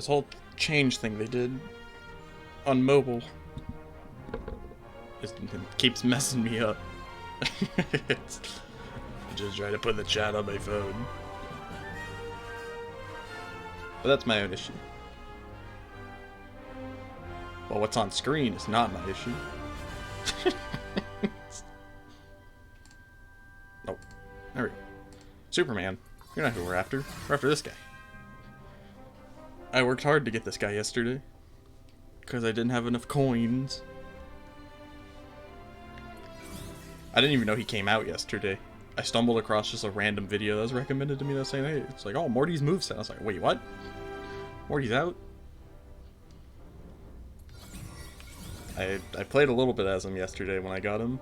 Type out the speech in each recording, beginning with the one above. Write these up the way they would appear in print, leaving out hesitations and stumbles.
This whole change thing they did on mobile it keeps messing me up. I just try to put the chat on my phone. But that's my own issue. Well, what's on screen is not my issue. Nope. There we go. Superman. You're not who we're after. We're after this guy. I worked hard to get this guy yesterday. Because I didn't have enough coins. I didn't even know he came out yesterday. I stumbled across just a random video that was recommended to me that was saying, hey, it's like, oh, Morty's moveset. I was like, wait, what? Morty's out? I played a little bit as him yesterday when I got him.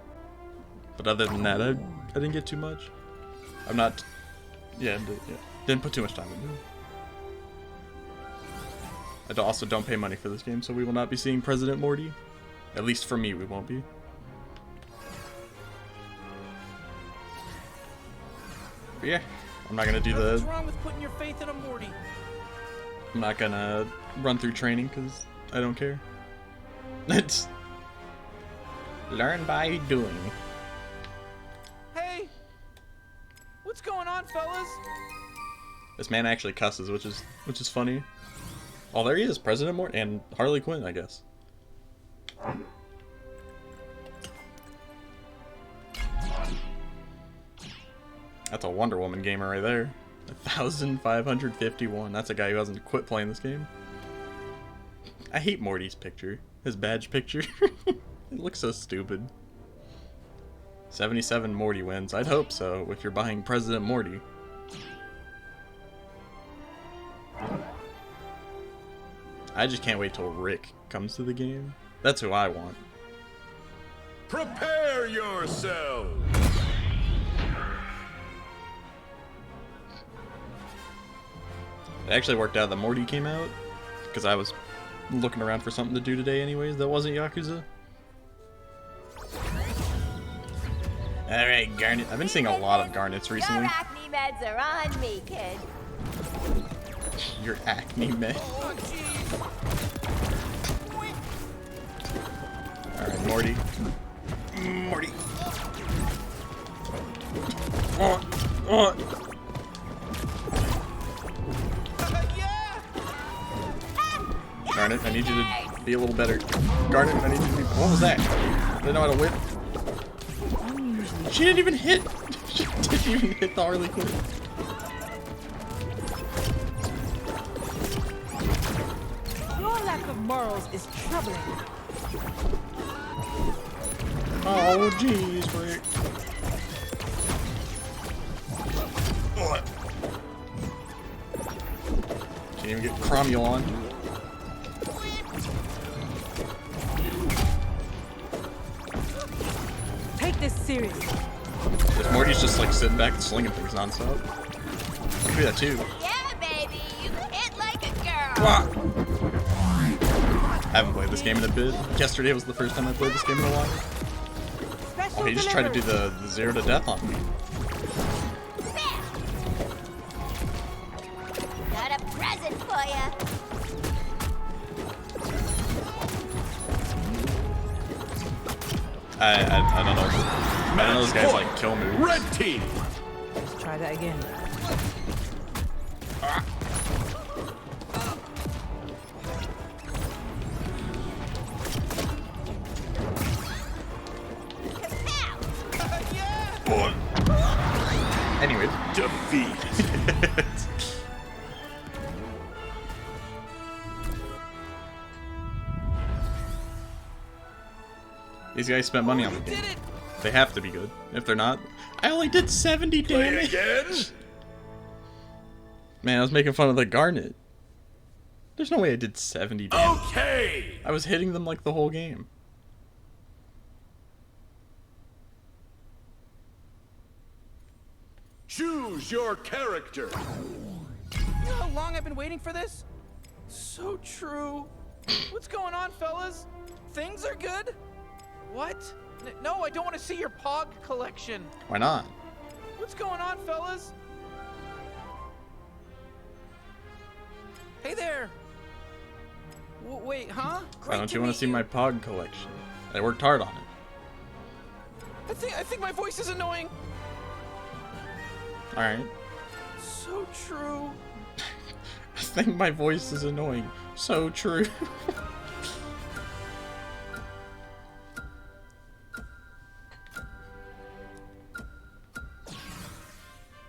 But other than that, I didn't get too much. I'm not... Yeah, didn't put too much time into it. I also don't pay money for this game, so we will not be seeing President Morty. At least for me, we won't be. But yeah, I'm not gonna do the... What's wrong with putting your faith in a Morty? I'm not gonna run through training, because I don't care. It's... Learn by doing. Hey! What's going on, fellas? This man actually cusses, which is funny. Oh, there he is, President Mortin and Harley Quinn, I guess. That's a Wonder Woman gamer right there. 1,551. That's a guy who hasn't quit playing this game. I hate Morty's picture. His badge picture. It looks so stupid. 77 Morty wins. I'd hope so, if you're buying President Morty. I just can't wait till Rick comes to the game. That's who I want. Prepare yourself! It actually worked out that Morty came out, because I was looking around for something to do today anyways that wasn't Yakuza. Alright, Garnet. I've been seeing a lot of Garnets recently. Your acne meds are on me, kid. Your acne med. Alright, Morty. Morty. Garnet, I need you to be a little better. Garnet, I need you to be... What was that? I didn't know how to whip. She didn't even hit! She didn't even hit the Harley Quinn. Your lack of morals is troubling. Oh, jeez, Rick. Can't even get Cromulon on. Take this seriously. If Morty's just like sitting back and slinging things nonstop. I can do that too. Yeah, baby, you hit like a girl. I haven't played this game in a bit. Yesterday was the first time I played this game in a while. Oh, he just tried to do the 0 to death on me. Got a present for ya. I don't know. I don't know this guy's like kill moves. Red team! Let's try that again. Anyways. Defeat! These guys spent money on the game. They have to be good. If they're not, I only did 70 damage. Again? Man, I was making fun of the Garnet. There's no way I did 70 damage. Okay! I was hitting them like the whole game. Choose your character. You know how long I've been waiting for this? So true. What's going on, fellas? Things are good? What? No, I don't want to see your Pog collection. Why not? What's going on, fellas? Hey there. Wait, huh? Why don't you want to see my Pog collection? I worked hard on it. I think my voice is annoying. Alright. So true. I think my voice is annoying. So true.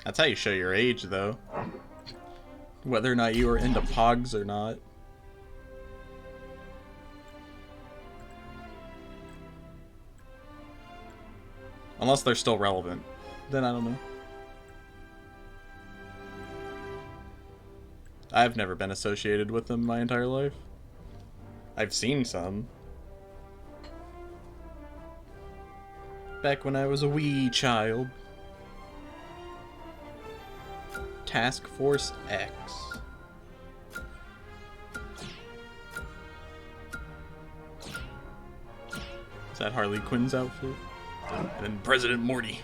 That's how you show your age, though. Whether or not you are into Pogs or not. Unless they're still relevant. Then I don't know. I've never been associated with them my entire life. I've seen some. Back when I was a wee child. Task Force X. Is that Harley Quinn's outfit? And then President Morty.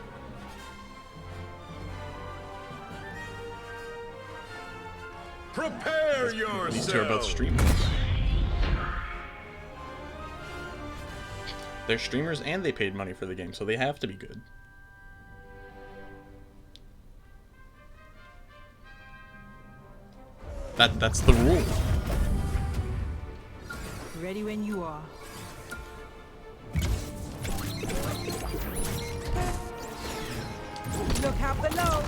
Prepare yourself. These two are both streamers. They're streamers and they paid money for the game, so they have to be good. That's the rule. Ready when you are. Look out below.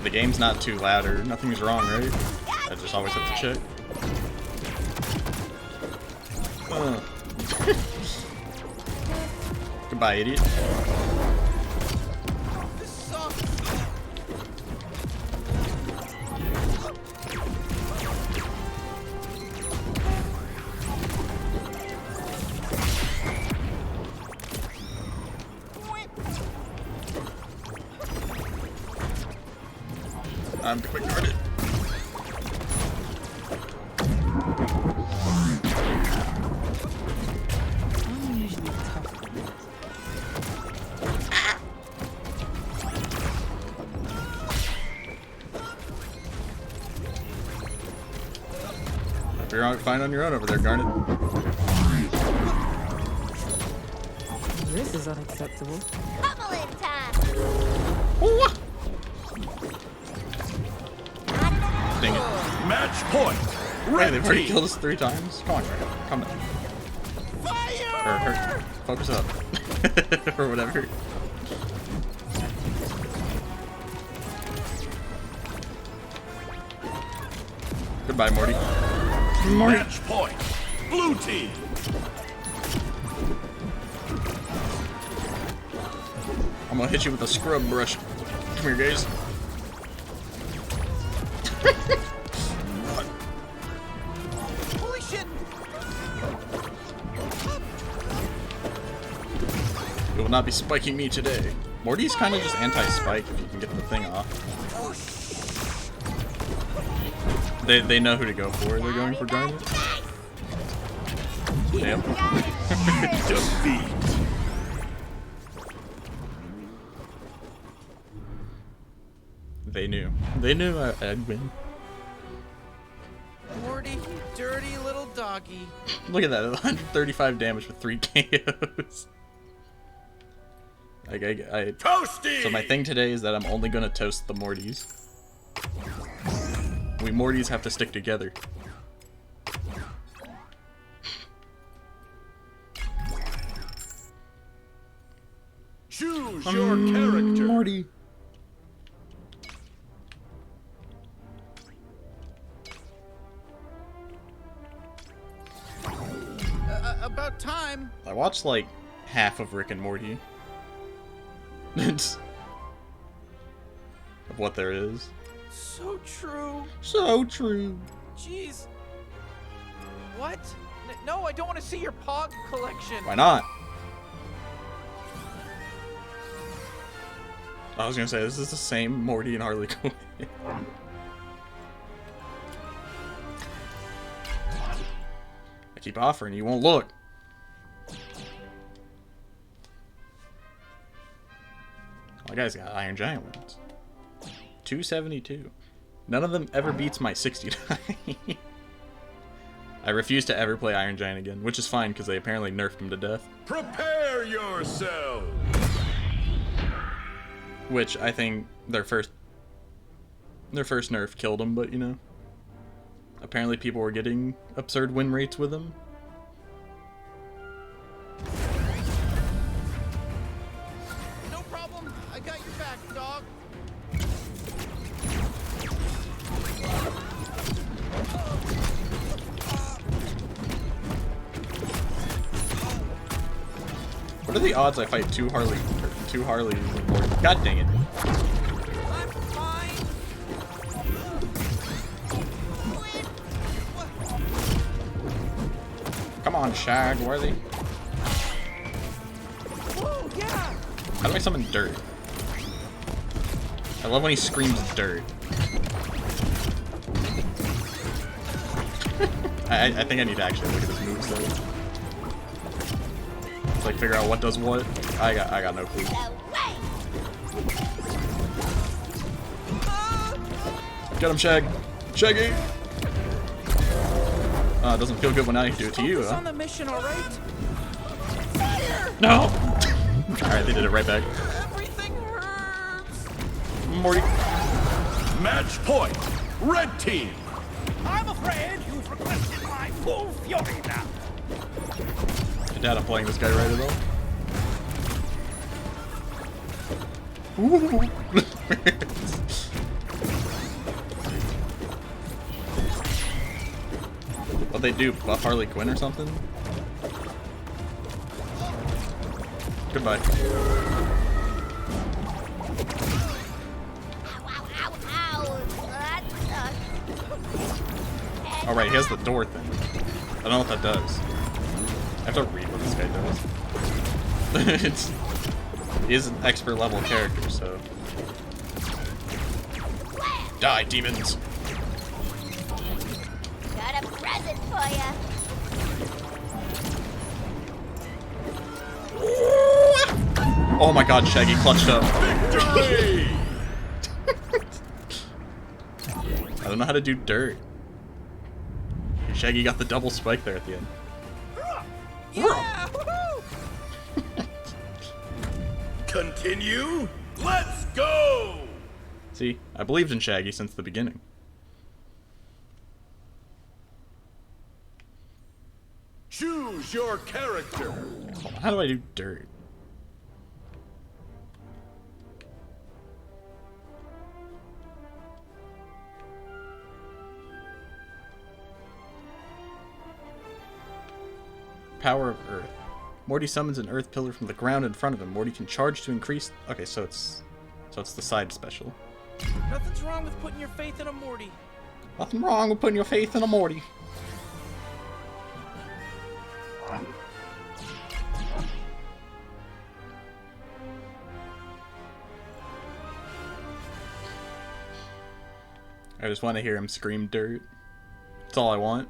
The game's not too loud or nothing's wrong, right? I just always have to check. Goodbye, idiot. This sucks. I'm quick guarded. I'm usually tough. You're fine on your own over there, Garnet. This is unacceptable. Pummeling time. Dang it. Match point. Hey, Red they've already team. killed us 3 times. Come on, Garnet. Calm down. Fire! Or focus up. Or whatever. Goodbye, Morty. Match point. Blue team. I'm gonna hit you with a scrub brush. Come here, guys. Holy shit! You will not be spiking me today. Morty's kind of just anti-spike if you can get the thing off. Oh sh! They know who to go for. They're going for Garnet. Yep. Defeat. They knew. They knew I'd win. Morty, you dirty little doggy. Look at that, 135 damage with 3 KOs. Toasty. So my thing today is that I'm only gonna toast the Mortys. We Mortys have to stick together. Choose your character. Morty. About time. I watched like half of Rick and Morty. Of what there is. So true. So true. Jeez. What? No, I don't want to see your Pog collection. Why not? I was gonna say, this is the same Morty and Harley Quinn. I keep offering, you won't look. My guy's got Iron Giant wins. 272. None of them ever beats my 69. I refuse to ever play Iron Giant again, which is fine because they apparently nerfed him to death. Prepare yourself. Which I think their first nerf killed him, but you know. Apparently people were getting absurd win rates with him. No problem. I got your back, dog. What are the odds I fight two Harleys and Morty? God dang it. I'm fine. Come on, Shag, worthy. Whoa, yeah. How do I summon dirt? I love when he screams dirt. I think I need to actually look at his moveset. It's like figure out what does what. I got no clue. Get him, Shag. Shaggy. It doesn't feel good when I do it to you, Focus huh? on the mission, all right? No. All right, they did it right back. Everything hurts. Morty. Match point. Red team. I'm afraid you've requested my full fury now. I doubt I'm playing this guy right at all. Ooh. What'd they do? Buff Harley Quinn or something? Goodbye. Oh right, he has the door thing. I don't know what that does. I have to read what this guy does. He is an expert level character, so. Die, demons! Got a present for ya. Oh my god, Shaggy clutched up. Victory. I don't know how to do dirt. Shaggy got the double spike there at the end. Yeah! Woohoo! Continue. Let's go. See, I believed in Shaggy since the beginning. Choose your character. How do I do dirt? Power of Earth. Morty summons an earth pillar from the ground in front of him. Morty can charge to increase. Okay, so it's the side special. Nothing's wrong with putting your faith in a Morty. Nothing wrong with putting your faith in a Morty. I just want to hear him scream dirt. That's all I want.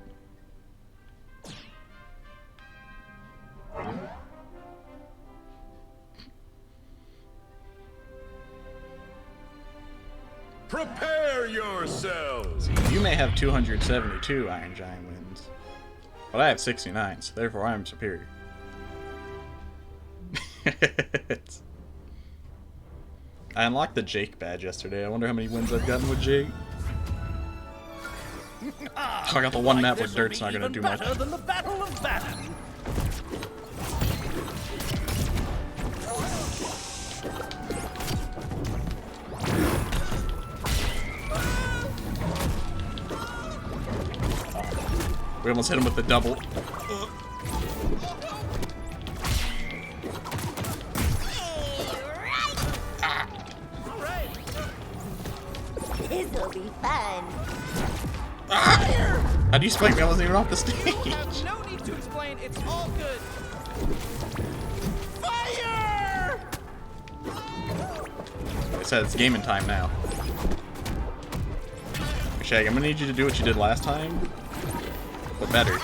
Prepare yourselves. You may have 272 Iron Giant wins, but I have 69, so therefore I am superior. I unlocked the Jake badge yesterday. I wonder how many wins I've gotten with Jake. I got the one map where dirt's not gonna do much. Better than the Battle of Bannon. We almost hit him with the double. This'll be fun. How do you spike me? I wasn't even off the stage. Have no need to explain. It's all good. Fire! I said it's gaming time now. Shag, I'm gonna need you to do what you did last time, but better.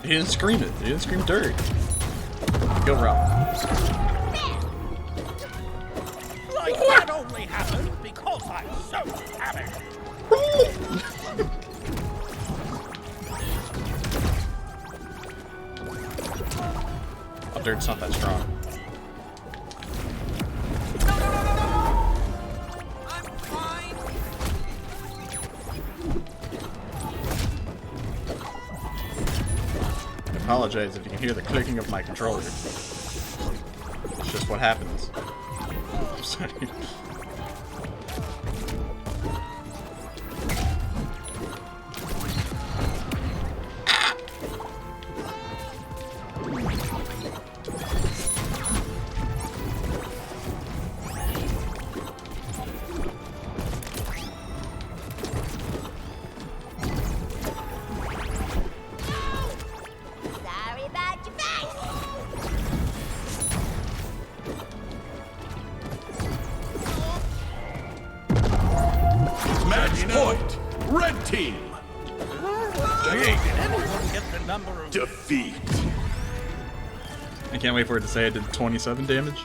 He didn't scream it. He didn't scream dirt. Go Rob. Like that only happened because I'm so savage. Oh, dirt's not that strong. I'm fine. I apologize if you can hear the clicking of my controller. It's just what happens. I'm sorry. Sorry about your face. Match point. Red team. Did anyone get the number of Defeat. I can't wait for it to say I did 27 damage.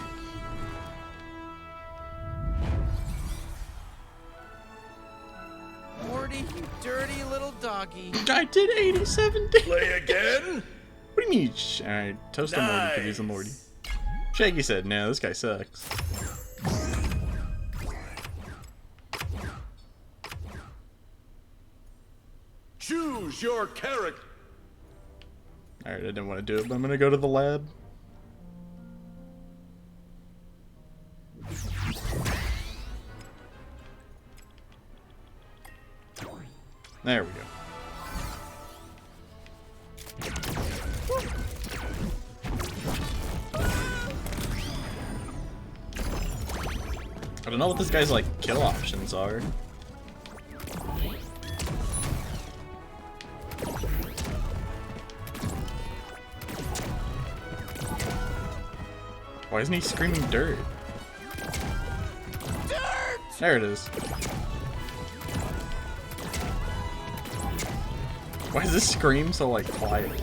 Morty, you dirty little doggy. I did 87 damage. Play again. What do you mean? Alright, toast on Morty could use a Morty. Shaggy said, no, this guy sucks. Choose your character. Alright, I didn't want to do it, but I'm gonna go to the lab. There we go. I don't know what this guy's like kill options are. Why isn't he screaming dirt? Dirt! There it is. Why is this scream so like quiet?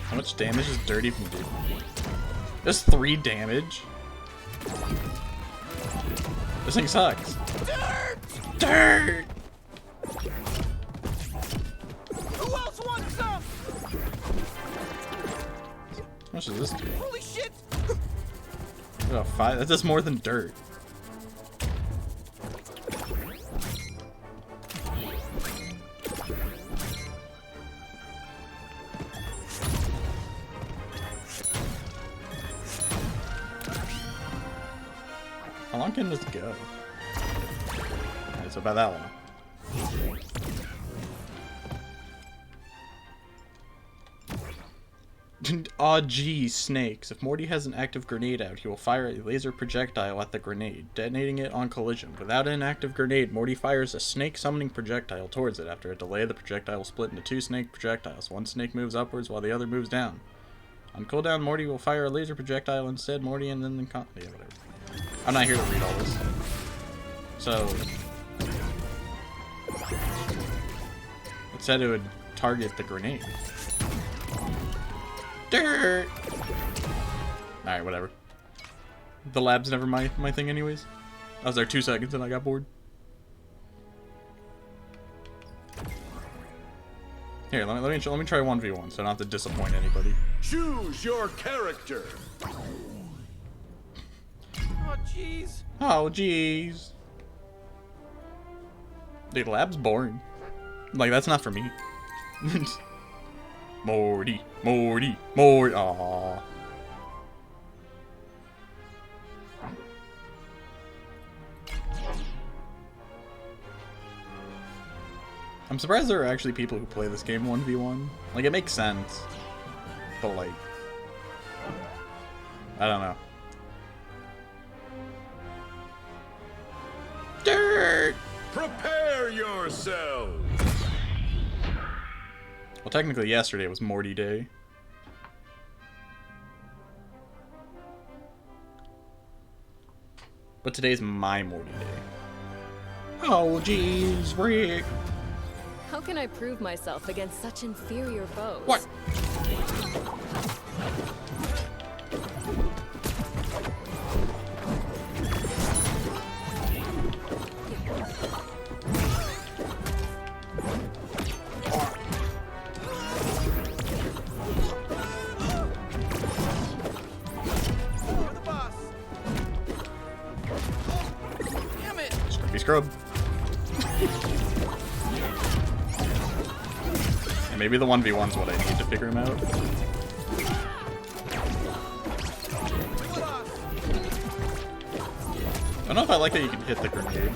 How much damage does dirt even do? Just 3 damage? This thing sucks. Dirt! Dirt! Who else wants some? How much does this do? Holy shit! Oh, 5. That's just more than dirt. How long can this go? Alright, so about that long. Aw, geez, snakes. If Morty has an active grenade out, he will fire a laser projectile at the grenade, detonating it on collision. Without an active grenade, Morty fires a snake summoning projectile towards it. After a delay, the projectile will split into 2 snake projectiles. One snake moves upwards while the other moves down. On cooldown, Morty will fire a laser projectile instead. Morty and then yeah, whatever. I'm not here to read all this. So, it said it would target the grenade. Dirt! Alright, whatever. The lab's never my thing anyways. I was there 2 seconds and I got bored. Here, let me try 1v1 so I don't have to disappoint anybody. Choose your character. Oh, jeez. Oh, jeez. Dude, lab's boring. Like, that's not for me. Morty, Morty, Morty. Aww. I'm surprised there are actually people who play this game 1v1. Like, it makes sense. But, like, I don't know. Dirt! Prepare yourselves. Well, technically yesterday was Morty Day. But today's my Morty Day. Oh, jeez, Rick. How can I prove myself against such inferior foes? What? You're the boss. Damn it. Scrubby scrub. And maybe the 1v1's what I need to figure him out. I don't know if I like that you can hit the grenade.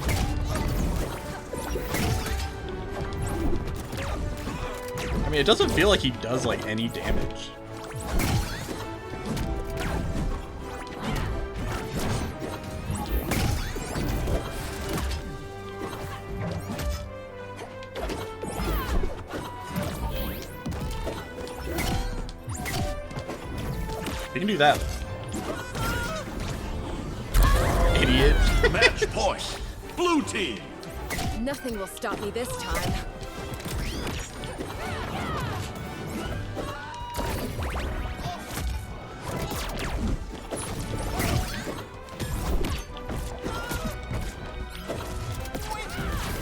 I mean, it doesn't feel like he does, like, any damage. You can do that. Idiot. Match point. Blue team. Nothing will stop me this time.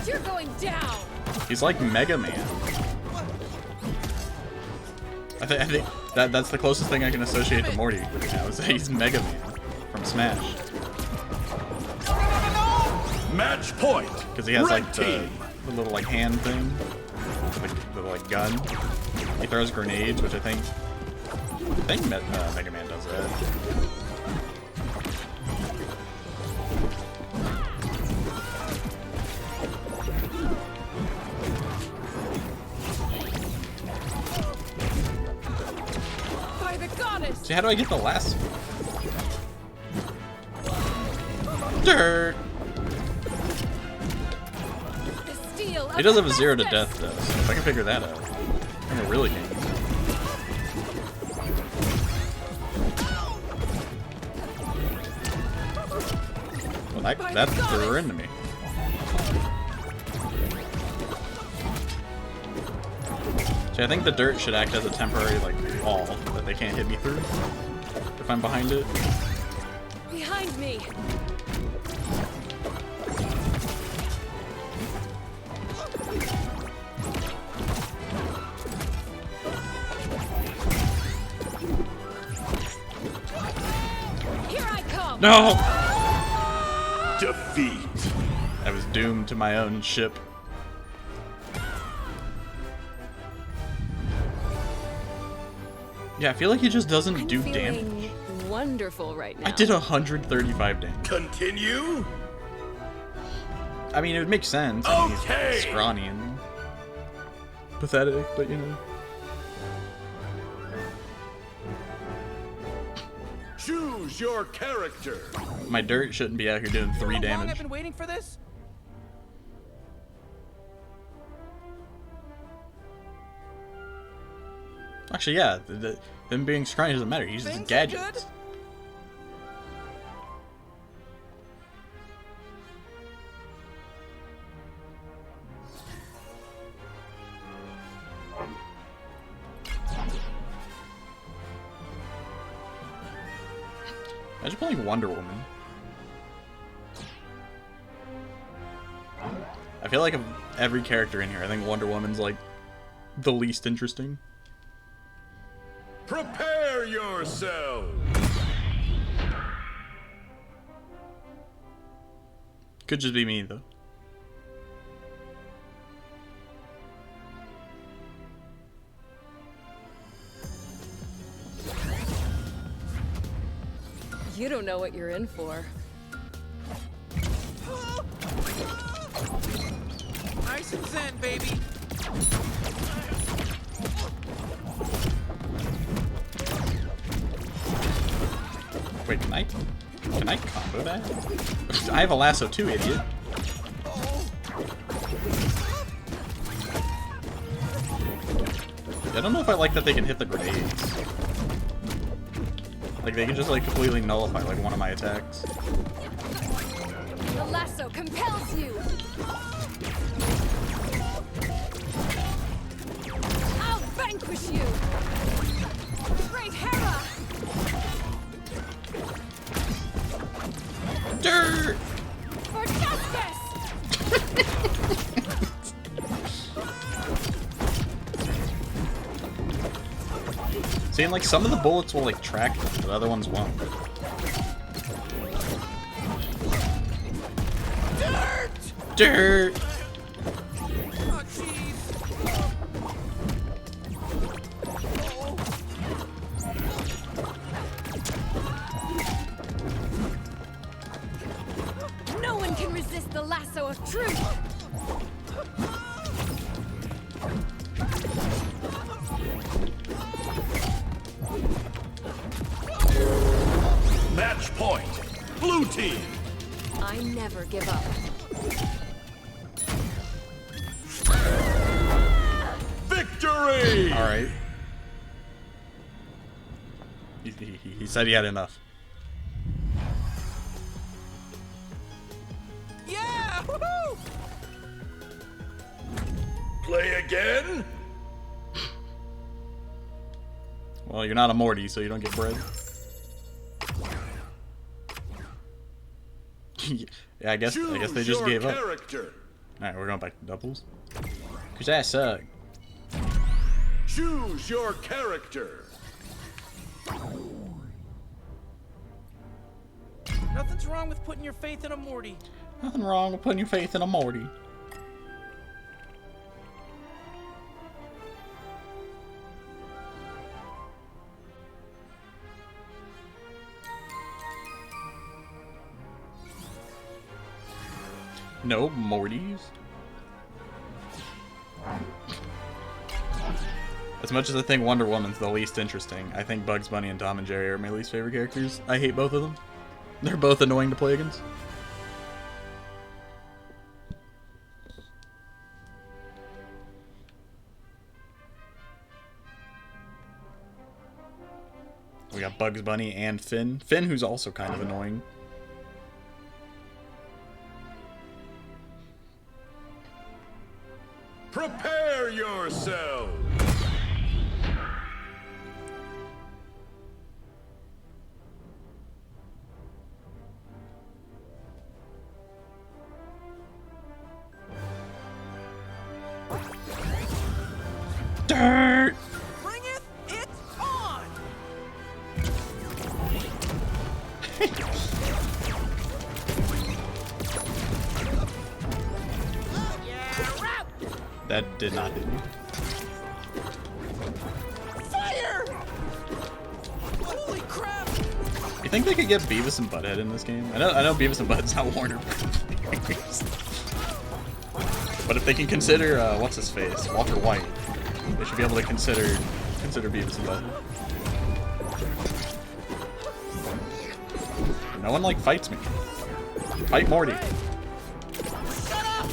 You're going down. He's like Mega Man. I think that's the closest thing I can associate to Morty right now, is that he's Mega Man from Smash. Match point. Because he has Red like team. the little like hand thing, the like gun. He throws grenades, which I think Mega Man does that. By the goddess. See, how do I get the last? Dirt. The steel of He does have a the 0 to bestest. death though, so if I can figure that out, I'm a really game. Well, that threw her into me. See, I think the dirt should act as a temporary, like, wall that they can't hit me through if I'm behind it. Behind me. Here I come. No! Defeat. I was doomed to my own ship. Yeah, I feel like he just doesn't I'm do feeling damage. wonderful right now. I did 135 damage. Continue. I mean, it would make sense. I mean, Okay. he's scrawny and pathetic, but you know. Choose your character. My dirt shouldn't be out here doing 3 How long I've damage. been waiting for this? Actually, yeah, them being scrawny doesn't matter. He uses Things are gadgets. good? Imagine playing Wonder Woman. I feel like of every character in here, I think Wonder Woman's like the least interesting. Prepare yourself. Could just be me though. You don't know what you're in for. Nice and zen, baby. Wait, can I combo that? I have a lasso too, idiot. I don't know if I like that they can hit the grenades. Like, they can just, like, completely nullify, like, one of my attacks. The lasso compels you. vanquish you. Great Hera! Dirt! For justice! Seeing like some of the bullets will like track them, but other ones won't. Dirt! Oh, jeez. No one can resist the lasso of truth! Match point. Blue team. I never give up. Victory! Alright. He said he had enough. Yeah! Woohoo! Play again? Well, you're not a Morty, so you don't get bread. Yeah, I guess they just Choose gave your up. character. Alright, we're going back to doubles. Cause that sucked. Choose your character. Nothing's wrong with putting your faith in a Morty. Nothing wrong with putting your faith in a Morty. No Mortys. As much as I think Wonder Woman's the least interesting, I think Bugs Bunny and Tom and Jerry are my least favorite characters. I hate both of them. They're both annoying to play against. We got Bugs Bunny and Finn. Finn, who's also kind of annoying. Prepare yourself. Dirt! Bringeth it on! That did not hit me. Fire! Holy crap! You think they could get Beavis and Butthead in this game? I know Beavis and Butthead's not Warner Brothers. But if they can consider what's his face, Walter White, they should be able to consider Beavis and Butthead. No one like fights me. Fight Morty. Shut up!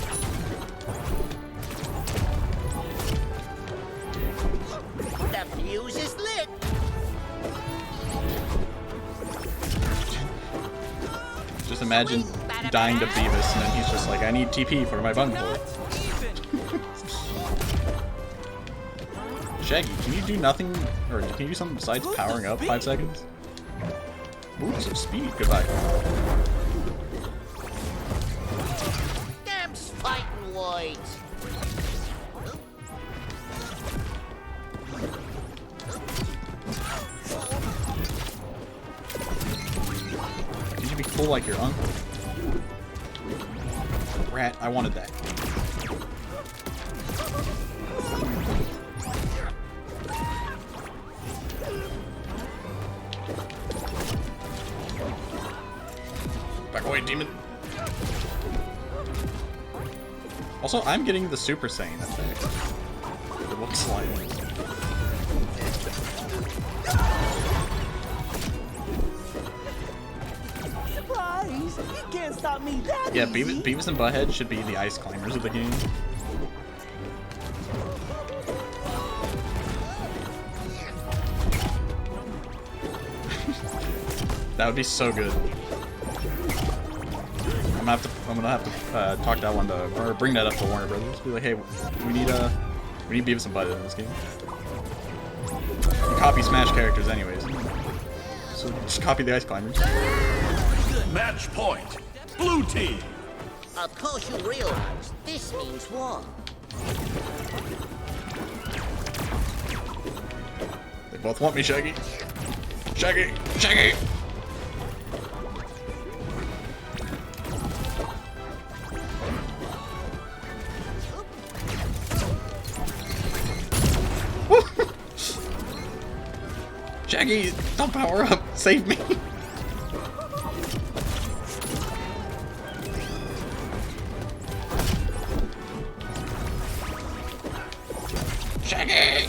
The fuse is lit. Just imagine dying to Beavis and then he's just like, I need TP for my bunghole. Shaggy, can you do nothing, or can you do something besides powering up 5 seconds? Ooh, some speed, goodbye. Damn fighting white. Can you be cool like your uncle? Rat, I wanted that. Back away, demon. Also, I'm getting the Super Saiyan effect. It looks like. Surprise! You can't stop me that Yeah, easy. Beavis and Butthead should be the ice climbers of the game. That would be so good. I'm gonna have to talk that one to, or bring that up to Warner Brothers. Be like, hey, we need Beavis and Butthead in this game. You copy Smash characters anyways. So just copy the Ice Climbers. Match point. Blue team. Of course you realize this means war. They both want me, Shaggy. Shaggy! Shaggy! Shaggy, don't power up. Save me. Shaggy!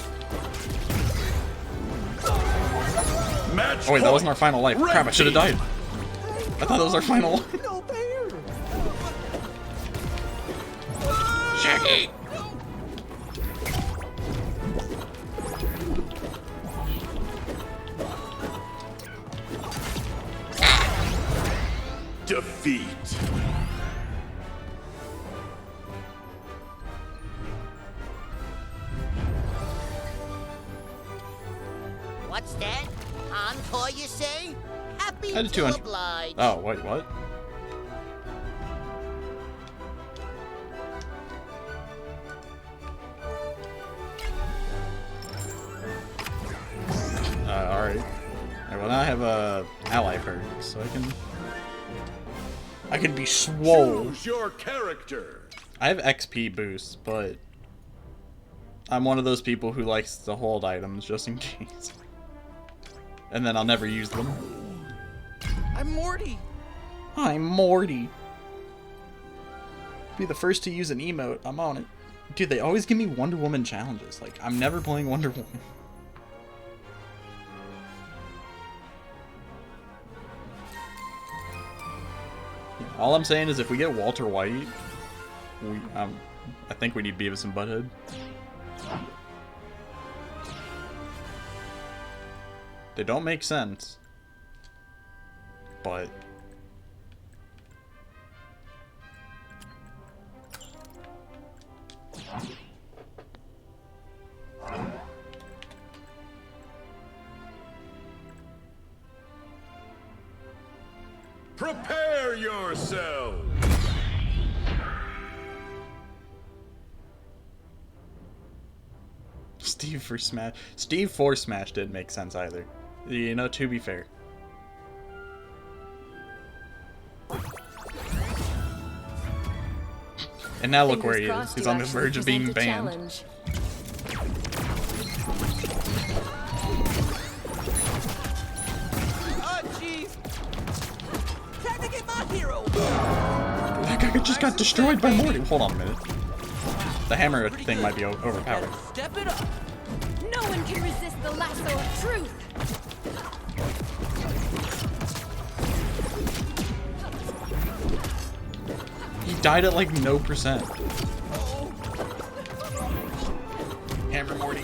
Match Oh wait, that point. wasn't our final life. Red Crap, I should have team. died. I thought that was our final life. Shaggy! Defeat. What's that? Encore, you say? Happy I did to 200. oblige. Oh, wait, what? Alright. Alright, well now I have a ally perk, so I can be swole. Choose your character. I have XP boost, but I'm one of those people who likes to hold items just in case. And then I'll never use them. I'm Morty. I'm Morty. Be the first to use an emote. I'm on it. Dude, they always give me Wonder Woman challenges. Like, I'm never playing Wonder Woman. All I'm saying is if we get Walter White, I think we need Beavis and Butthead. They don't make sense, but Prepare yourself. Steve for Smash. Steve for Smash didn't make sense either. You know, to be fair. And now look where he is. He's on the verge of being banned. Oh, jeez. Time to get my hero. That guy just got destroyed by Morty. Hold on a minute. The hammer thing might be overpowered. Step it up. No one can resist the lasso of truth. He died at like no percent. Hammer Morty.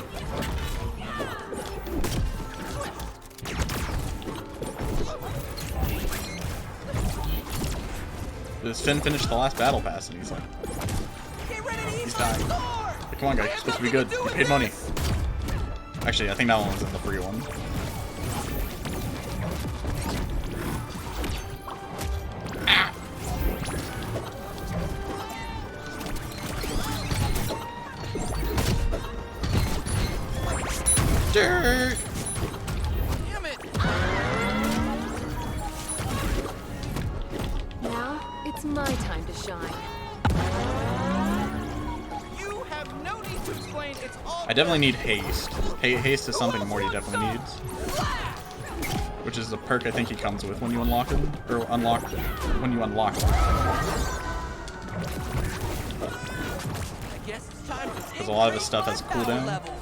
Does Finn finish the last battle pass? And he's like, he's dying. Hey, come on, guys, you're supposed to be good. You paid money. Actually, I think that one was in the free one. Ah. Dirt. Damn it. Now it's my time to shine. You have no need to explain. It's all. I definitely need haste. Haste is something Morty definitely needs. Which is the perk I think he comes with when you unlock him. Or when you unlock him. I guess it's time to Because a lot of his stuff has cooldown. levels.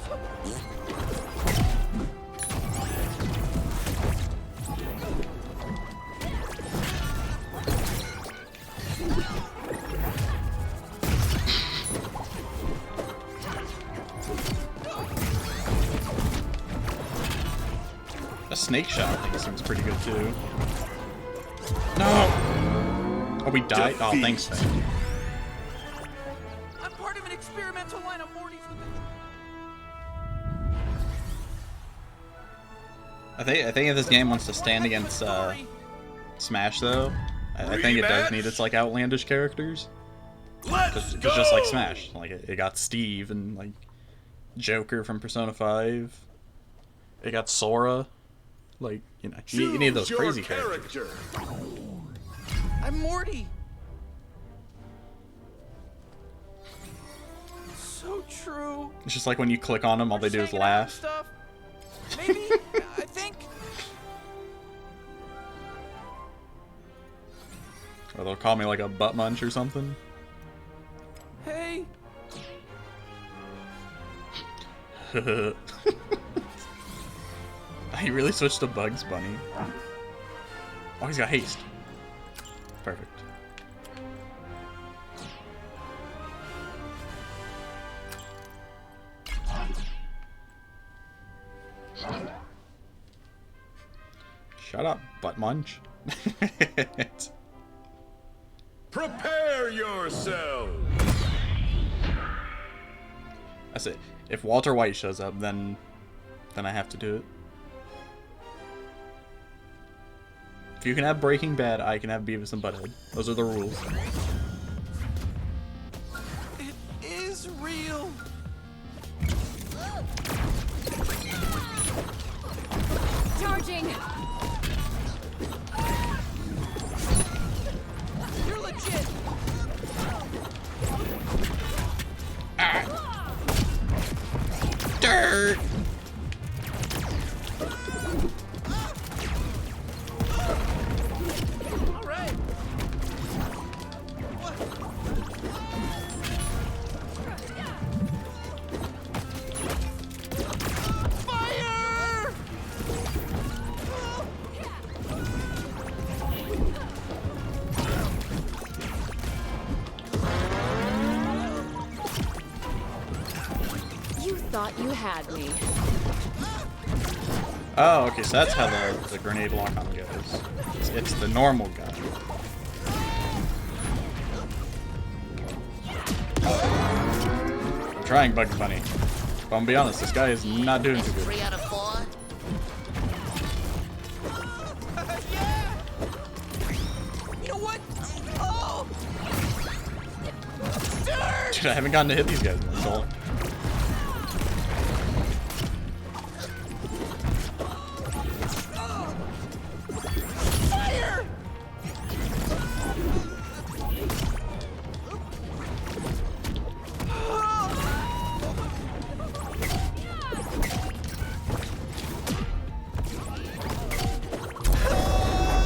A snake shot I think seems pretty good too. No! Oh, we died? Oh, Defeat. thanks, Finn. I'm part of an experimental line of Mortys with I think if this game wants to stand against Smash, though, I think it does need its like outlandish characters. Let's It's go! just like Smash. Like it got Steve and like Joker from Persona 5. It got Sora. Like, you know, you need those Choose crazy your characters. character. I'm Morty. So true. It's just like when you click on them, all they do is Hanging out and laugh. Stuff. Maybe. I think. Or they'll call me like a butt munch or something. Hey. He really switched to Bugs Bunny. Oh, he's got haste. Perfect. Shut up, butt munch. Prepare yourself. That's it. If Walter White shows up, then I have to do it. If you can have Breaking Bad, I can have Beavis and Butthead. Those are the rules. It is real. Charging! You're legit. Dirt! All right. Fire! You thought you had me. Oh, okay, so that's how the grenade lock-on goes. It's the normal gun. I'm trying Bugs Bunny. But I'm gonna be honest, this guy is not doing too good. 3 out of 4. Yeah. You know what? Oh. Dirt! Dude, I haven't gotten to hit these guys in so long. Fire!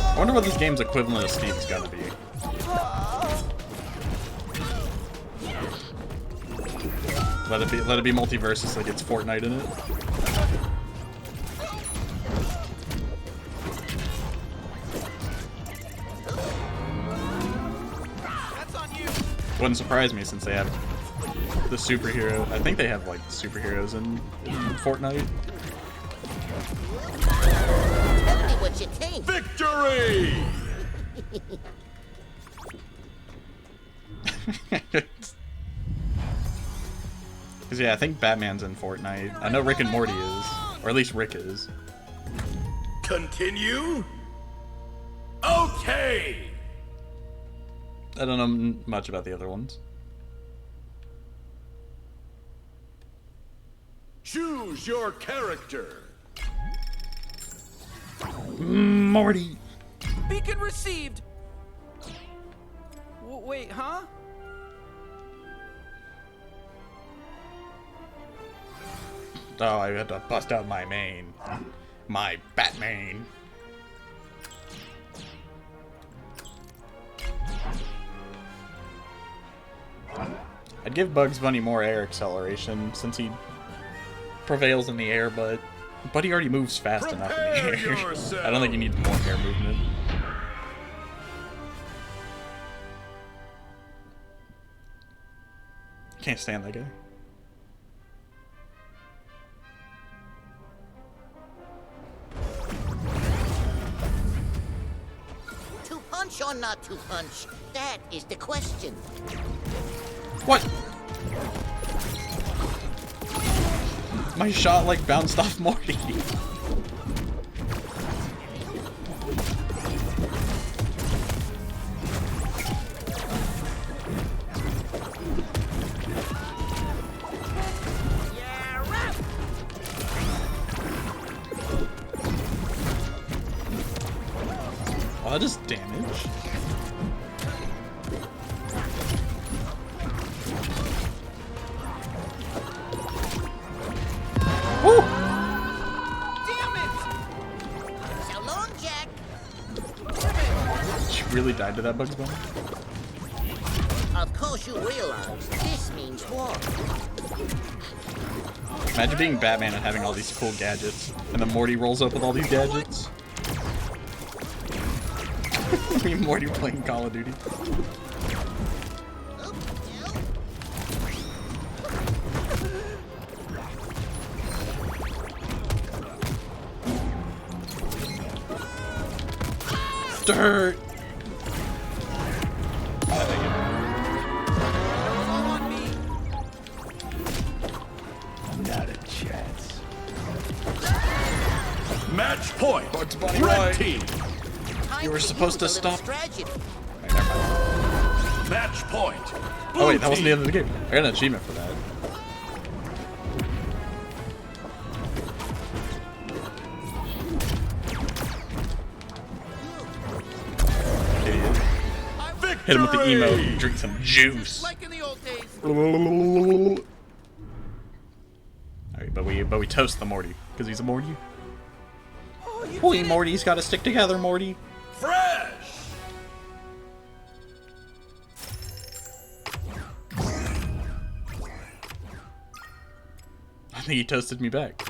I wonder what this game's equivalent of Steve's gotta be. Let it be MultiVersus like it's Fortnite in it. That's on you. Wouldn't surprise me since they have the superhero. I think they have like superheroes in Fortnite. Tell me what you think. Victory! Cause yeah, I think Batman's in Fortnite. I know Rick and Morty is, or at least Rick is. Continue? Okay! I don't know much about the other ones. Choose your character. Morty. Beacon received. Wait, huh? Oh, I had to bust out my main. My Batman. I'd give Bugs Bunny more air acceleration since he prevails in the air, but he already moves fast enough in the Prepare air. yourself. I don't think he needs more air movement. Can't stand that guy. To punch or not to punch? That is the question. What? My shot like bounced off Morty. that does damage. Woo! Damn it! So long, Jack. She really died to that Bugs Bunny? Of course you realize this means war. Imagine being Batman and having all these cool gadgets, and then Morty rolls up with all these gadgets. Me and Morty playing Call of Duty. Dirt! Not a chance. Match point. Bugs Bunny, Red right. team. You were supposed to stop. Strategy. Match point. Oh wait, that wasn't the Blue end of the game. I got an achievement for that. Idiot. team. Hit him with the Victory! emote. Drink some juice. Like in the old days. Alright, but we toast the Morty because he's a Morty. Oh, you Holy did it. Morty's got to stick together, Morty. Fresh. I think he toasted me back.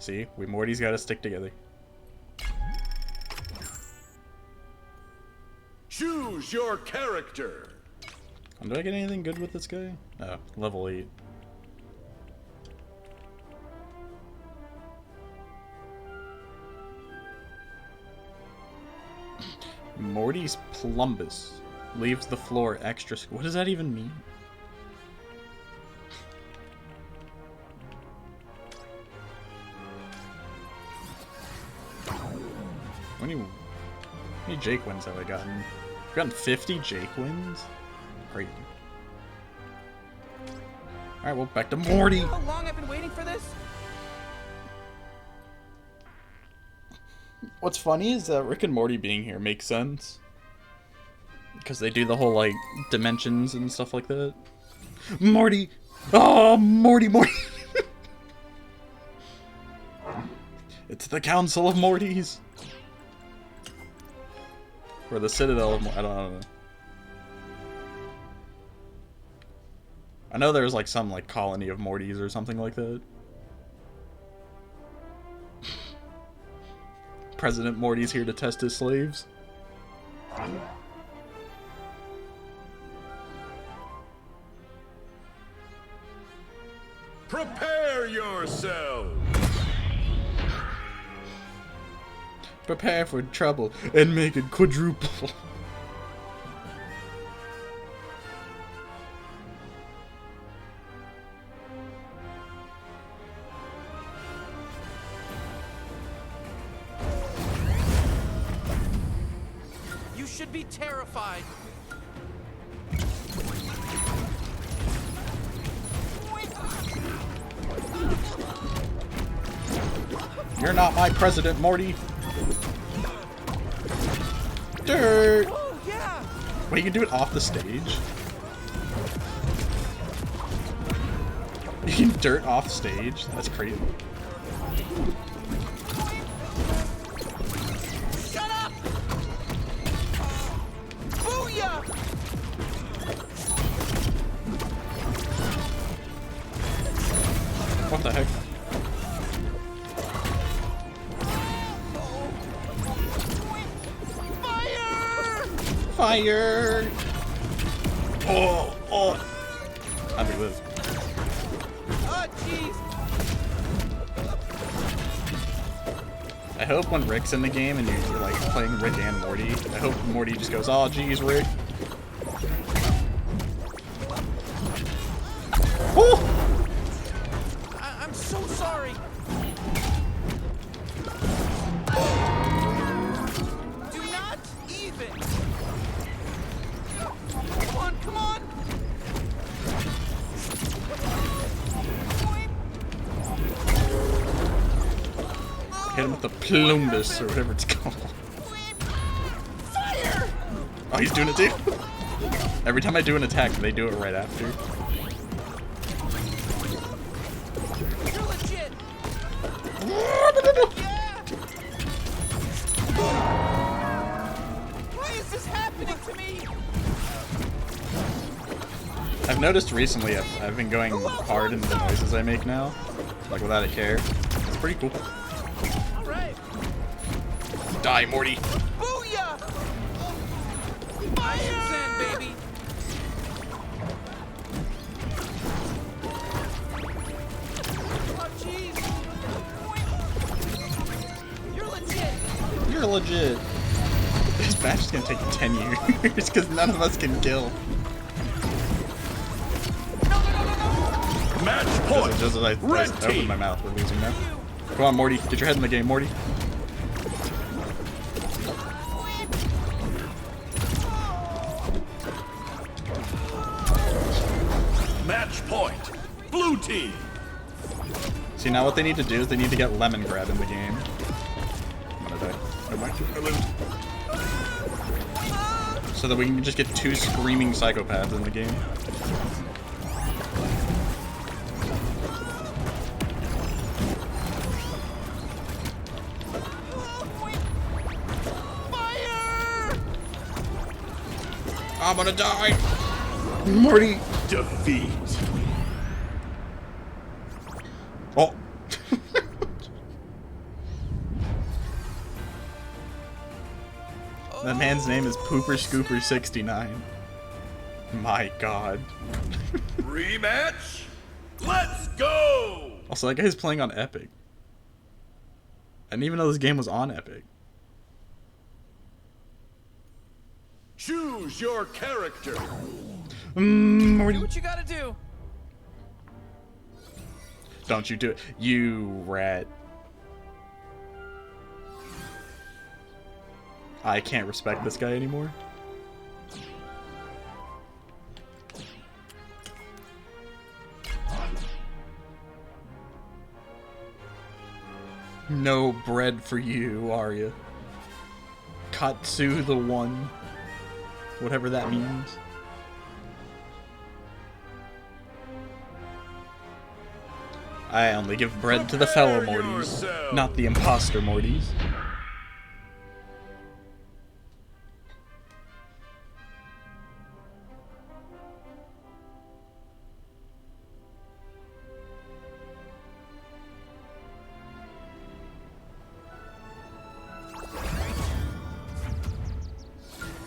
See, we Morty's got to stick together. Choose your character. Do I get anything good with this guy? Oh, level 8. Morty's Plumbus leaves the floor extra. What does that even mean? How many Jake wins have I gotten? I've gotten 50 Jake wins? Great. Alright, well, back to Morty. You know how long I've been waiting for this? What's funny is that Rick and Morty being here makes sense. Because they do the whole, like, dimensions and stuff like that. Morty! Oh, Morty! It's the Council of Mortys! Or the Citadel of I don't know. I know there's, like, some, like, colony of Mortys or something like that. President Morty's here to test his slaves. Prepare yourself. Prepare for trouble and make it quadruple. You should be terrified. You're not my president, Morty. Dirt. Oh, yeah. Wait, you can do it off the stage? You can dirt off stage? That's crazy. Shut up! Booyah! What the heck? Fire! Oh, oh! How'd we live? Oh, jeez. I hope when Rick's in the game and you're like playing Rick and Morty, I hope Morty just goes, "Oh, geez, Rick." Oh! I'm so sorry. Do not even. Come on, come on. Hit him with the plumbus or whatever it's called. he's doing it too. Every time I do an attack, they do it right after. You're legit. Why is this happening to me? I've noticed recently I've been going hard into the noises I make now, like without a care. It's pretty cool. All right. Die, Morty. Booyah! Fire! Zen, baby. Oh, jeez. You're legit. You're legit. This match is gonna take 10 years because none of us can kill. Match point. Just as I Red opened team. my mouth, we're losing now. Come on, Morty. Get your head in the game, Morty. Match point. Blue team. See, now what they need to do is they need to get Lemon Grab in the game. I'm gonna die. Never mind. So that we can just get 2 screaming psychopaths in the game. I'm gonna die! Morty! Defeat. Oh! That man's name is Pooper Scooper 69. My god. Rematch. Let's go. Also, that guy's playing on Epic. I didn't even know this game was on Epic. Choose your character. Morty. Do what you gotta do. Don't you do it. You rat. I can't respect this guy anymore. No bread for you, are you? Katsu the One. Whatever that means. I only give bread to the fellow Prepare Mortys, yourself. not the imposter Mortys.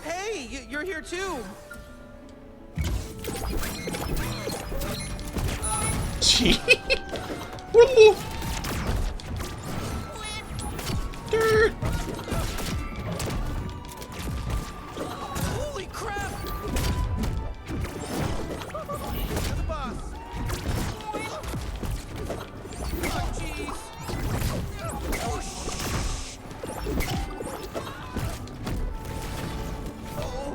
Hey, you're here too. Gee. Dirt. Holy crap! You're the boss. Oh, jeez. Oh,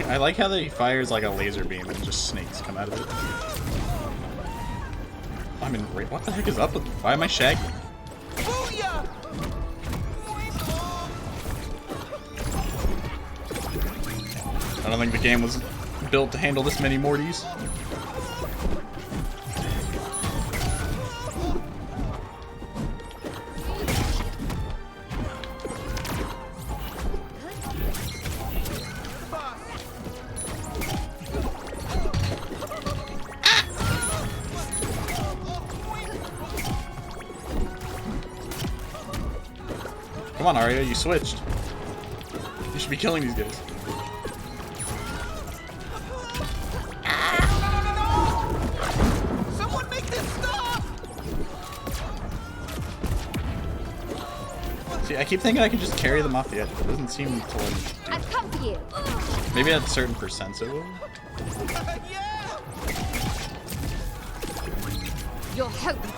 I like how that he fires like a laser beam and just snakes come out of it. I'm in great. What the heck is up with me? Why am I shagging? booyah! I don't think the game was built to handle this many Mortys. Come on, Arya, you switched. You should be killing these guys. Someone make this stop! See, I keep thinking I can just carry them off the edge, but it doesn't seem to let me do I've come for you. it. Maybe at certain percents it will. Yeah! You're hopeless.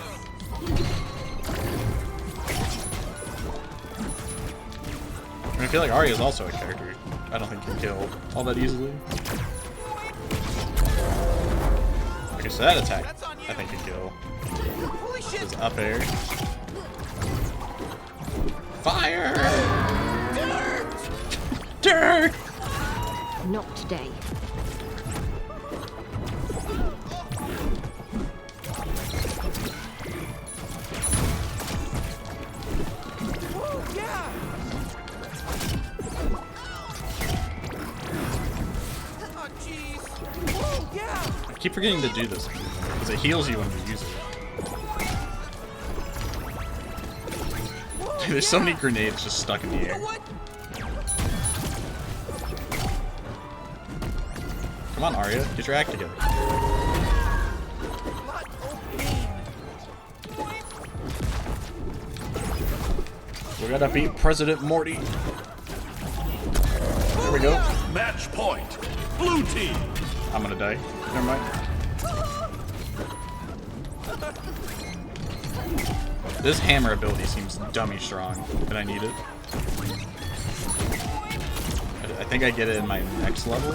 I feel like Arya is also a character I don't think can kill all that easily. Okay, so that attack That's on you. I think can kill. Please! Holy shit! His up air. Fire! Dirt! Not today. Whoa, yeah! Oh, jeez. Whoa, yeah! I keep forgetting to do this because it heals you when you use it. Whoa, There's so yeah. many grenades just stuck in the air. What? Come on, Arya, get your act together. Lot of pain. We gotta beat President Morty. There we go. Match point. Blue team. I'm gonna die. Never mind. This hammer ability seems dummy strong, and I need it. I think I get it in my next level.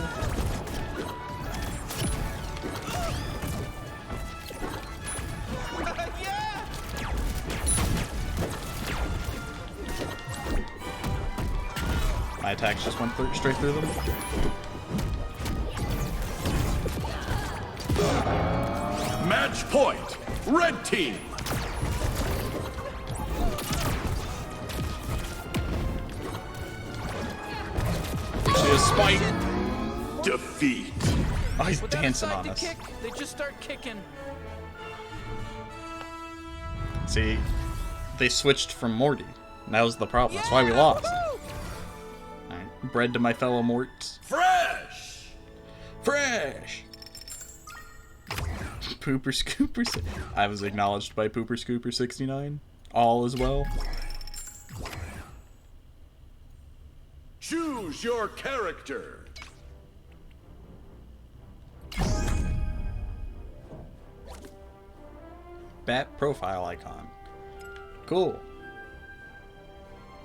Yeah! My attacks just went straight through them. Match point. Red team. See his spike. Defeat. Oh, he's Without a dancing side on to us. kick, they just start kicking. See, they switched from Morty. And that was the problem. That's why we lost. Woo! Alright, bread to my fellow Morts. Fresh. Fresh! Pooper Scooper. I was acknowledged by Pooper Scooper 69. All is well. Choose your character. Bat profile icon. Cool.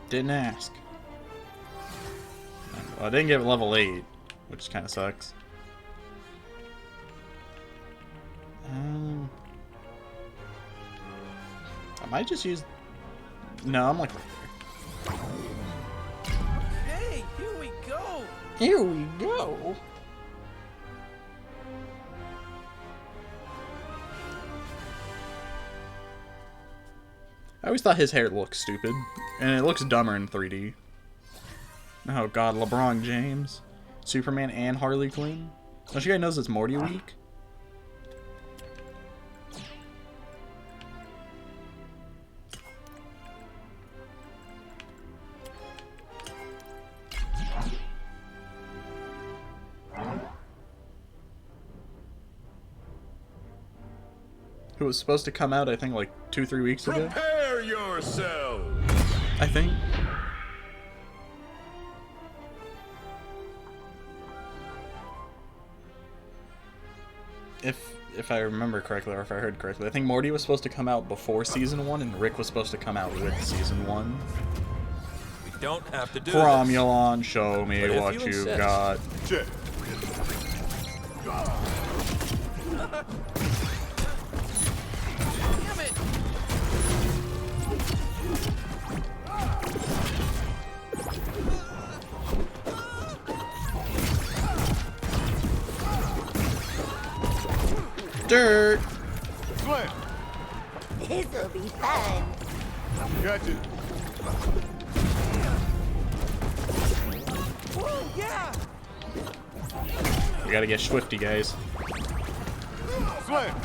Didn't ask. Well, I didn't get level 8, which kind of sucks. I might just use... No, I'm like right Hey, here we go. here. Here we go. I always thought his hair looked stupid, and it looks dumber in 3D. Oh god, LeBron James, Superman, and Harley Quinn. Don't you guys know it's Morty week? It was supposed to come out, I think, like 2-3 weeks ago. Prepare yourselves. I think. If I remember correctly, or if I heard correctly, I think Morty was supposed to come out before season 1, and Rick was supposed to come out with season 1. We don't have to do this. Cromulon, show me But if what you you insist. got. Check. Damn it. Dirt! Slam. This'll be fun. Gotcha. Whoa, yeah. We gotta get swifty, guys. Slam.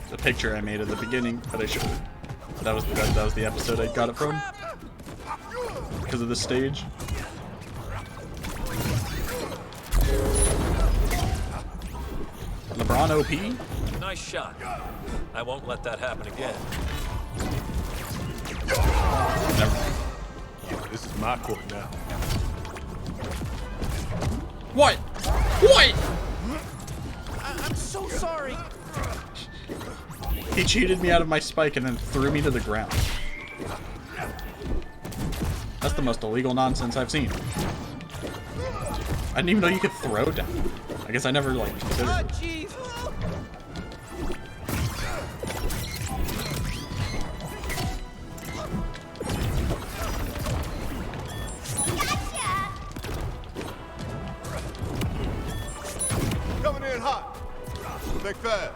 The picture I made at the beginning that I showed. That was the episode I got it from. Because of the stage. LeBron OP? Nice shot. I won't let that happen again. Never mind. This is my court now. What? What? I'm so sorry. He cheated me out of my spike and then threw me to the ground. That's the most illegal nonsense I've seen. I didn't even know you could throw down. I guess I never like considered Ah, it. jeez. Coming in hot. Think fast.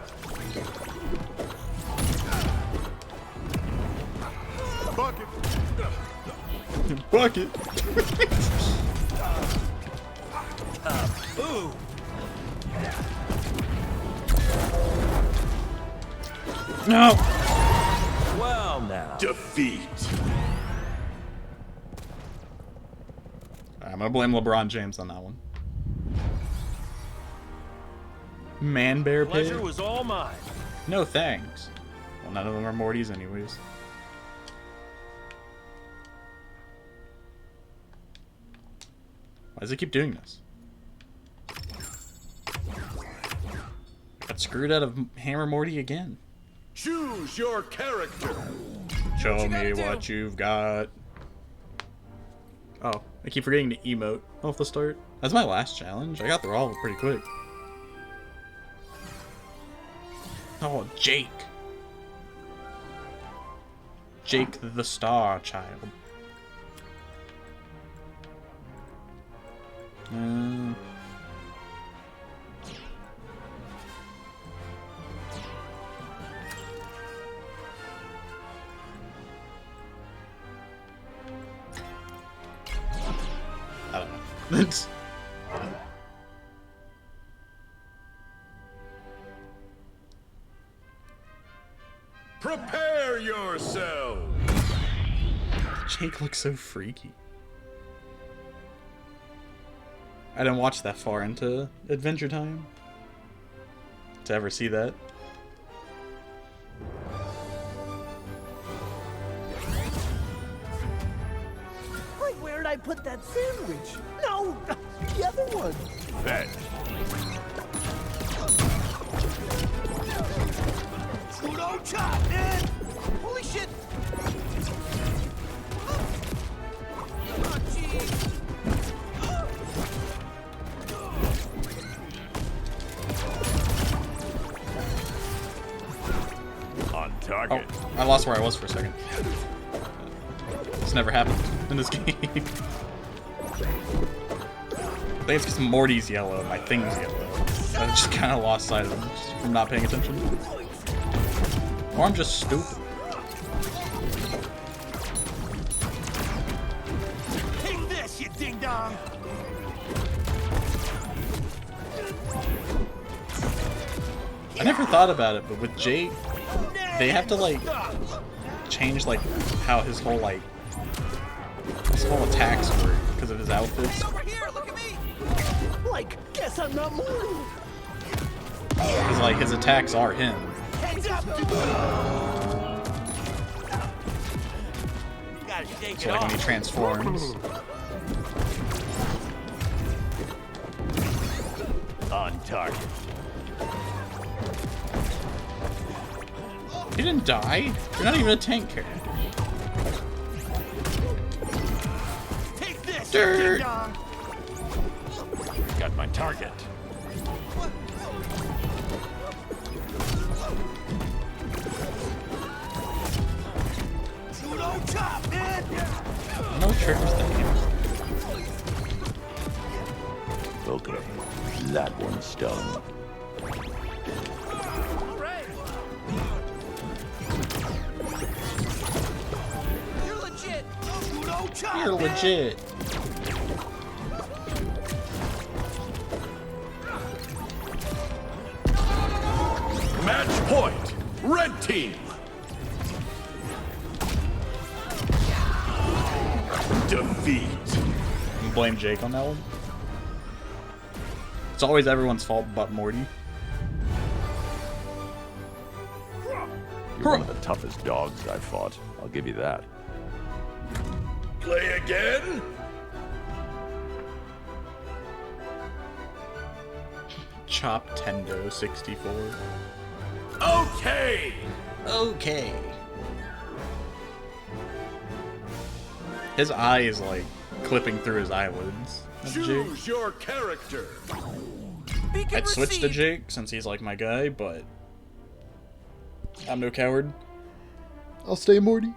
Bucket. Bucket. Ooh. No. Well now. Defeat. I'm gonna blame LeBron James on that one. Man bear pig? Pleasure was all mine. No thanks. Well, none of them are Mortys anyways. Why does it keep doing this? Got screwed out of Hammer Morty again. Choose your character. Show you me gotta do. what you've got. Oh, I keep forgetting to emote off the start. That's my last challenge. I got through all of it pretty quick. Oh, Jake. Jake the Star Child. I don't know. That's Prepare yourself. Jake looks so freaky. I didn't watch that far into Adventure Time to ever see that. Wait, where did I put that sandwich? No, the other one. Fetch. Pseudo chop, man. Holy shit. Oh, jeez. On Oh, target. I lost where I was for a second. This never happened in this game. I think it's because Morty's yellow and my thing's yellow. I just kind of lost sight of them just from not paying attention. Or I'm just stupid. Take this, you ding dong. I never thought about it, but with Jake, they have to like change like how his whole attacks work because of his outfits. Over here, look at me. Like, guess I'm not moving. Because like his attacks are him. Hands up. Gotta shake So it like when he off. transforms, On target. he didn't die. You're not even a tank character. Take this, Dirt. ding dong. Got my target. Pseudo chop, man. No triggers that game. Okay, that one's done. You're legit. Pseudo chop. You're legit. Match point. Red team. Defeat. You blame Jake on that one. It's always everyone's fault but Morty. You're one of the toughest dogs I've fought. I'll give you that. Play again. Chop Tendo 64. Okay. Okay. His eye is like clipping through his eyelids. That's Jake. Choose your character. Beacon I'd switch to received. Jake since he's like my guy, but I'm no coward. I'll stay Morty.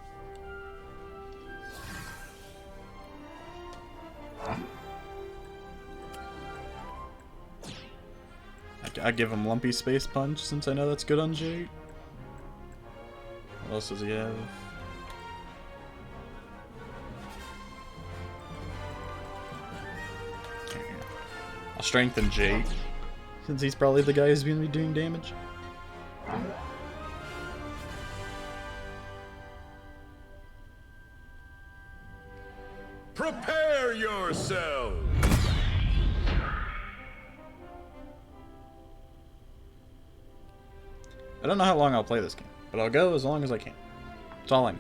I give him Lumpy Space Punch since I know that's good on Jake. What else does he have? I'll strengthen Jake since he's probably the guy who's going to be doing damage. Prepare yourselves! I don't know how long I'll play this game, but I'll go as long as I can. That's all I know.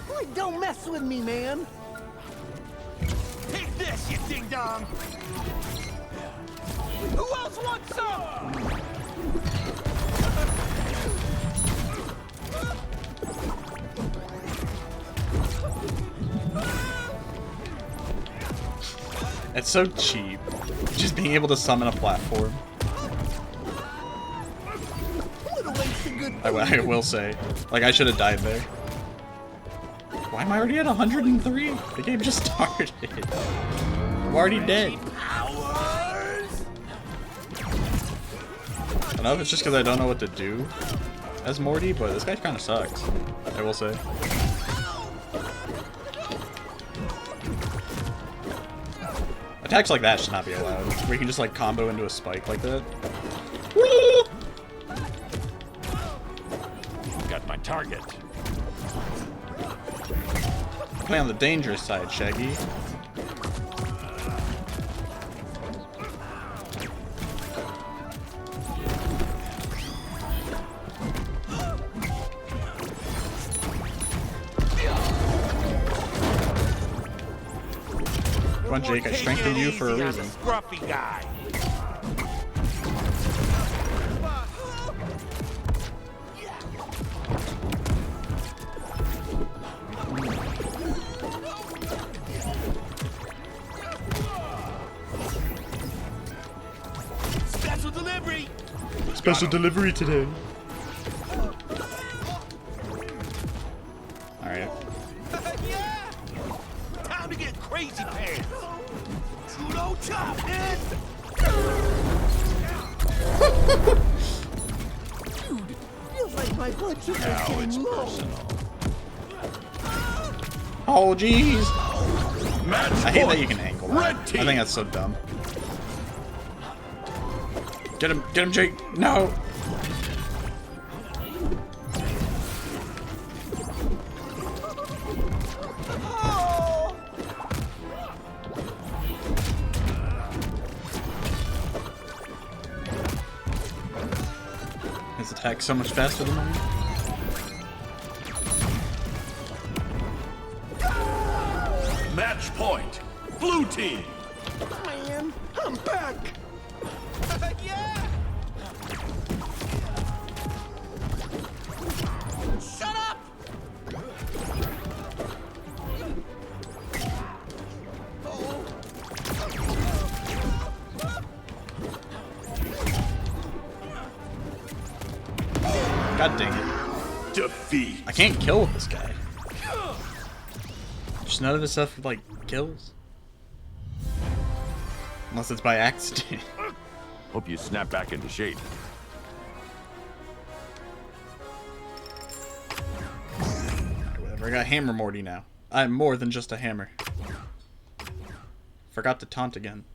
Boy, don't mess with me, man. Take this, you ding dong. Who else wants some? It's so cheap. Just being able to summon a platform. I will say. Like, I should have died there. Why am I already at 103? The game just started. I'm already dead. I don't know if it's just because I don't know what to do as Morty, but this guy kind of sucks. I will say. Attacks like that should not be allowed. Where you can just like combo into a spike like that. Got my target. Play on the dangerous side, Shaggy. Come on, Jake, I strengthened you for a reason. Scruffy guy. Special delivery. Special delivery today. Alright. Yeah. Time to get crazy pants. Judo chop, man. Dude, feels like my blood sugar Now is getting it's low. personal. Oh, jeez. Match I hate that point. you can angle that. Red I team. think that's so dumb. Get him, Jake. No. His attack's so much faster than mine. Match point. Blue team. Man, I'm back. Yeah. Shut up. God dang it. Defeat. I can't kill with this guy. Just none of his stuff, like, kills. Unless it's by accident. Hope you snap back into shape. Whatever, I got Hammer Morty now. I'm more than just a hammer. Forgot to taunt again.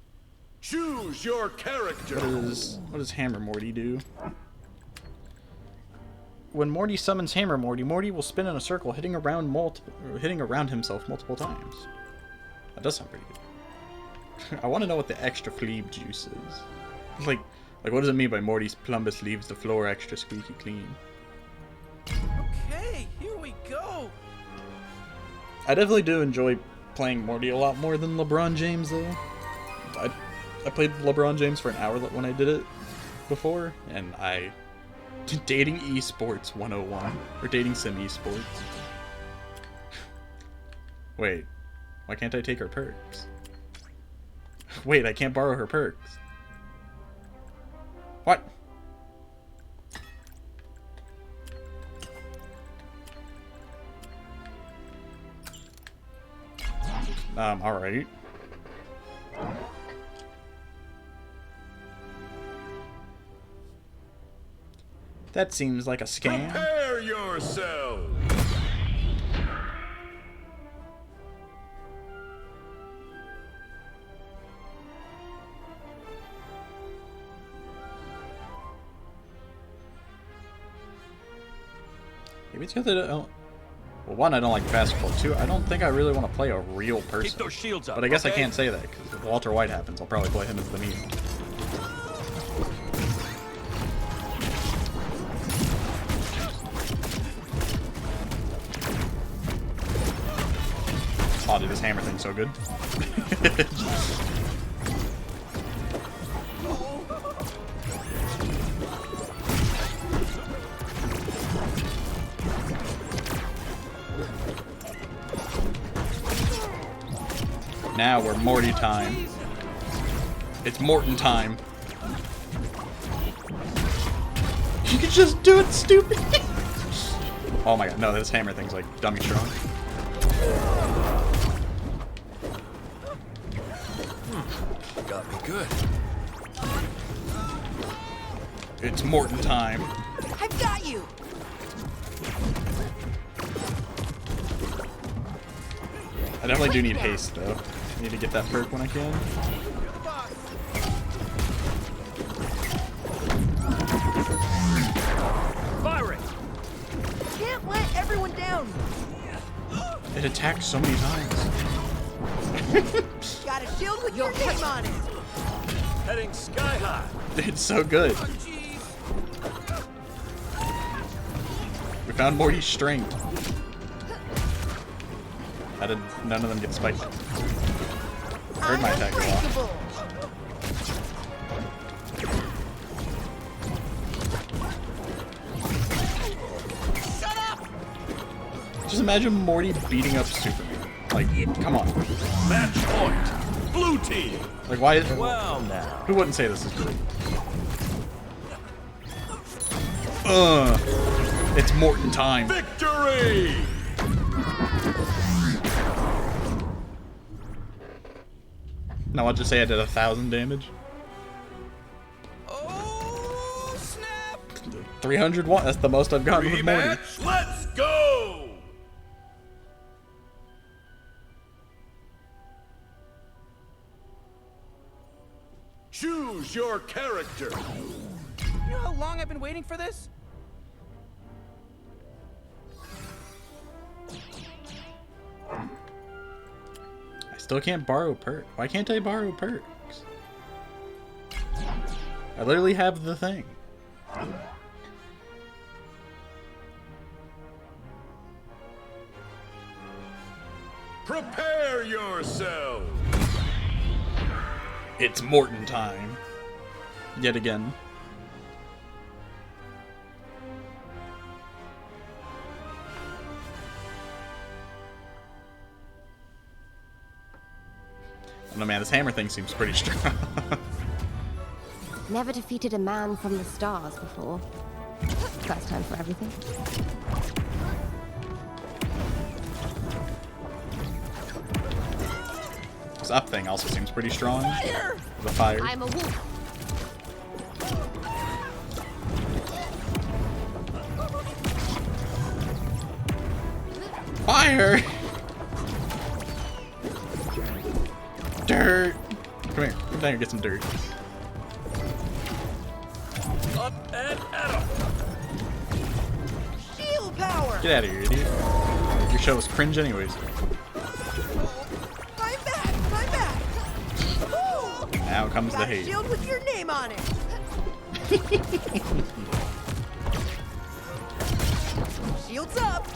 Choose your character. What does Hammer Morty do? When Morty summons Hammer Morty, Morty will spin in a circle, hitting around himself multiple times. That does sound pretty good. I want to know what the extra fleeb juice is. Like what does it mean by Morty's plumbus leaves the floor extra squeaky clean? Okay, here we go. I definitely do enjoy playing Morty a lot more than LeBron James, though. I played LeBron James for an hour when I did it before, and dating esports 101 or dating sim esports. Wait, Why can't I take her perks? Wait, I can't borrow her perks. What? Alright. That seems like a scam. Prepare yourself. Maybe it's because I don't. Well, one, I don't like basketball. Two, I don't think I really want to play a real Keep person. those shields up. But I guess okay? I can't say that because if Walter White happens, I'll probably play him as the meme. Oh, dude, this hammer thing's so good. Now we're Morty time. It's Mortin time. You can just do it, stupid! Oh my god, no, this hammer thing's like dummy strong. Got me good. It's Mortin time. I've got you. I definitely do need haste, though. I need to get that perk when I can. Fire it! Can't let everyone down. It attacked so many times. Got a shield with your name on it. Heading sky high. It's so good. We found Morty's strength. How did none of them get spiked? I heard my attack go off. Unbreakable. Just imagine Morty beating up Superman. Like, come on. Match point. Blue team. Like, why? Well, now. Who wouldn't say this is great? It's Mortin time. Victory. No, I'll just say I did 1,000 damage. Oh, snap! 301. That's the most I've gotten with Morty. Rematch. Let's go. Choose your character. You know how long I've been waiting for this? I still can't borrow perk. Why can't I borrow perks? I literally have the thing. Prepare yourself. It's Mortin time. Yet again. Oh no, man, this hammer thing seems pretty strong. Never defeated a man from the stars before. First time for everything. This up thing also seems pretty strong. The fire. I'm a wolf. Fire! Dirt! Come here. Come down here, get some dirt. Up and at 'em. Shield power. Get out of here, idiot. Your show is cringe anyways. I'm back. I'm back. Ooh. Now comes Got the a hate. shield with your name on it. Shields up.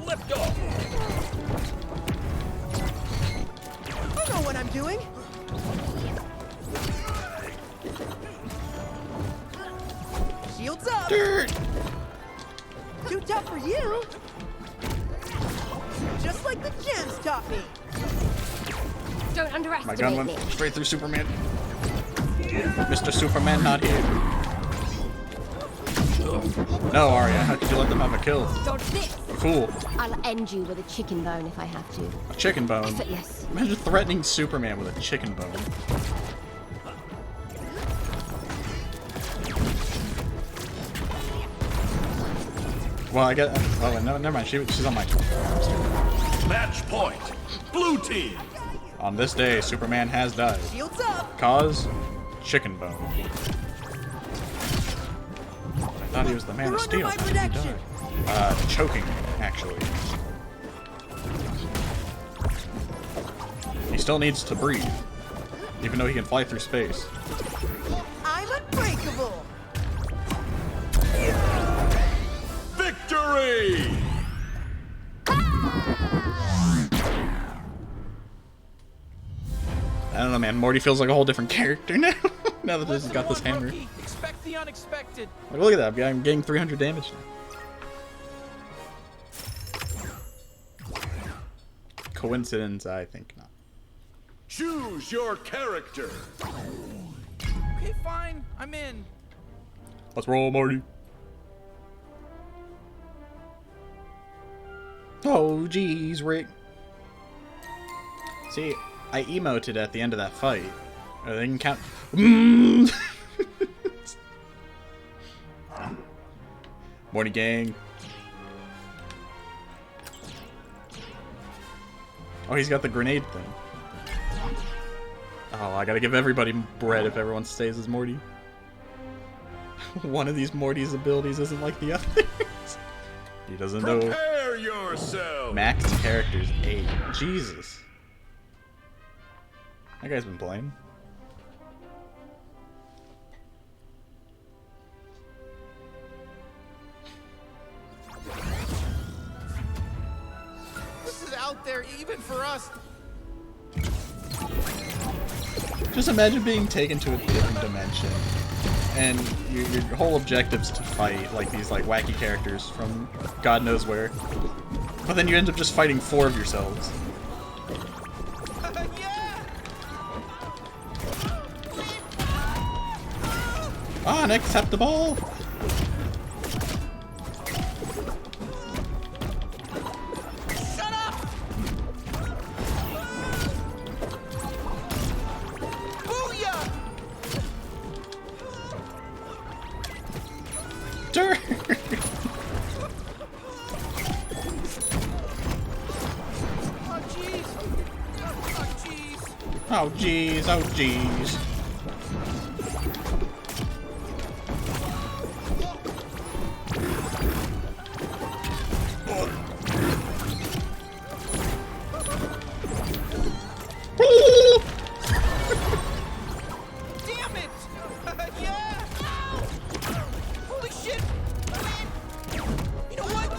Lift off. I know what I'm doing. Shields up. Dirt! Too tough for you. Just like the gems taught me. Don't My underestimate gun me. went straight through Superman. Mr. Superman not here. No, Arya, how could you let them have a kill? Dodge this. Cool. I'll end you with a chicken bone if I have to. A chicken bone. Effortless. Imagine threatening Superman with a chicken bone. Well, I get. Oh, no, never mind. She's on my. Match point. Blue team. On this day, Superman has died. Shields up. Cause chicken bone. I thought he was the Man You're of Steel. under my How did he protection. die? Choking, actually. He still needs to breathe, even though he can fly through space. I'm unbreakable. Victory! I don't know, man. Morty feels like a whole different character now. Now that he's Lesson got this one, hammer. rookie. Expect the unexpected. Like, look at that. I'm getting 300 damage now. Coincidence? I think not. Choose your character. Okay, fine. I'm in. Let's roll, Morty. Oh, geez, Rick. See, I emoted at the end of that fight. They can count. Morty gang. Oh, he's got the grenade thing. Oh, I gotta give everybody bread if everyone stays as Morty. One of these Morty's abilities isn't like the others. He doesn't know. Prepare yourself. Max characters 8. Jesus. That guy's been playing. This is out there even for us. Just imagine being taken to a different dimension, and your whole objective's to fight like these like wacky characters from God knows where. But then you end up just fighting 4 of yourselves. Yeah. Unacceptable! Shut up. Booyah. Dirt! Oh jeez. Oh jeez. Oh jeez, oh jeez. Damn it. Yeah. Holy shit. You know what?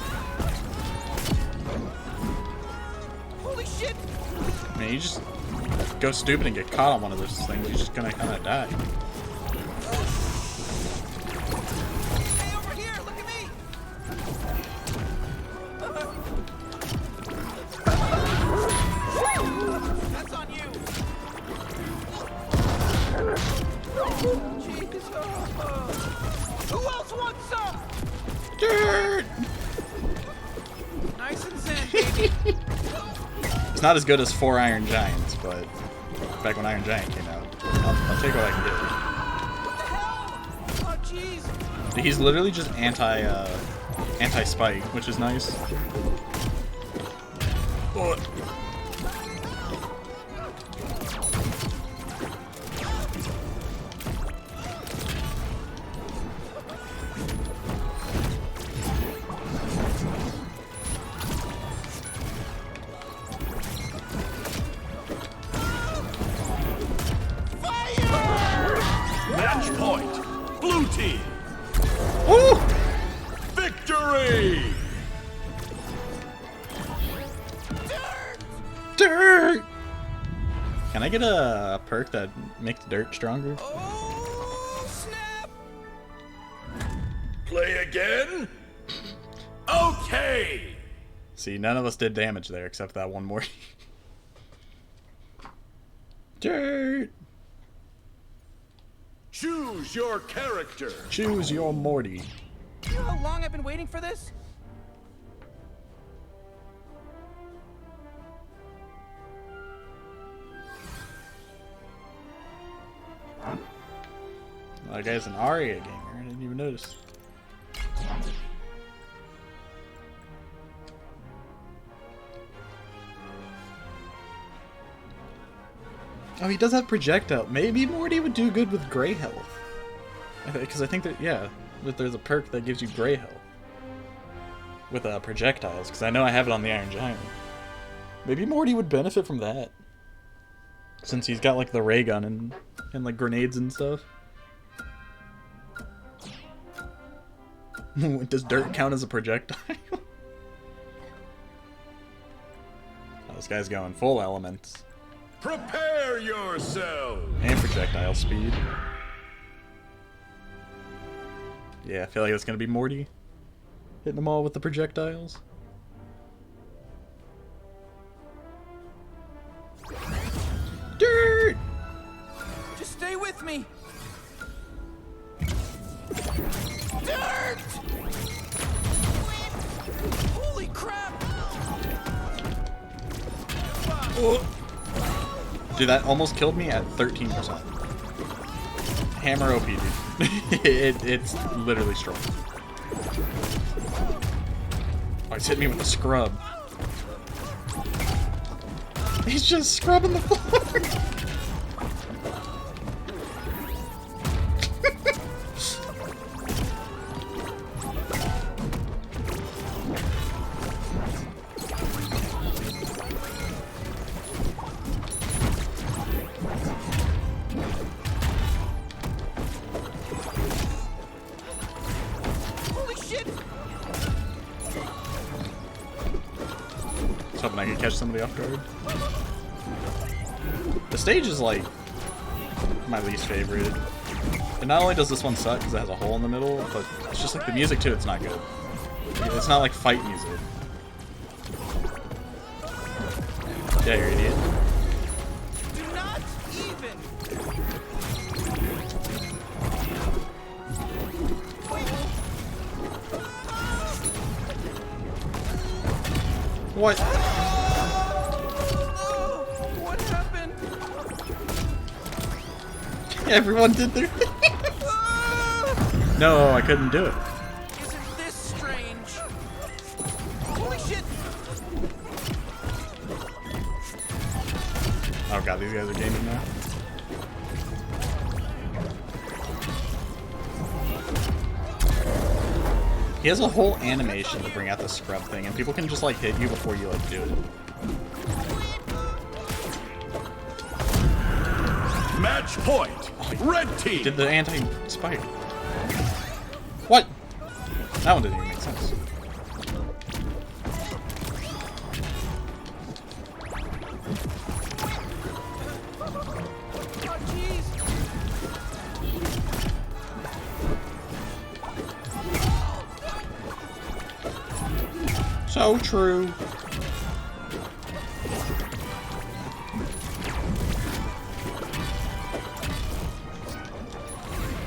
Holy shit. Man, you just go stupid and get caught on one of those things, you're just gonna kinda die. Hey, over here. Look at me. That's on you. Jeez. Who else wants some? Dirt! Nice and zen, baby. It's not as good as 4 Iron Giants, but back when Iron Giant came out, I'll take what I can What the hell? Oh, jeez. get. He's literally just anti-spike, which is nice. Oh. Match point. Blue team. Woo! Victory! Dirt! Can I get a perk that makes dirt stronger? Oh, snap. Play again? Okay! See, none of us did damage there except that one Morty. Dirt! Choose your character. Choose your Morty. You know how long I've been waiting for this? That guy's an Aria gamer. I didn't even notice. Oh, he does have projectile. Maybe Morty would do good with gray health. Because I think that, yeah, that there's a perk that gives you gray health. With projectiles. Because I know I have it on the Iron Giant. Maybe Morty would benefit from that. Since he's got, like, the ray gun and like, grenades and stuff. Does dirt count as a projectile? Oh, this guy's going full elements. Prepare yourself. And projectile speed. Yeah, I feel like it's gonna be Morty. Hitting them all with the projectiles. Dirt! Just stay with me. Dirt! Holy crap! Oh. Dude, that almost killed me at 13%. Hammer OP, dude. It's literally strong. Oh, he's hitting me with a scrub. He's just scrubbing the floor. Hoping I can catch somebody off guard. The stage is like my least favorite. And not only does this one suck because it has a hole in the middle, but it's just like the music to it's not good. It's not like fight music. Yeah, you're an idiot. Do not even. What? Oh, what happened? Everyone did their thing. No, I couldn't do it. Isn't this strange? Holy shit! Oh god, these guys are gaming now. He has a whole animation to bring out the scrub thing, and people can just like hit you before you like do it. Match point. Red team. Did the anti-spike. What? That one didn't even make sense. Oh, jeez. So true.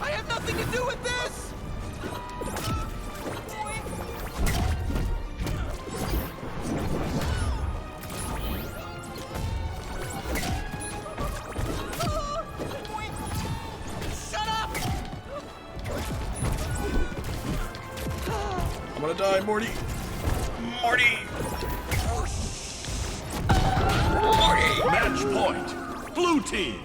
I have nothing to do with this! Shut up! I'm gonna die, Morty. Morty! Match point. Blue team.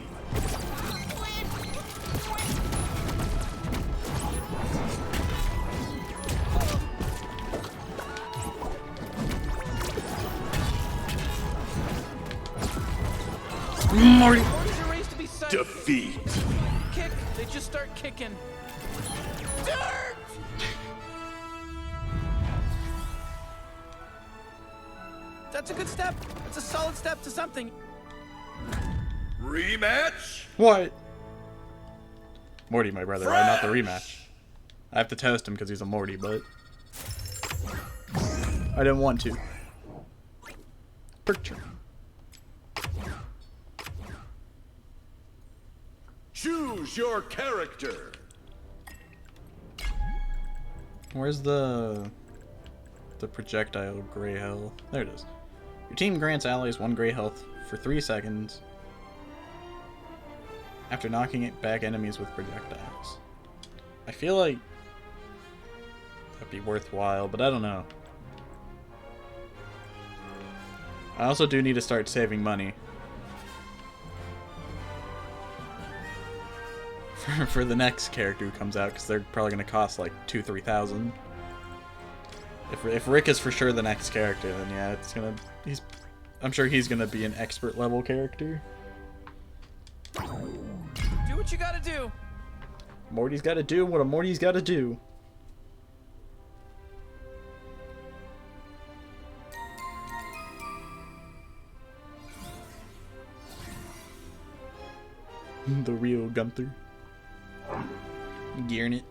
Morty! Morty's a race to be psyched. Defeat. Kick, they just start kicking. Dirt! That's a good step. It's a solid step to something. Rematch. What? Morty, my brother, why not the rematch? I have to toast him because he's a Morty, but I didn't want to. Picture. Choose your character. Where's the projectile gray health? There it is. Your team grants allies 1 gray health for 3 seconds after knocking it back enemies with projectiles. I feel like that'd be worthwhile, but I don't know. I also do need to start saving money for the next character who comes out, because they're probably going to cost like 2,000-3,000. If Rick is for sure the next character, then yeah, I'm sure he's gonna be an expert level character. Do what you gotta do. Morty's gotta do what a Morty's gotta do. The real Gunther. Gearing it.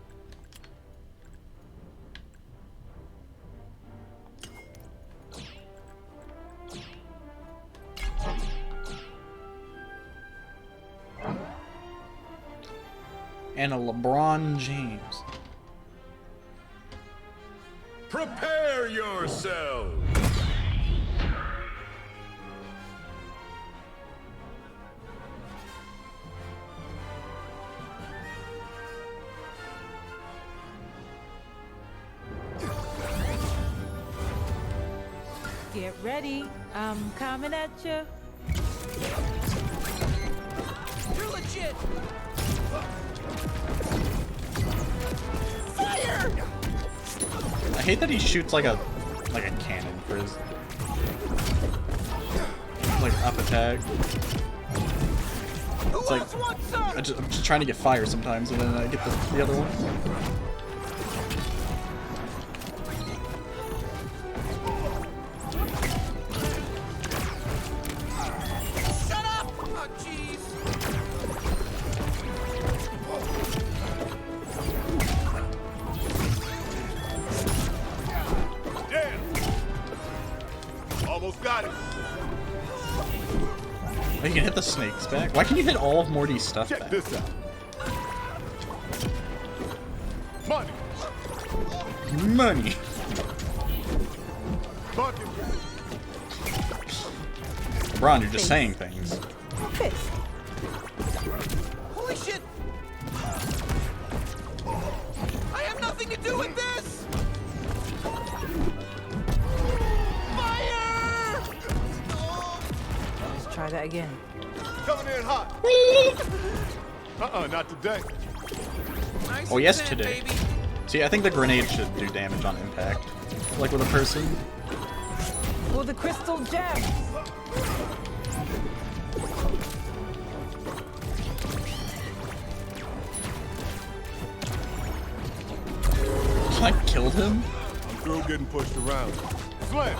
And a LeBron James. Prepare yourself. Get ready. I'm coming at you. You're legit. I hate that he shoots like a cannon for his like up attack. It's like I'm just trying to get fire sometimes, and then I get the other one. Shut up! Oh, jeez. Almost got it. Oh, you can hit the snakes back. Why can you hit all of Morty's stuff Check back? this out. Money. Money. Bucket. Ron, you're just saying things. Fist. Holy shit! I have nothing to do with this! Fire! Let's try that again. Coming in hot. Not today. Nice Oh, yes, and today. baby. See, I think the grenade should do damage on impact. Like with a person. For the crystal gems. I killed him? I'm through getting pushed around. Slam.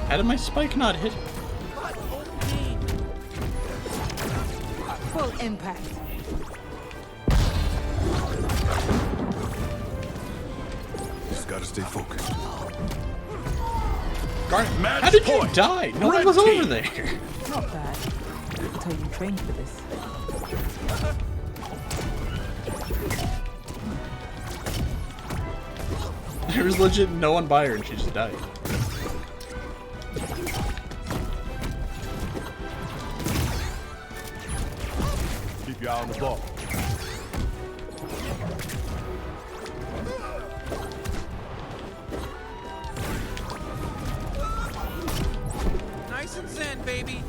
How did my spike not hit? Full impact. Just gotta stay focused. Match How did you point. die? No one Red was team. over there. Not bad. Until you trained for this. There was legit no one by her and she just died. Keep your eye on the ball. Nice and zen, baby.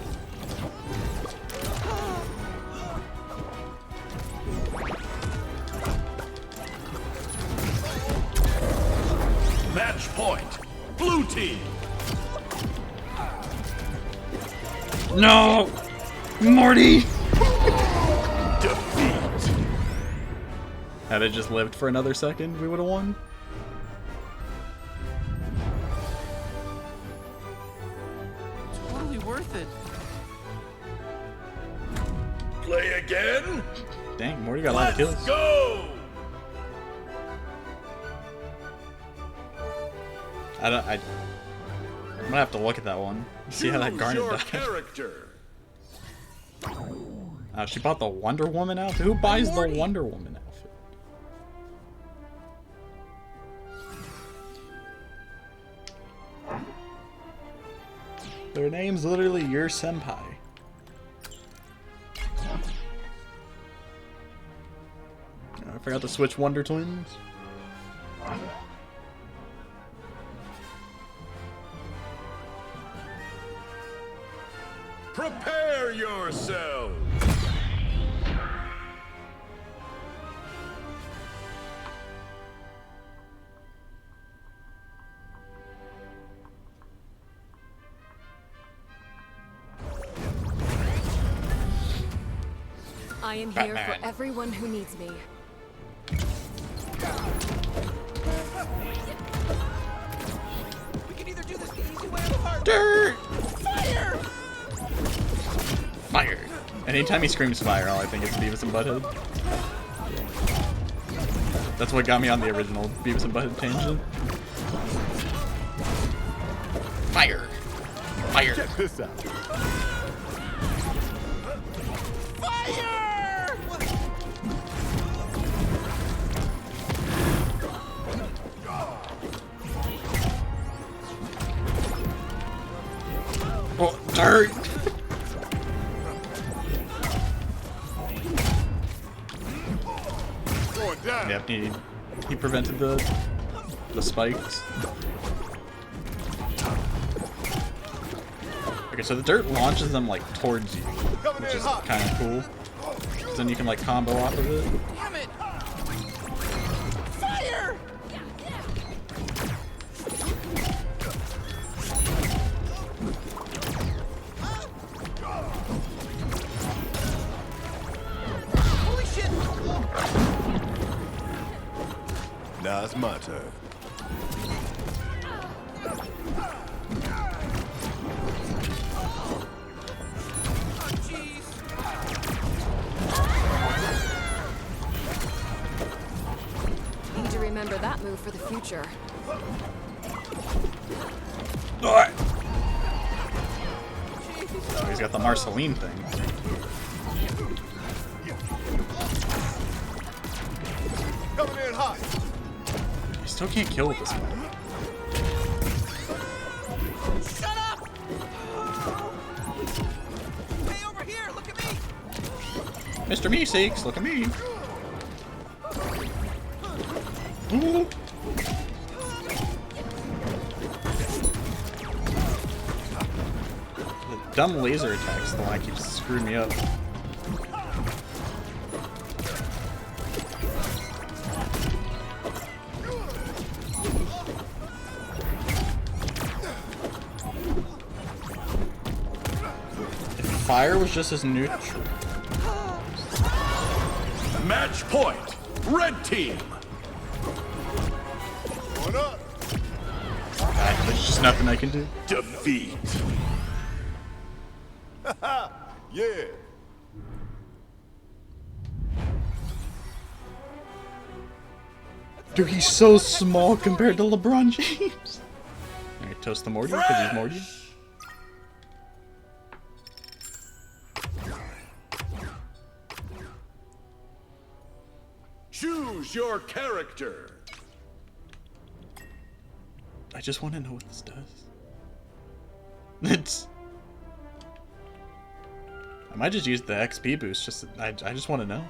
Match point. Blue team. No! Morty! Defeat. Had it just lived for another second, we would have won. Totally worth it. play again? Dang, Morty got a lot of kills. Let's go! I'm gonna have to look at that one. See how that Choose Garnet your died. character. She bought the Wonder Woman outfit? Who buys the Wonder Woman outfit? Their name's literally your senpai. I forgot to switch Wonder Twins. Prepare yourselves. I am here Batman. for everyone who needs me. We can either do this the easy way or the hard way. Dirt! Fire! Fire! Anytime he screams fire, all I think is Beavis and Butthead. That's what got me on the original Beavis and Butthead tangent. Fire! Fire! Check this out. Fire! Oh, dirt! Going down. Yep, he prevented the spikes. Okay, so the dirt launches them like towards you, which is kind of cool. 'Cause then you can like combo off of it. Damn it! Fire! Holy shit! Now it's my turn. Oh, jeez. Need to remember that move for the future. Oh, he's got the Marceline thing. Coming in hot. He still can't kill with this one. Shut up! Hey, over here! Look at me! Mr. Meeseeks, look at me. Ooh. The dumb laser attacks the one that keeps screwing me up. If fire was just as neutral. Match point. Red team. Going up. There's just nothing I can do. Defeat. Yeah. Dude, he's so small compared to LeBron James. Alright, toast the Morty because he's Morty. Choose your character. I just want to know what this does. It's. I might just use the XP boost. I just want to know.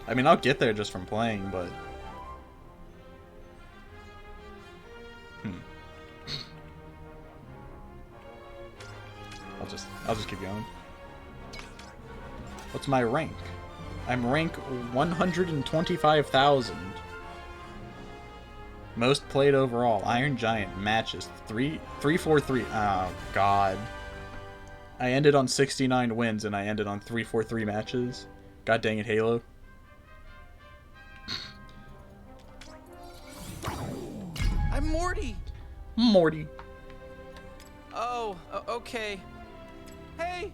I mean, I'll get there just from playing, but. I'll just keep going. What's my rank? I'm rank 125,000. Most played overall. Iron Giant matches 343. Oh god. I ended on 69 wins and I ended on 343 matches. God dang it, Halo. I'm Morty. Morty. Oh, okay. Hey!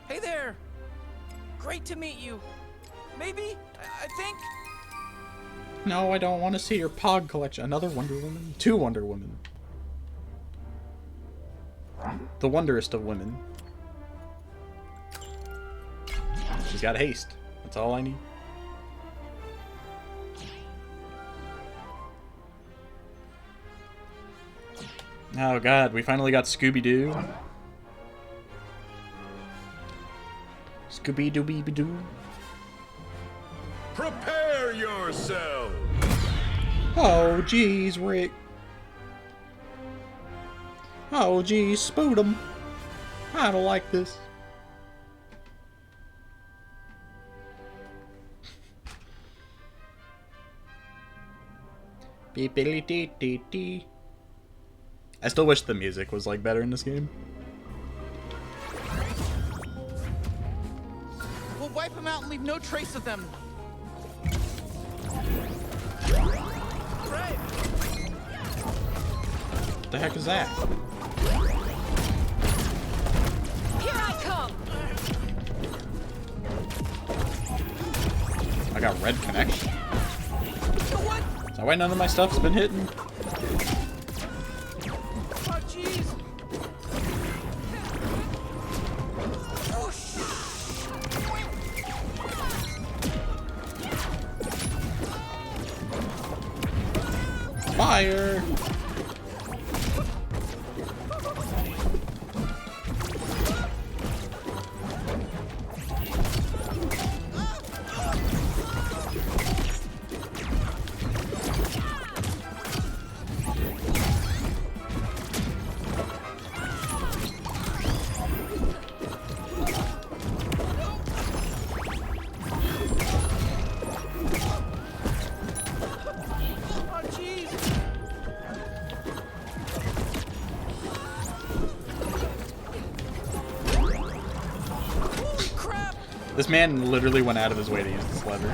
Hey there! Great to meet you. Maybe? I think? No, I don't want to see your Pog collection. Another Wonder Woman? 2 Wonder Women. The wonderest of women. She's got haste. That's all I need. Oh god, we finally got Scooby-Doo. Scooby-Dooby-Doo. Prepare yourself. Oh jeez, Rick. Oh jeez, Spoodum. I don't like this. Beep-a-dee-dee-dee-dee. I still wish the music was like better in this game. We'll wipe them out and leave no trace of them. Right. What the heck is that? Here I come. I got red connection. What? Is that why none of my stuff's been hitting? Oh, jeez. Fire! Oh, jeez. Holy crap! This man literally went out of his way to use this lever.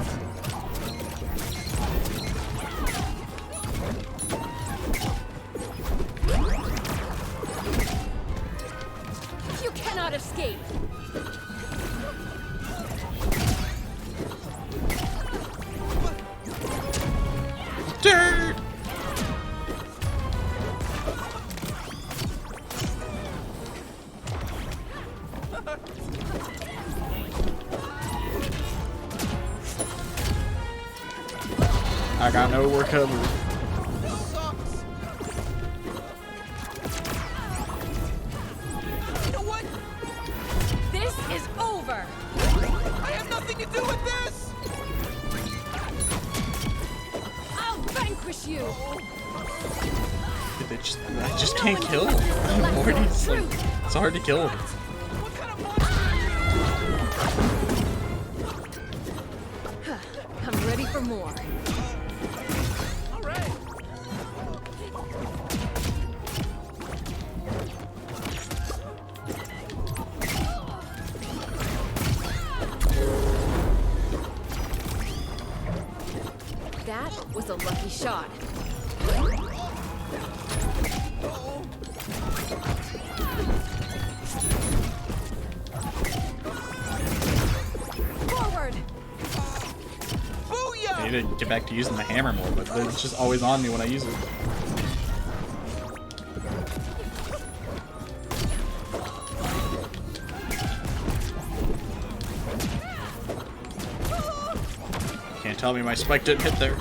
You cannot escape. Dirt! I got no recovery. This sucks. You know what? This is over. I have nothing to do with this! I'll vanquish you. I just can't kill him. Morty's like, it's hard to kill him. What kind of monster? I'm ready for more. All right. That was a lucky shot. Forward. Booyah! I need to get back to using the hammer more, but it's just always on me when I use it. Can't tell me my spike didn't hit there.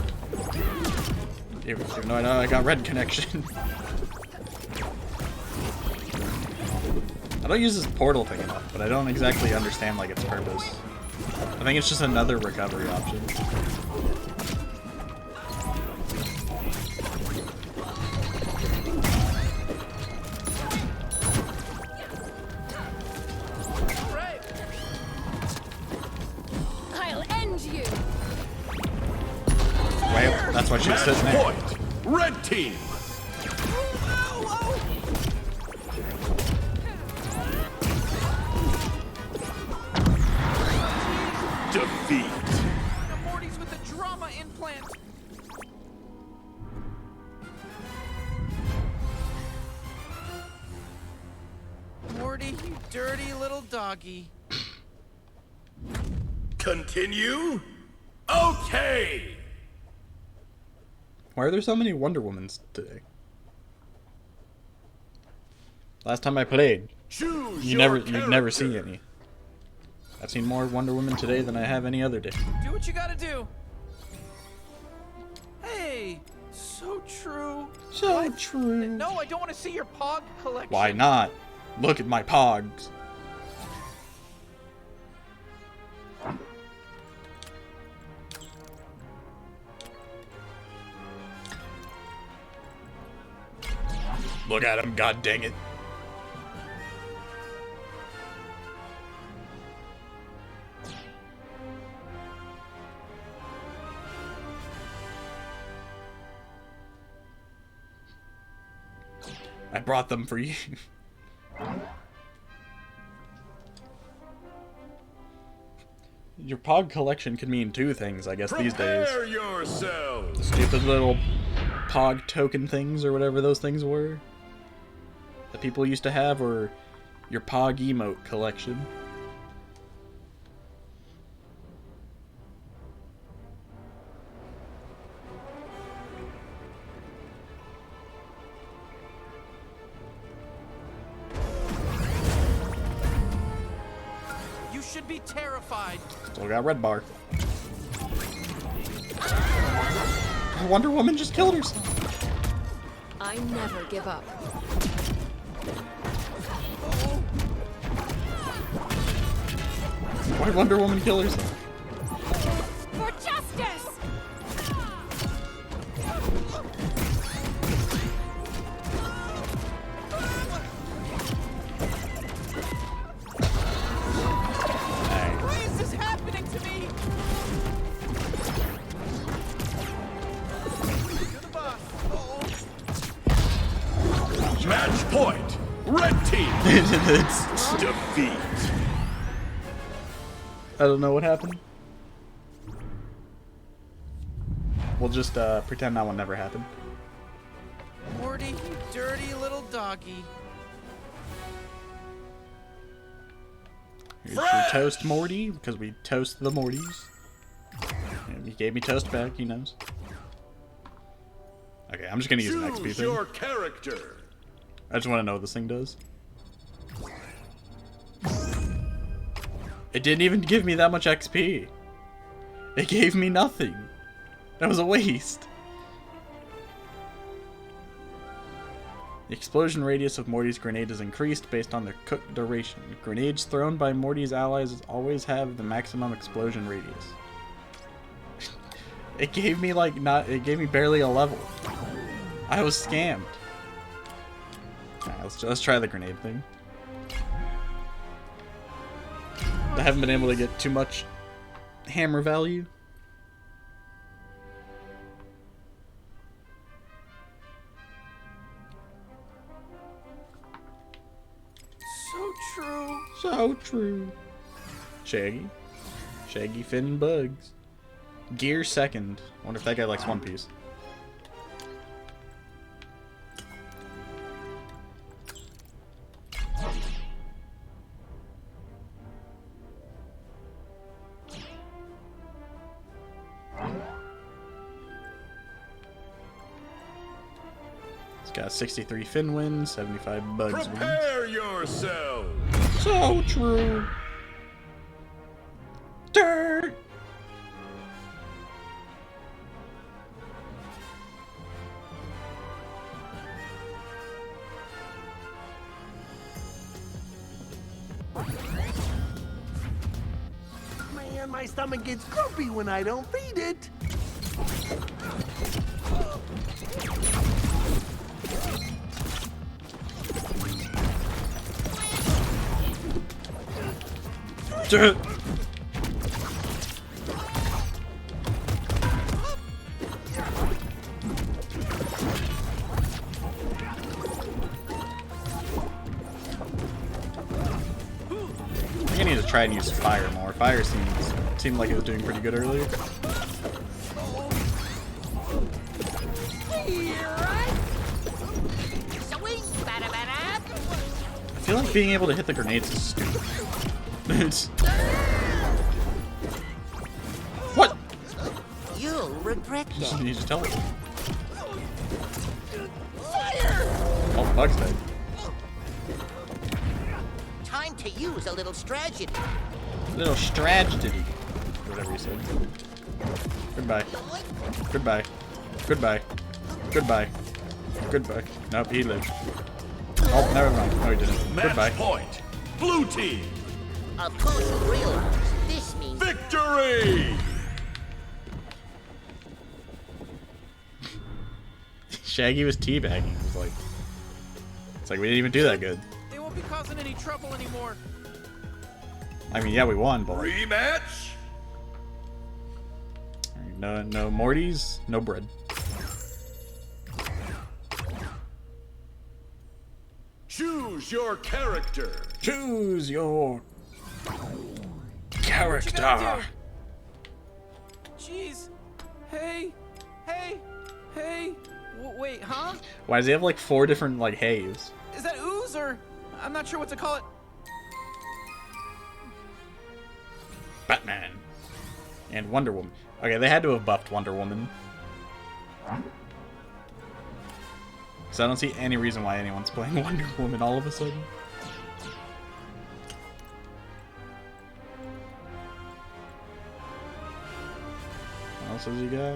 Even though I know I got red connection. I don't use this portal thing enough, but I don't exactly understand like its purpose. I think it's just another recovery option. All right. I'll end you. Well, that's why she's Match sitting there. point. Red team. Defeat. Now Morty's with the drama implant. Morty, you dirty little doggy. Continue? Okay! Why are there so many Wonder Womans today? Last time I played, Choose you've never seen any. I've seen more Wonder Woman today than I have any other day. Do what you gotta do. Hey, so true. So true. No, I don't want to see your Pog collection. Why not? Look at my Pogs. Look at him, god dang it. I brought them for you. Your Pog collection could mean two things, I guess, these days. Prepare yourselves! Stupid little Pog token things, or whatever those things were, that people used to have, or your Pog emote collection. You should be terrified. Still got red bar. Wonder Woman just killed herself. I never give up. Why'd Wonder Woman kill herself? For justice! Why is this happening to me? You're the boss. Match point! Red team! It's, Defeat! I don't know what happened. We'll just pretend that one never happened. Morty, you dirty little doggy. Here's your toast, Morty, because we toast the Mortys. And he gave me toast back, he knows. Okay, I'm just gonna use an XP Choose thing. your character! I just want to know what this thing does. It didn't even give me that much XP. It gave me nothing. That was a waste. The explosion radius of Morty's grenade is increased based on their cook duration. Grenades thrown by Morty's allies always have the maximum explosion radius. It gave me like it gave me barely a level. I was scammed. Alright, let's try the grenade thing. I haven't been able to get too much hammer value. So true. So true. Shaggy. Shaggy, Finn, and Bugs. Gear second. Wonder if that guy likes One Piece. It's got 63 Finn wins, 75 Bugs wins. Prepare yourselves! So true. Dirt. Man, my stomach gets grumpy when I don't feed it. Dirt. I think I need to try and use fire more. Fire seemed like it was doing pretty good earlier. I feel like being able to hit the grenades is stupid. threat You then? just tell it. Fire! Oh, Bug's dead. Time to use a little strategy. Little strategy. Whatever you said. Goodbye. Goodbye. Goodbye. Goodbye. Goodbye. Nope, he lived. Oh, never mind. No, he didn't. Match Goodbye. point. Blue team. Of course you realize this means Victory! Shaggy was teabagging. It was like, it's like we didn't even do that good. They won't be causing any trouble anymore. I mean, yeah, we won, but like, Rematch. no Mortys, no bread. Choose your character. Choose your What you character. gonna do? Jeez. Hey. Wait, huh? Why does he have like 4 different like haves? Is that ooze or I'm not sure what to call it. Batman and Wonder Woman. Okay, they had to have buffed Wonder Woman. So I don't see any reason why anyone's playing Wonder Woman all of a sudden. What else has he got?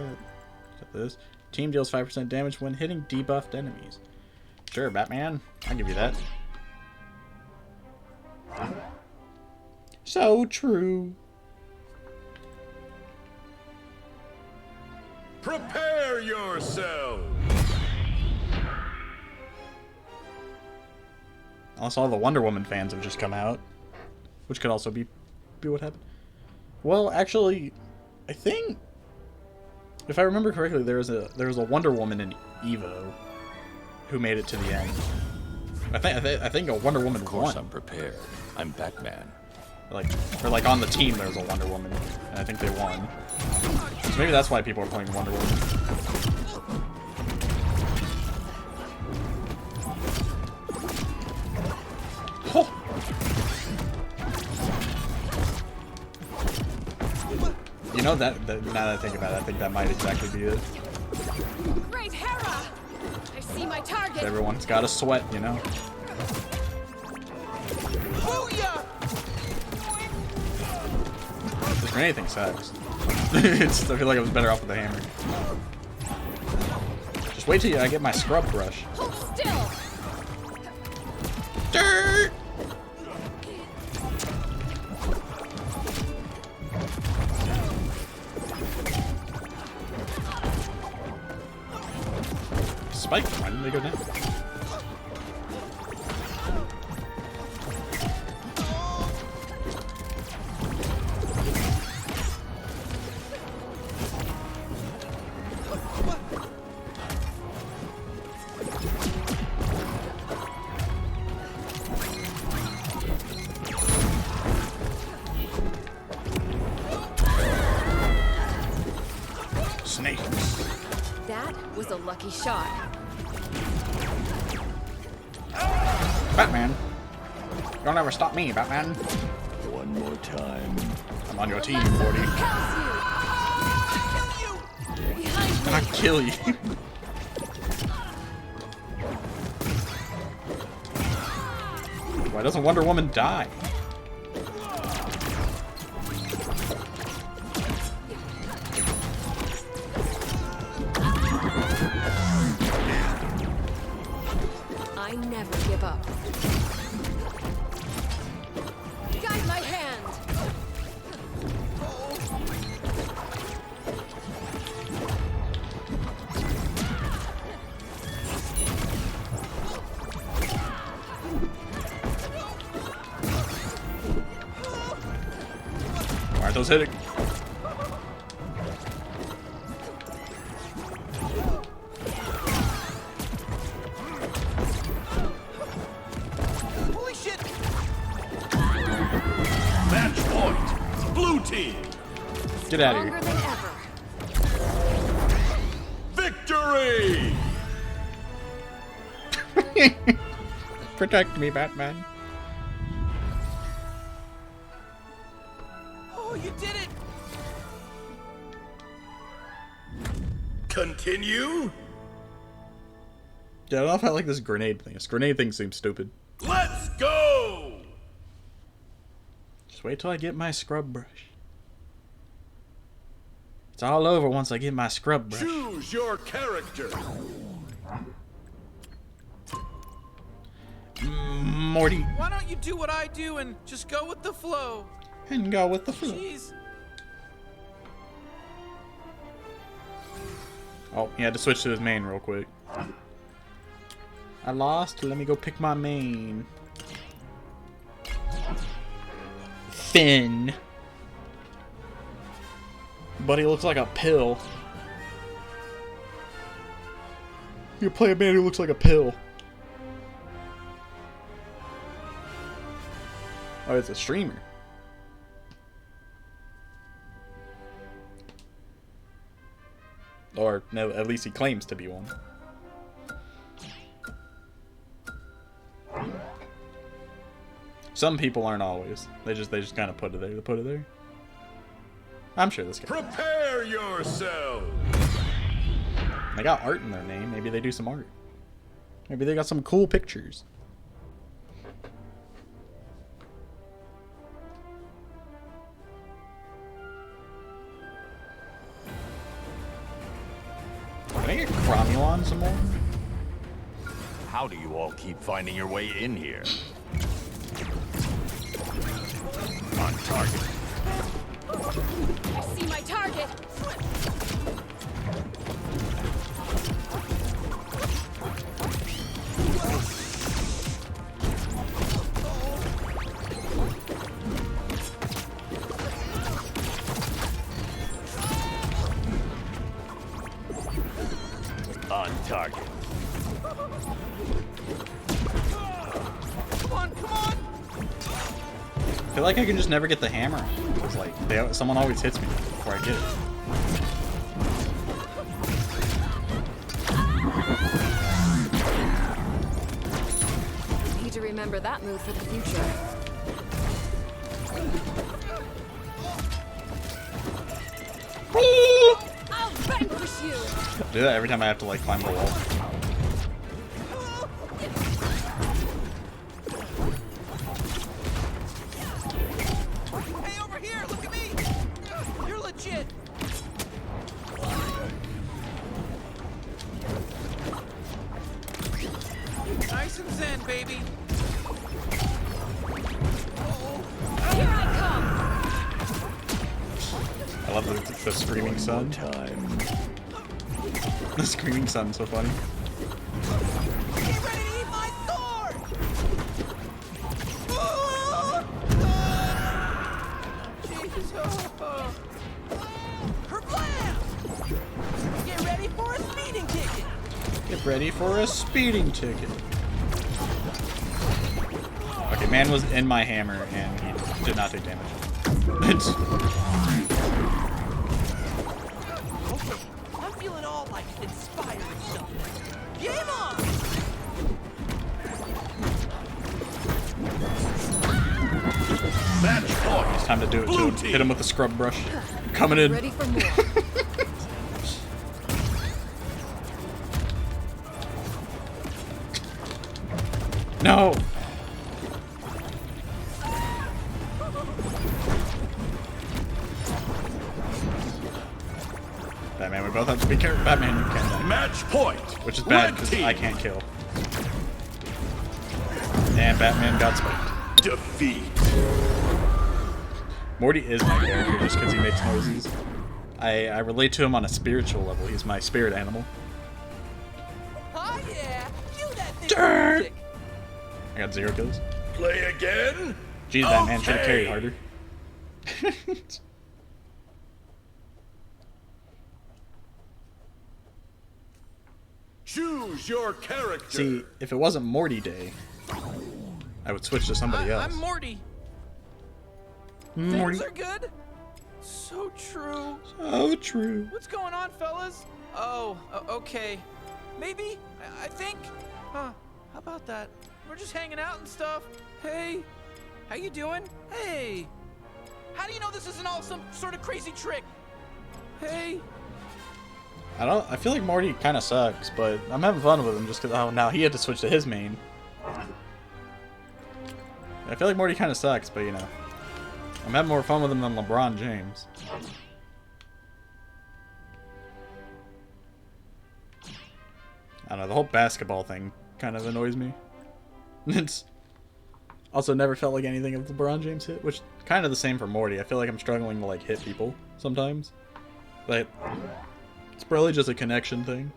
Got this. Team deals 5% damage when hitting debuffed enemies. Sure, Batman. I'll give you that. So true. Prepare yourself. Unless all the Wonder Woman fans have just come out, which could also be what happened. Well, actually, I think if I remember correctly, there was a Wonder Woman in Evo who made it to the end. I think a Wonder Woman Of course won. I'm prepared. I'm Batman. Like on the team, there was a Wonder Woman, and I think they won. So maybe that's why people are playing Wonder Woman. Oh. You know that now that I think about it, I think that might exactly be it. Great Hera! I see my target. Everyone's got to sweat, you know. Booyah! This grenade thing sucks. I feel like I was better off with the hammer. Just wait till I get my scrub brush. Hold still. Dirt! Spike, why didn't they go down? Snakes. That was a lucky shot. Batman. You'll never stop me, Batman. One more time. I'm on your team, Morty. Behind I'll kill you. Why doesn't Wonder Woman die? I never give up. Guide my hand. Why aren't those hitting? Holy shit! Match point. Blue team. Get out of Longer here. than ever. Victory! Protect me, Batman. Oh, you did it! continue? Yeah, I don't know if I like this grenade thing. This grenade thing seems stupid. Let's go! Just wait till I get my scrub brush. It's all over once I get my scrub brush. Choose your character. Morty. Why don't you do what I do and just go with the flow? And go with the flow. Jeez. Oh, he had to switch to his main real quick. I lost. Let me go pick my main. Finn. Buddy looks like a pill. You play a man who looks like a pill. Oh, it's a streamer. Or no, at least he claims to be one. Some people aren't always. They just kind of put it there to put it there. I'm sure this guy. Prepare yourself. They got art in their name. Maybe they do some art. Maybe they got some cool pictures. Can I get Cromulon some more? How do you all keep finding your way in here? On target. I see my target. On target. Come on, come on! I feel like I can just never get the hammer. It's like someone always hits me before I get it. Need to remember that move for the future. I'll vanquish you. I do that every time I have to like climb the wall. Hey, over here! Look at me! You're legit! Nice and zen, baby. Here I come. I love the screaming sun. Time. The screaming sun's so funny. Get ready to eat my sword! Jesus. Kerblam! Get ready for a speeding ticket! Get ready for a speeding ticket. Okay, man was in my hammer and he did not take damage. It's Okay, I'm feeling all like inspired and stuff. Game on! Match point. it's time to do it Blue too. team. Hit him with the scrub brush. Coming in. Ready for more. No! Batman, we both have to be careful. Batman, you can't die. Match point. Which is bad Red because team. I can't kill. And Batman got spiked. Defeat. Morty is my character just because he makes noises. I relate to him on a spiritual level. He's my spirit animal. Oh yeah! You that thing! Darn. Sick. I got 0 kills. Play again. Jeez, Batman should have Okay. carried harder. Choose your character. See, if it wasn't Morty Day, I would switch to somebody else. I'm Morty. Morty. Things are good. So true. So true. What's going on, fellas? Oh, okay. Maybe? I think? Huh. How about that? We're just hanging out and stuff. Hey. How you doing? Hey. How do you know this isn't all some sort of crazy trick? Hey. I feel like Morty kind of sucks, but I'm having fun with him just because now he had to switch to his main. I feel like Morty kind of sucks, but you know, I'm having more fun with him than LeBron James. I don't know, the whole basketball thing kind of annoys me. It's also never felt like anything of LeBron James hit, which kind of the same for Morty. I feel like I'm struggling to like hit people sometimes, but it's probably just a connection thing.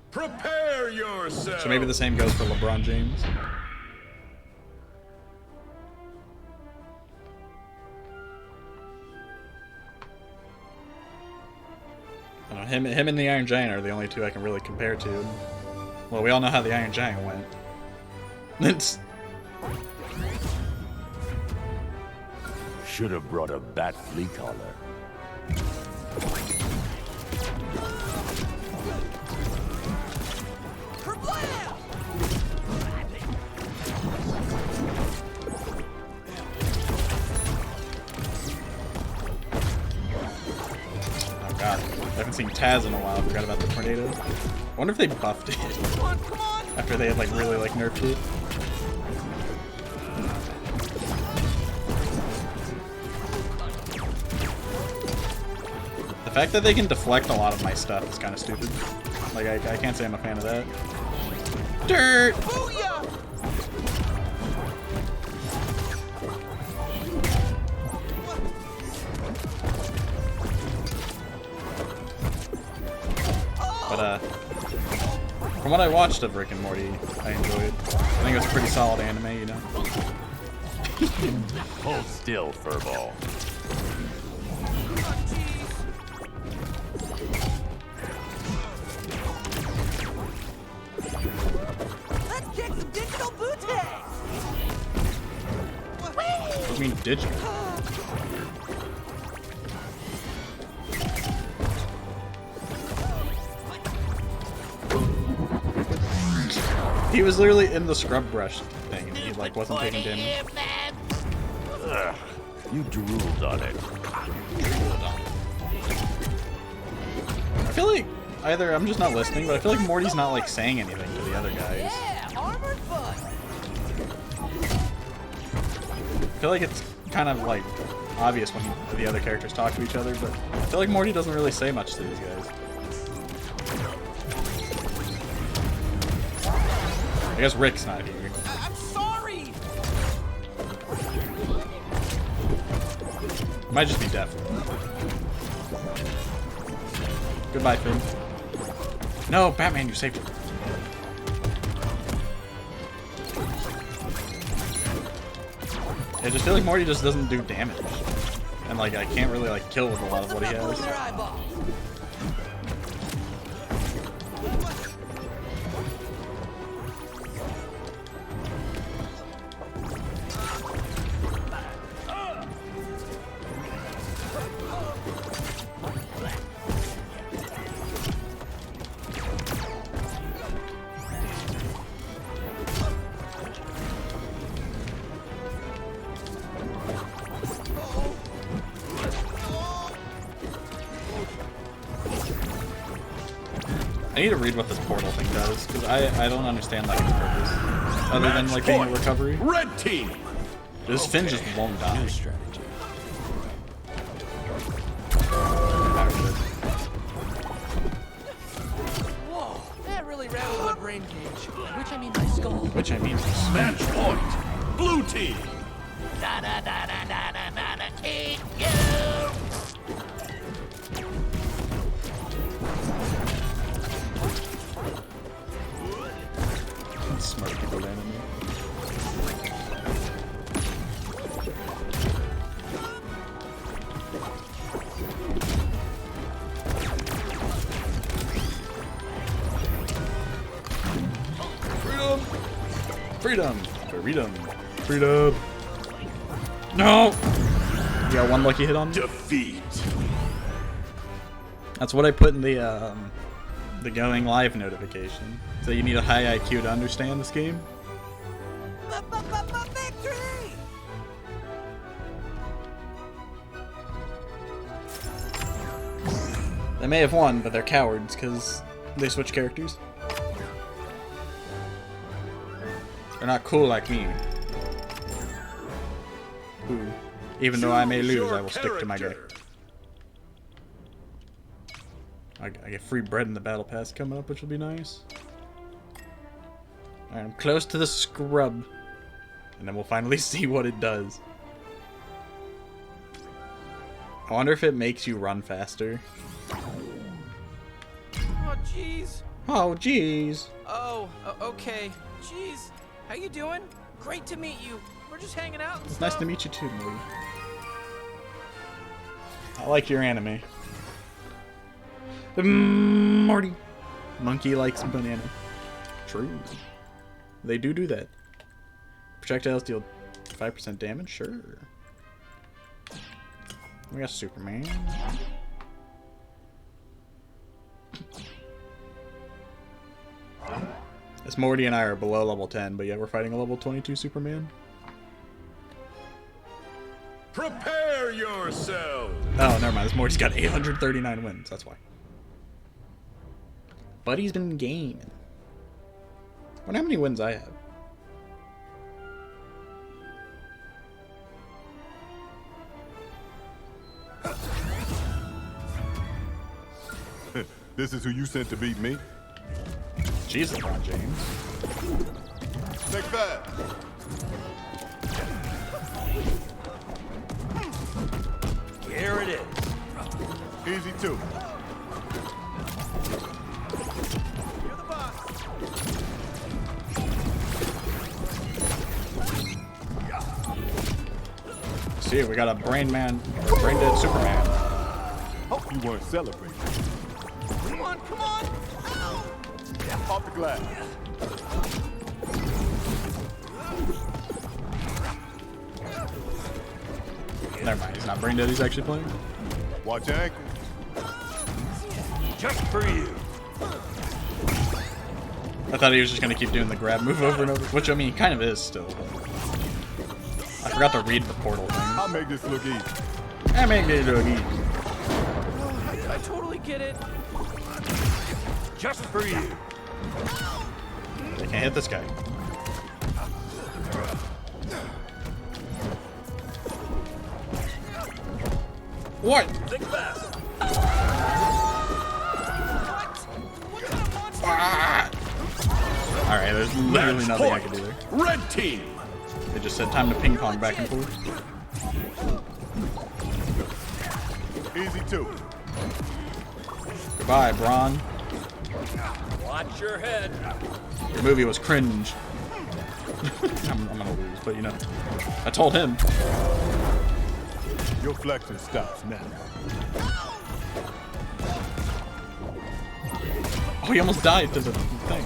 Prepare yourself. So maybe the same goes for LeBron James. I don't know, him and the Iron Giant are the only two I can really compare to. Well, we all know how the Iron Giant went. It's... Should have brought a bat flea collar. Oh god, I haven't seen Taz in a while. I forgot about the tornado. I wonder if they buffed it after they had like really like nerfed it. The fact that they can deflect a lot of my stuff is kind of stupid. Like I can't say I'm a fan of that. Dirt! Booyah! But from what I watched of Rick and Morty, I enjoyed. I think it was a pretty solid anime, you know. Hold still, furball. Let's kick some digital booty! What do you mean digital? He was literally in the scrub brush thing and he like wasn't taking damage. Ugh, you drooled on it. I feel like either I'm just not listening, but I feel like Morty's not like saying anything to the other guys. Yeah, armored foot! I feel like it's kind of like obvious when the other characters talk to each other, but I feel like Morty doesn't really say much to these guys. I guess Rick's not here. I'm sorry. Might just be deaf. Goodbye, Finn. No, Batman, you saved him. I just feel like Morty just doesn't do damage. And like I can't really like kill with a lot of what he has. Their eyeballs. I need to read what this portal thing does, because I don't understand like its purpose. Other than like being a recovery. Red team. This Finn just won't die. Whoa, that really rattled my brain cage. Which I mean my skull. Which I mean, Match point. Blue team. smart people land on me. Freedom! Freedom! Freedom! No! You got one lucky hit on me? Defeat. That's what I put in the going live notification. So you need a high IQ to understand this game? Victory! They may have won, but they're cowards because they switch characters. They're not cool like me. Ooh. Even though I may lose, I will stick to my guy. I get free bread in the battle pass coming up, which will be nice. Alright, I'm close to the scrub. And then we'll finally see what it does. I wonder if it makes you run faster. Oh, jeez. Oh, jeez. Oh, okay. Jeez. How you doing? Great to meet you. We're just hanging out and It's stuff. nice to meet you too, Morty. I like your anime. Morty. Monkey likes banana. True. They do that. Projectiles deal 5% damage? Sure. We got Superman. As Morty and I are below level 10, but yet we're fighting a level 22 Superman. Prepare yourself. Oh, never mind. This Morty's got 839 wins. That's why. Buddy's been gaming. I wonder how many wins I have. This is who you sent to beat me? Jeez, LeBron James. Take that. Here it is. Easy too. You're the boss. See, we got a brain dead Superman. Hope you weren't celebrating. Come on, come on. Ow. Off the glass. Never mind, he's not brain dead, he's actually playing. Watch your ankle. Just for you. I thought he was just gonna keep doing the grab move over and over, which I mean, he kind of is still. I forgot to read the portal thing. I'll make this look easy. I make it look easy. I totally get it. Just for you. They can't hit this guy. What? Think fast. What kind of monster? Ah! Alright, there's literally Match nothing I point. can do there. Red team. They just said time to ping pong back and forth. Easy too. Goodbye, Braun. Watch your head. Your movie was cringe. I'm gonna lose, but you know. I told him. Your flexion stops now. Oh, he almost died to the thing.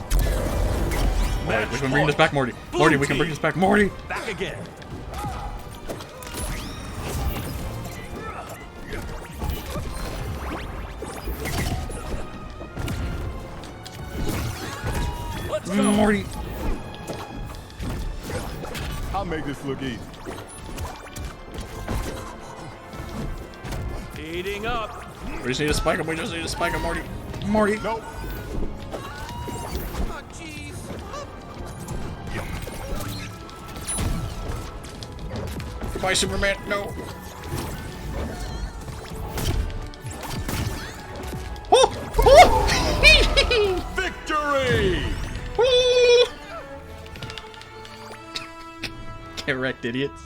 Wait, we can bring this back, Morty. Morty, we can bring this back, Morty! Back again. Let's go. Morty! I'll make this look easy. Heating up. We just need to spike him, we just need to spike him, Morty. Morty! Nope. Oh, jeez. Goodbye, Superman, no! Oh! Oh! Victory! Get wrecked, idiots.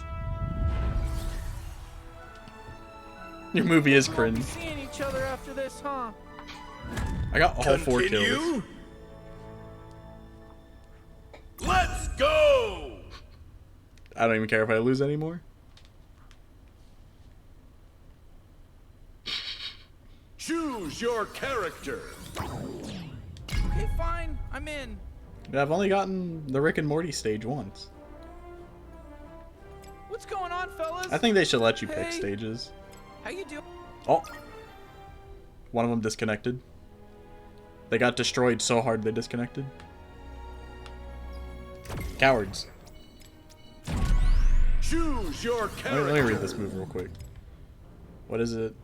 Your movie is cringe. Seeing each other after this, huh? I got all 4 kills. Continue. Let's go! I don't even care if I lose anymore. Choose your character. Okay, fine. I'm in. Yeah, I've only gotten the Rick and Morty stage once. What's going on, fellas? I think they should let you pick Hey. stages. How you doing? Oh. One of them disconnected. They got destroyed so hard they disconnected. Cowards. Choose your Let character. me read this move real quick. What is it?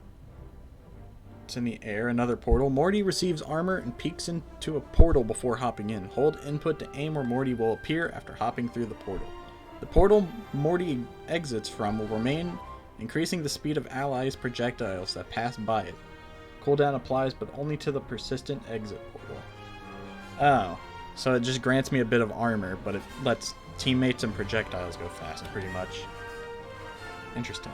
It's in the air. Another portal. Morty receives armor and peeks into a portal before hopping in. Hold input to aim where Morty will appear after hopping through the portal. The portal Morty exits from will remain, increasing the speed of allies' projectiles that pass by it. Cooldown applies, but only to the persistent exit portal. Oh, so it just grants me a bit of armor, but it lets teammates and projectiles go fast, pretty much. Interesting.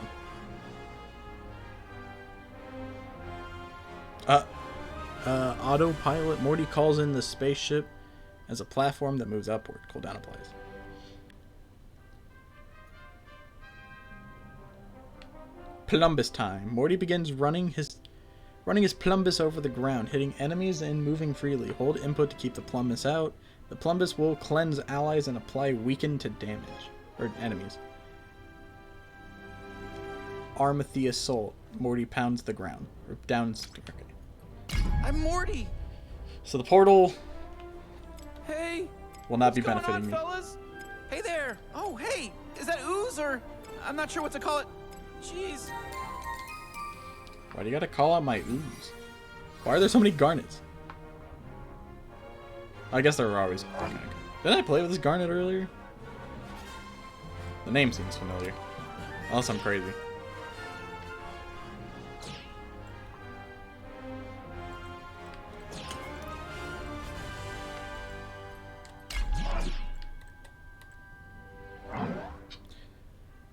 Autopilot. Morty calls in the spaceship as a platform that moves upward. Cooldown applies. Plumbus time. Morty begins running his plumbus over the ground, hitting enemies and moving freely. Hold input to keep the plumbus out. The plumbus will cleanse allies and apply weaken to damage or enemies. Arm of the assault. Morty pounds the ground or downs. Okay. I'm Morty. So the portal Hey. will not What's be going benefiting on, me. fellas? Hey there. Oh, hey. Is that ooze or I'm not sure what to call it. Jeez. Why do you gotta call out my ooze? Why are there so many garnets? I guess there were always. Okay. Didn't I play with this garnet earlier? The name seems familiar. Unless I'm crazy.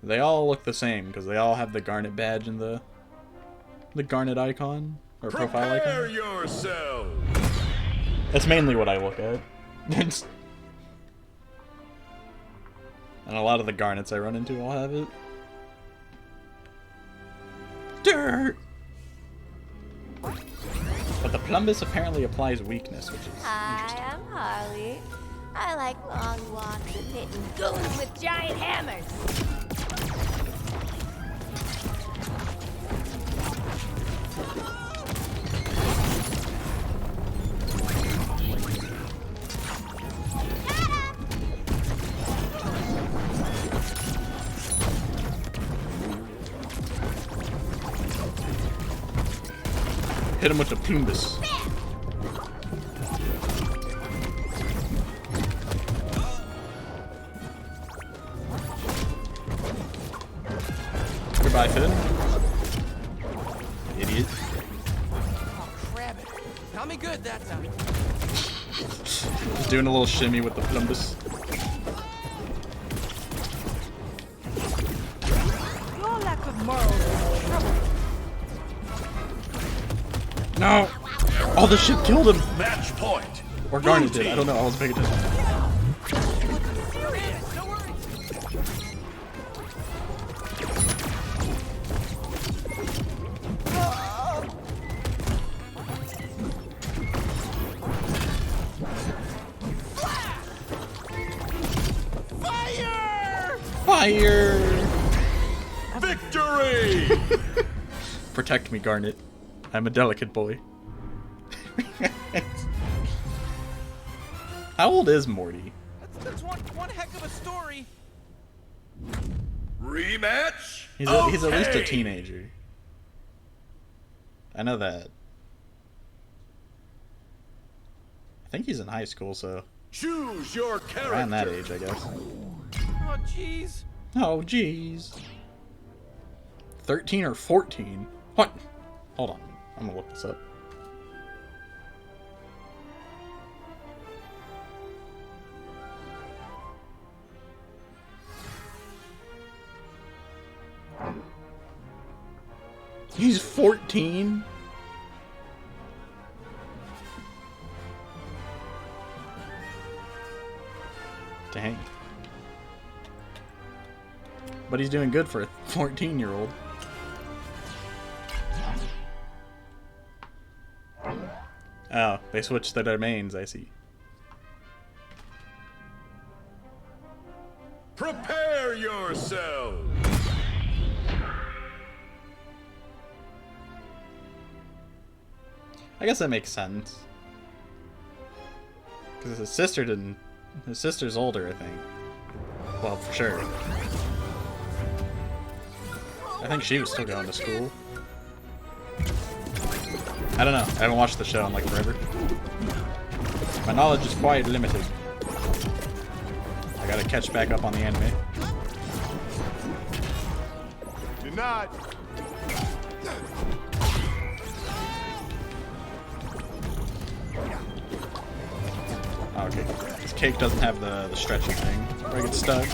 They all look the same because they all have the garnet badge and the garnet icon or profile Prepare icon. yourself. That's mainly what I look at. And a lot of the garnets I run into all have it. Dirt! But the plumbus apparently applies weakness, which is interesting. Hi, I'm Harley. I like long walks and hitting goons with giant hammers. Hit him with the plumbus. Goodbye, Finn. Idiot. Oh, crap it. Got me good that time. Just doing a little shimmy with the plumbus. Your lack of morals is trouble. No! Oh, the ship killed him! Match point. Or Garnet did. I don't know. I wasn't paying attention. No worries. Fire! Victory. Protect me, Garnet. I'm a delicate boy. How old is Morty? That's one heck of a story. Rematch. He's at least a Okay. teenager. I know that. I think he's in high school, so Choose your character. around that age, I guess. Oh, jeez. Oh, jeez. 13 or 14? What? Hold on. I'm gonna look this up. He's 14? Dang. But he's doing good for a 14-year-old. Oh, they switched their domains, I see. Prepare yourself. I guess that makes sense. Because his sister didn't... His sister's older, I think. Well, for sure. I think she was still going to school. I don't know. I haven't watched the show in like forever. My knowledge is quite limited. I gotta catch back up on the anime. You're not. Oh, okay. This cake doesn't have the stretching thing where I get stuck.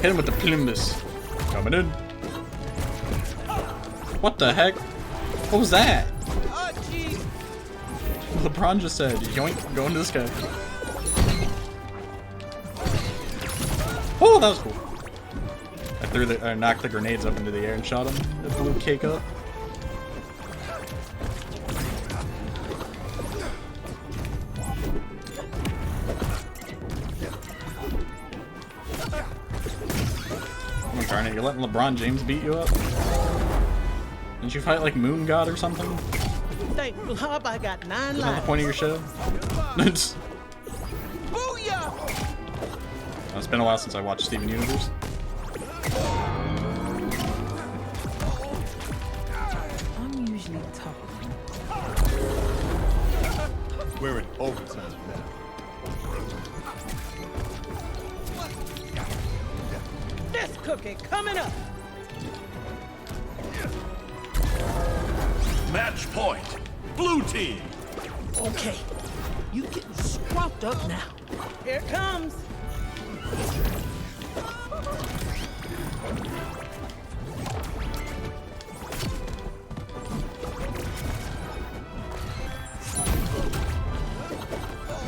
Hit him with the plumbus. Coming in. What the heck? What was that? Oh, jeez. LeBron just said, yoink, go into this guy. Oh, that was cool. I knocked the grenades up into the air and shot him. It blew cake up. Oh, darn it, you're letting LeBron James beat you up? Didn't you fight like Moon God or something? Thank God I got 9 Isn't that the lives. point of your show? Booyah! It's been a while since I watched Steven Universe. I'm usually tough. We're in overtime now. This cookie coming up. Match point. Blue team. Okay, you getting scrubbed up now. Here it comes.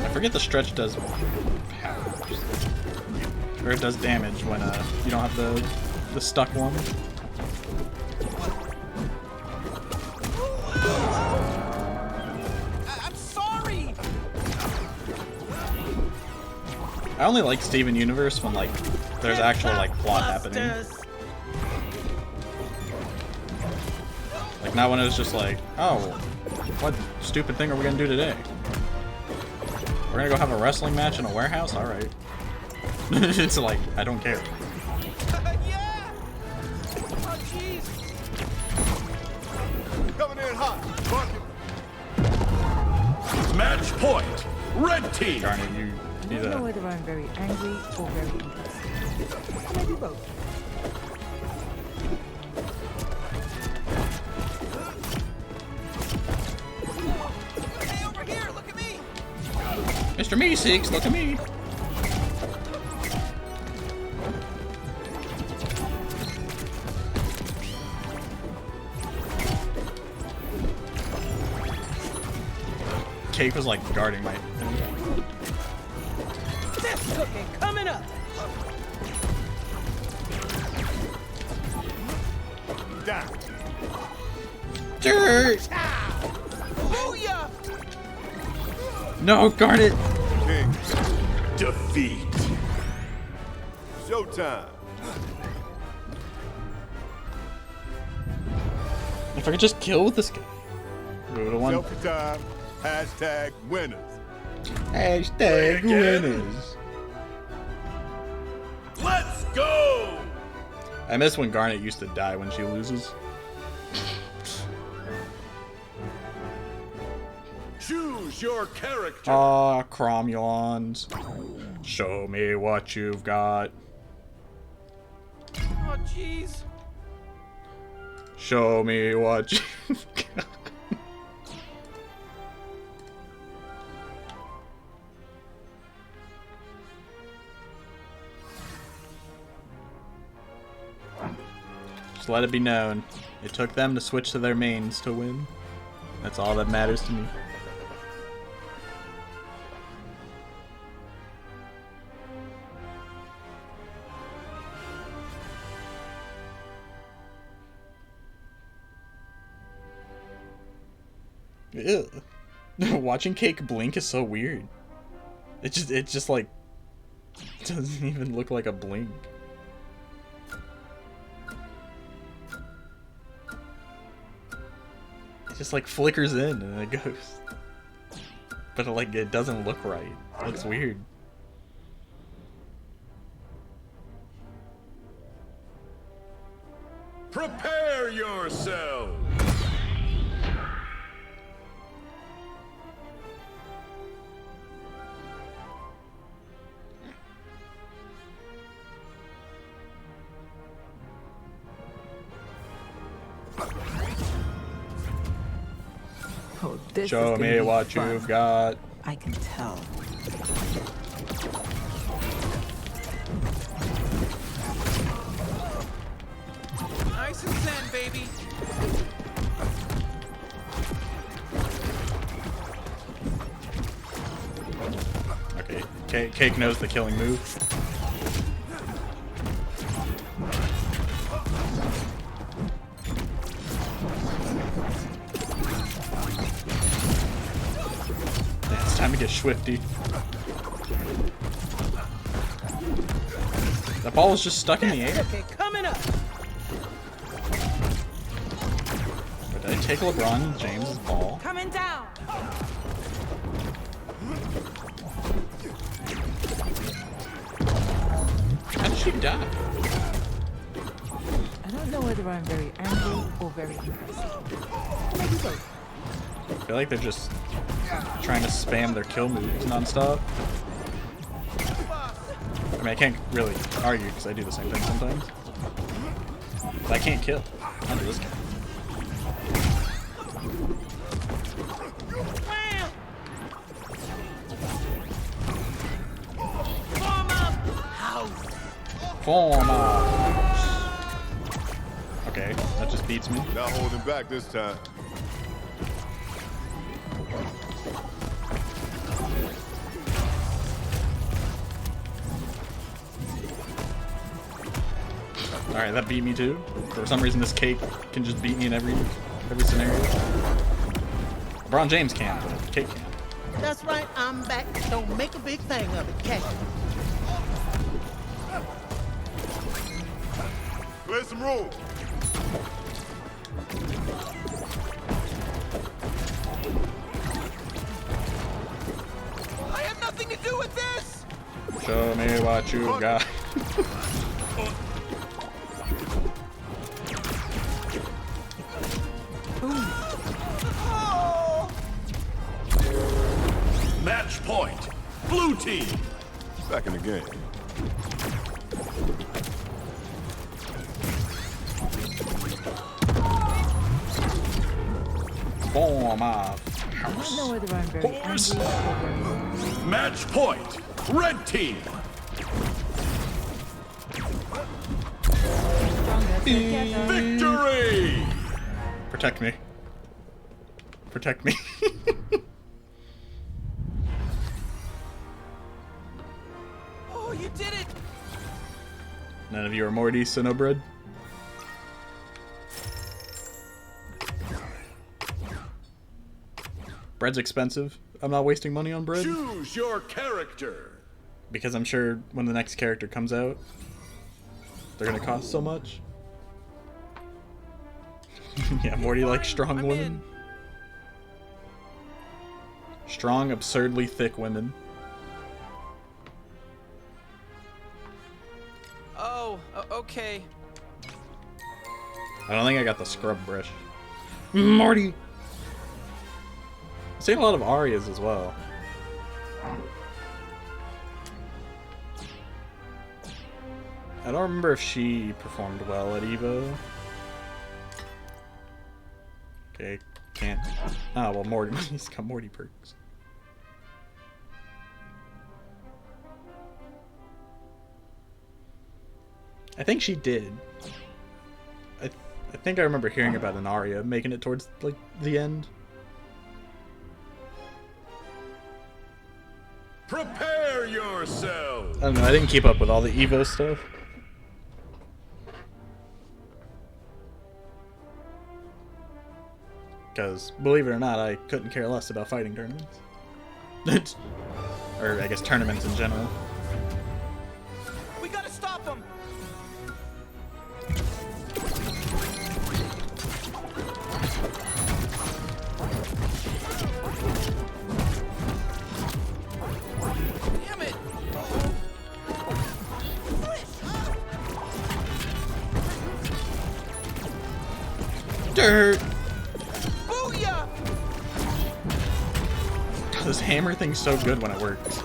I forget the stretch does powers. Or it does damage when you don't have the stuck one. I'm sorry. I only like Steven Universe when like there's actual like plot happening. Like not when it was just like, oh, what stupid thing are we gonna do today? We're gonna go have a wrestling match in a warehouse? Alright. It's like, I don't care. Yeah. Oh, jeez. Coming in hot. Bucket. Match point. Red team. Darn it, you need I don't know a... whether I'm very angry or very impressed. Maybe both. Hey, over here, look at me. Mr. Meeseeks, look at me. Cake was like guarding my thing. This cookie coming up. Down. Dirt! Booyah! No, guard it! King. Defeat. Showtime. If I could just kill with this guy. Go to one. Selfie time. Hashtag winners. Hashtag winners. Let's go. I miss when Garnet used to die when she loses. Choose your character. Ah, cromulons. Show me what you've got. Oh, jeez. Show me what you've got. Just let it be known. It took them to switch to their mains to win. That's all that matters to me. Ew. Watching Cake blink is so weird. It just like doesn't even look like a blink. It just like flickers in and it goes. But it doesn't look right. It looks weird. Prepare yourself. Oh, this Show is me gonna be what fun. you've got. I can tell. Nice and zen, baby. Okay, Cake knows the killing move. Yeah, it's time to get swifty. That ball is just stuck in the air. Okay, coming up. Or did I take LeBron James's ball? Coming down. How did she die? I don't know whether I'm very angry or very impressed. Maybe both. I feel like they're just trying to spam their kill moves nonstop. I mean, I can't really argue because I do the same thing sometimes. But I can't kill. I'll do this guy. Form up. Okay, that just beats me. Not holding back this time. Alright, that beat me too. For some reason this Cake can just beat me in every scenario. LeBron James can't, but Cake can. That's right, I'm back. Don't make a big thing of it, catch it. Play some room. I had nothing to do with this. Show me what you got. Match point. Blue team. Back in the game. Form up. I don't know whether I'm very angry or very Match point. Red team. Victory! Protect me. Protect me. Oh, you did it. None of you are Morty, so no bread. Bread's expensive. I'm not wasting money on bread. Choose your character. Because I'm sure when the next character comes out, they're gonna cost so much. Yeah, Morty likes strong I'm women. in. Strong, absurdly thick women. Oh, okay. I don't think I got the scrub brush. Morty! I've seen a lot of Arias as well. I don't remember if she performed well at EVO. Okay, can't. Oh, well, Morty. He's got Morty perks. I think she did. I think I remember hearing about an Aria making it towards, like, the end. Prepare yourself. I don't know, I didn't keep up with all the EVO stuff. Because, believe it or not, I couldn't care less about fighting tournaments. Or, I guess, tournaments in general. We gotta stop him. Damn it. Dirt! Booyah! This hammer thing's so good when it works.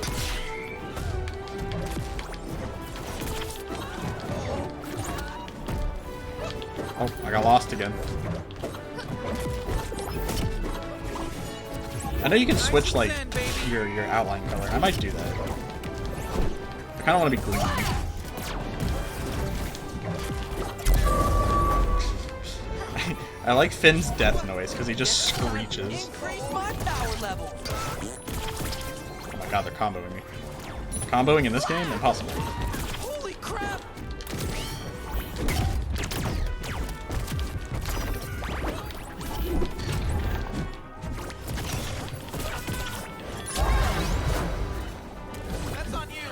Oh, I got lost again. I know you can switch like your outline color. I might do that. I kind of want to be green. I like Finn's death noise because he just screeches. Increase my power level. Oh my god, they're comboing me. Comboing in this game? Impossible. Holy crap! That's on you.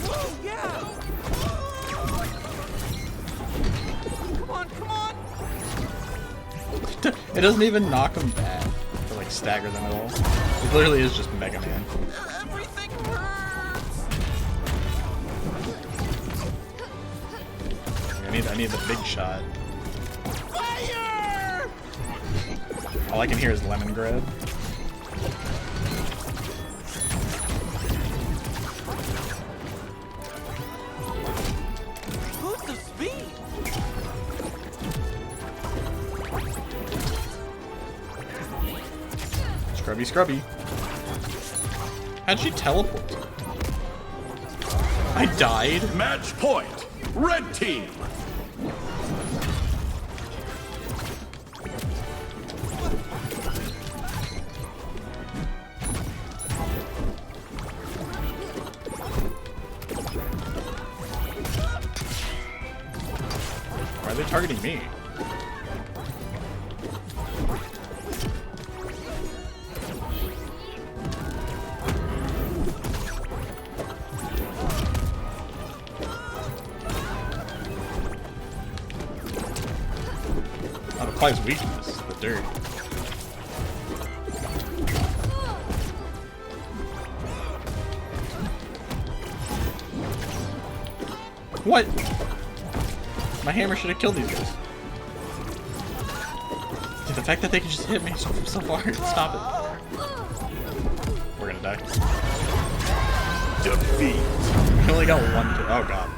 Whoa, yeah! Come on, come on! It doesn't even knock him back to like stagger them at all. It literally is just Mega Man. Everything hurts! I need the big shot. Fire! All I can hear is lemon grab. Boost of speed! Scrubby, scrubby. How'd she teleport? I died? Match point. Red team. Why are they targeting me? That applies weakness, the dirt. What? My hammer should have killed these guys. Dude, the fact that they can just hit me so far, stop it. We're gonna die. Defeat. We only got one kill. Oh god.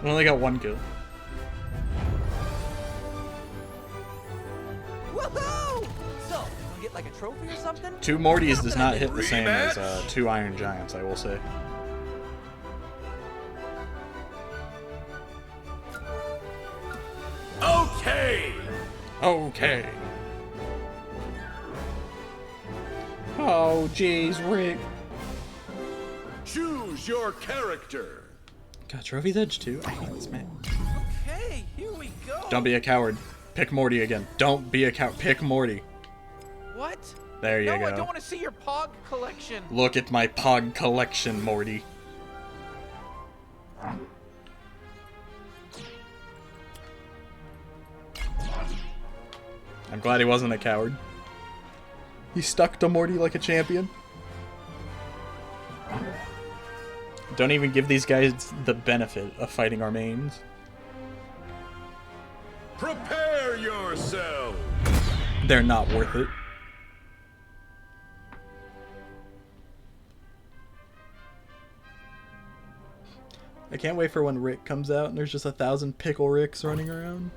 We only got one kill. Woohoo! So, we get like a trophy or something? 2 Mortys does not hit the same as 2 Iron Giants, I will say. Okay. Okay. Oh, jeez, Rick. Choose your character. Got Trophy's Edge too? I hate this man. Okay, here we go. Don't be a coward. Pick Morty again. Don't be a coward. Pick Morty. What? There you No, go. I don't want to see your Pog collection. Look at my Pog collection, Morty. I'm glad he wasn't a coward. He stuck to Morty like a champion. Don't even give these guys the benefit of fighting our mains. Prepare yourself. They're not worth it. I can't wait for when Rick comes out and there's just 1,000 Pickle Ricks running around.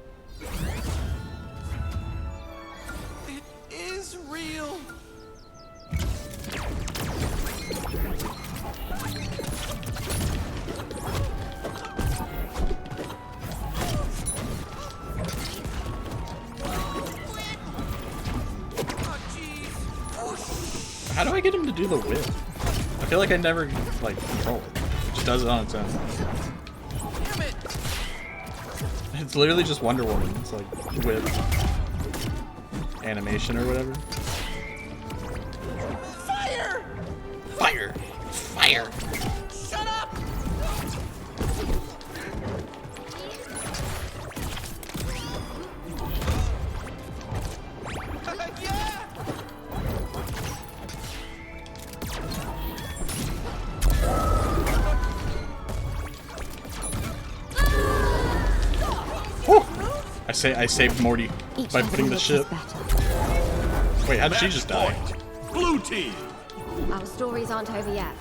It is real. How do I get him to do the whip? I feel like I never, like, control it. It just does it on its own. Damn it. It's literally just Wonder Woman. It's like whip animation or whatever. Fire! Fire! Fire! Shut up! Yeah! I saved Morty by putting the ship. Wait, how did she just die? Blue team. Our stories aren't over yet.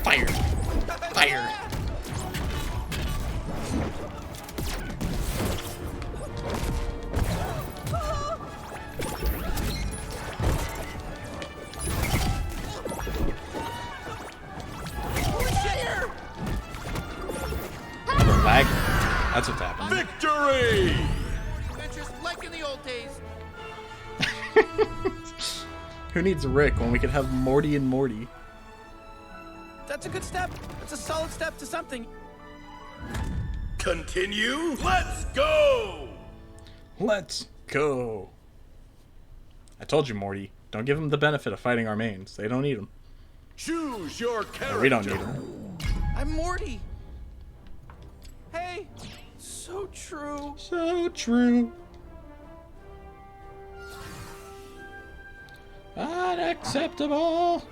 Fire! Fire! Lag. That's what's happening. Victory! Adventures like in the old days. Who needs Rick when we could have Morty and Morty? That's a good step. That's a solid step to something. Continue. Let's go! Let's go. I told you, Morty. Don't give them the benefit of fighting our mains. They don't need them. Choose your character. We don't need them. I'm Morty. Hey, so true. So true. Unacceptable.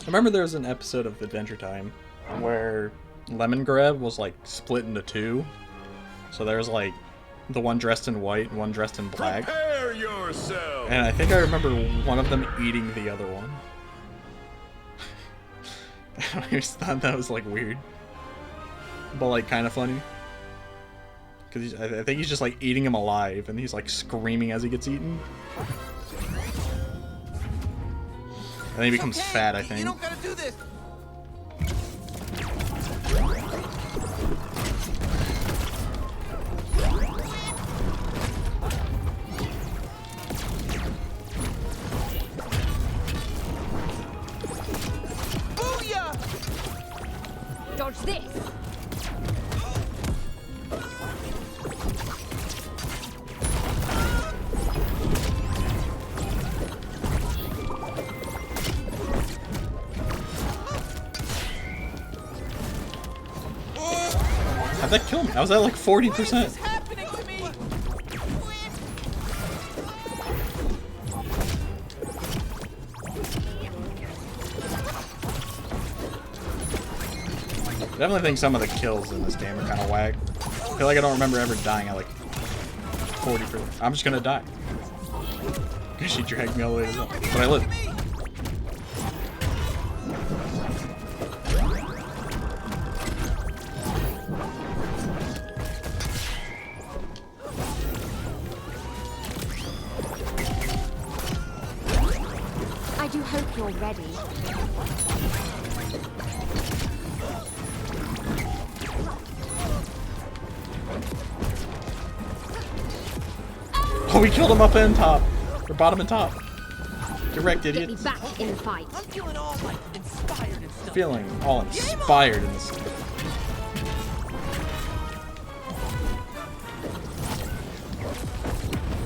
I remember there was an episode of Adventure Time where Lemongrab was like split into two. So there was like the one dressed in white and one dressed in black. Prepare yourself. And I think I remember one of them eating the other one. I just thought that was like weird, but like kind of funny. Because I think he's just like eating him alive, and he's like screaming as he gets eaten. And then he becomes fat, I think. You don't gotta do this. Booyah! Dodge this. How'd that kill me? I was at like 40%. Happening to me. Definitely think some of the kills in this game are kind of whack. I feel like I don't remember ever dying at like 40%. I'm just gonna die. Because she dragged me all the way to the top. But I live. I do hope you're ready. Oh, we killed him up and top. Or bottom and top. Get wrecked, Get me idiots. back in the fight. I'm feeling all like inspired and stuff. Feeling all inspired in this.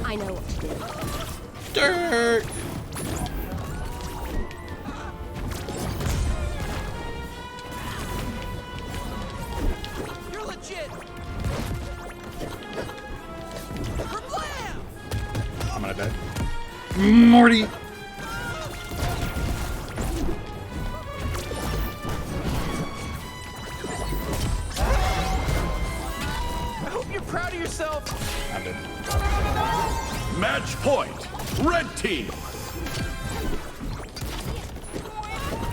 I know what to do. Dirt! You're legit. I'm gonna die. Morty! I hope you're proud of yourself. I'm dead. Match point. Red team.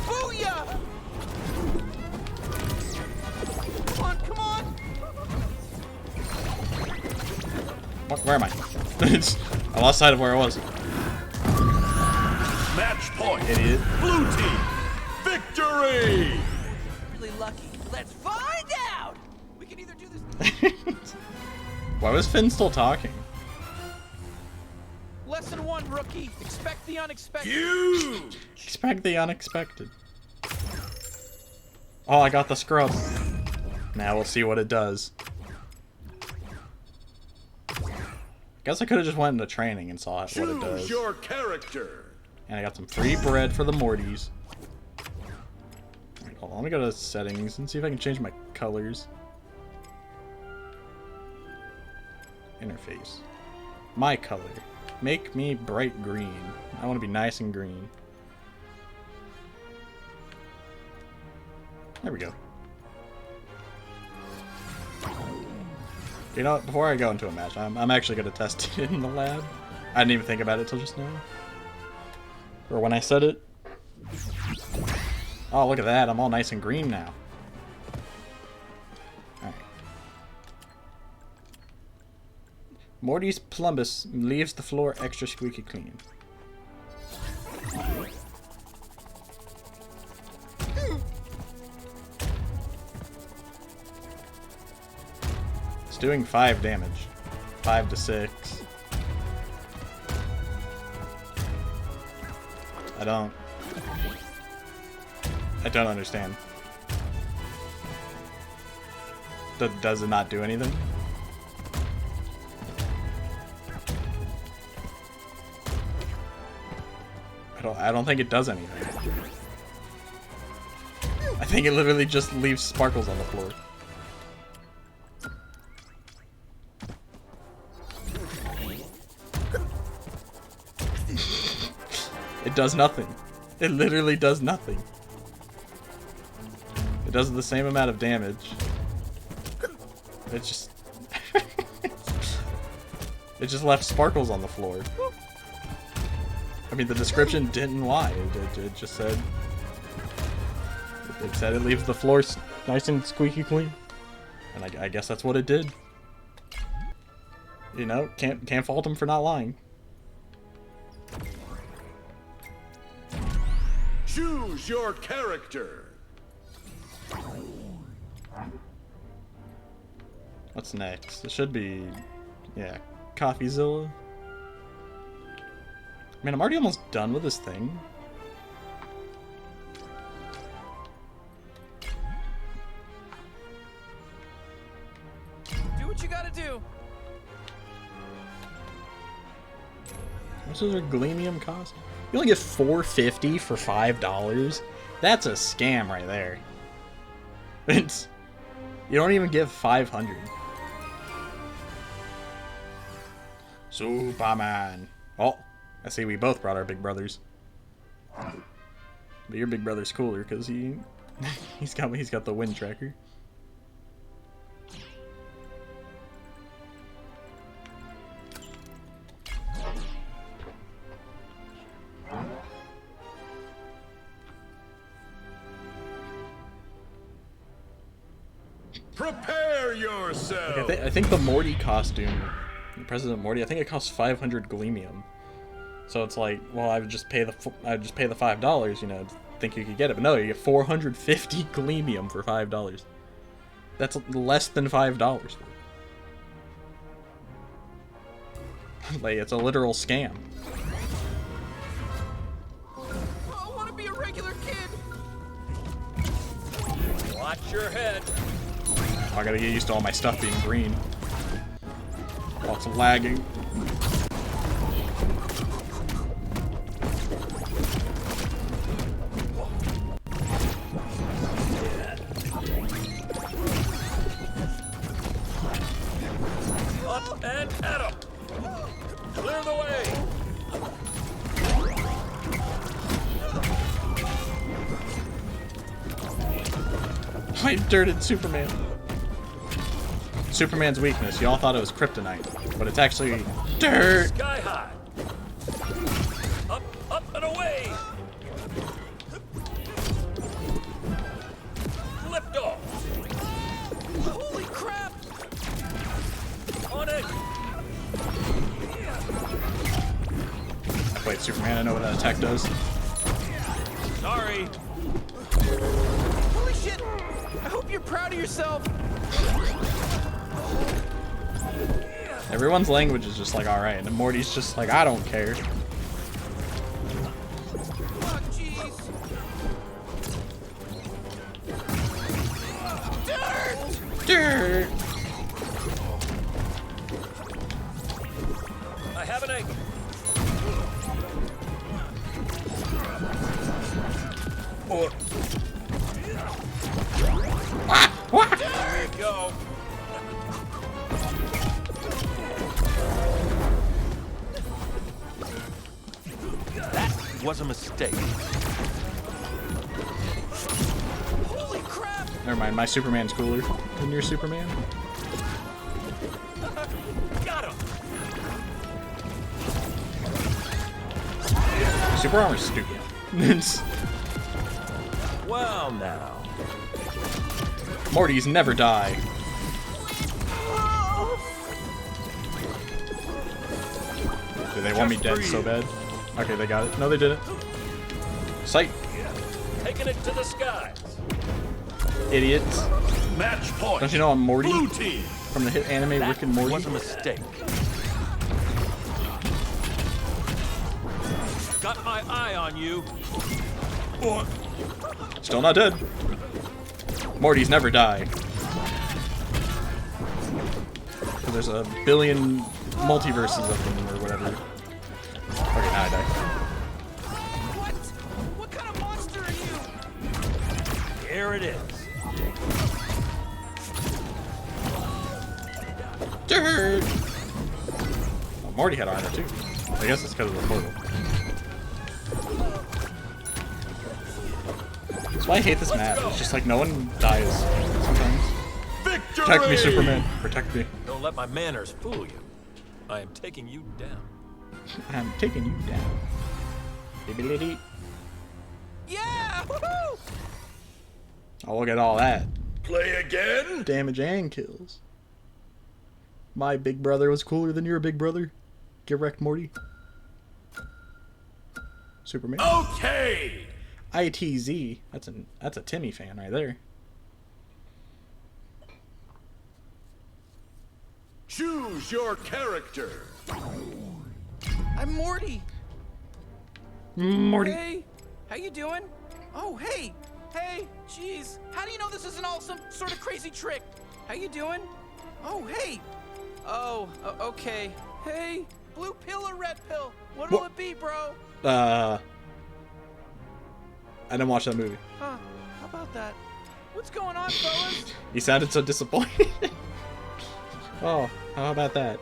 Booyah! Come on, come on. Where am I? I lost sight of where I was. Match point. Idiot. Blue team. Victory. Really lucky. Let's find out. We can either do this. Why was Finn still talking? Lesson 1, rookie. Expect the unexpected. Huge. Expect the unexpected. Oh, I got the scrub. Now we'll see what it does. Guess I could have just went into training and saw what it does. Choose your character. And I got some free bread for the Mortys. Alright, hold on, let me go to settings and see if I can change my colors. Interface. My color. Make me bright green. I want to be nice and green. There we go. You know what? Before I go into a match, I'm actually going to test it in the lab. I didn't even think about it till just now. Or when I said it. Oh, look at that. I'm all nice and green now. Alright. Morty's plumbus leaves the floor extra squeaky clean. It's doing 5 damage. 5 to 6. I don't understand. Does it not do anything? I don't think it does anything. I think it literally just leaves sparkles on the floor. It does nothing. It literally does nothing. It does the same amount of damage. It just... it just left sparkles on the floor. I mean, the description didn't lie. It just said... It said it leaves the floor nice and squeaky clean. And I guess that's what it did. You know, can't fault him for not lying. Choose your character. What's next? It should be, yeah, CoffeeZilla. Man, I'm already almost done with this thing. Do what you gotta do. How much does a Gleamium cost? You only get $4.50 for $5. That's a scam right there. It's, you don't even give 500. Superman. Oh, I see we both brought our big brothers. But your big brother's cooler because he's got the wind tracker. Prepare yourself. I think the Morty costume, President Morty, I think it costs 500 Gleamium. So it's like, well, I would just pay the $5, you know, think you could get it, but no, you get 450 Gleamium for $5. That's less than $5. Like, it's a literal scam. I want to be a regular kid. Watch your head. I gotta get used to all my stuff being green. Lots of lagging. Up and at 'em. Clear the way. I dirted Superman. Superman's weakness. Y'all thought it was kryptonite, but it's actually dirt. Sky high. Up, up and away. Lift off. Holy crap! On it. Wait, Superman, I know what that attack does. Sorry. Holy shit! I hope you're proud of yourself. Everyone's language is just like, alright, and Morty's just like, I don't care. Oh, jeez. Dirt! Dirt! I have an egg. Oh. Ah! What? There you go. That was a mistake. Holy crap! Never mind, my Superman's cooler than your Superman. Got him. Super armor's stupid. Well, now. Mortys never die. Do they want me dead so bad? Okay, they got it. No, they didn't. Sight. Taking it to the skies. Idiots. Match point. Don't you know I'm Morty? Blue team. From the hit anime Rick and Morty? Was a mistake. Got my eye on you. Still not dead. Mortys never die. There's a billion multiverses of them or whatever. Okay, now I die. What? What kind of monster are you? Here it is. Dirt! Oh, Morty had armor too. I guess it's because of the portal. That's why I hate this map. It's just like no one dies sometimes. Victory! Protect me, Superman. Protect me. Don't let my manners fool you. I am taking you down. I'm taking you down. Bibbidi. Yeah! Woohoo! Oh, look at all that. Play again? Damage and kills. My big brother was cooler than your big brother. Get wrecked, Morty. Superman. Okay! ITZ. That's a Timmy fan right there. Choose your character. I'm Morty. Morty. Hey, how you doing? Oh, hey, jeez. How do you know this isn't all some sort of crazy trick? How you doing? Oh, hey. Oh, okay. Hey, blue pill or red pill? What'll it be, bro? I didn't watch that movie. Huh? How about that? What's going on, fellas? He sounded so disappointed. Oh, how about that?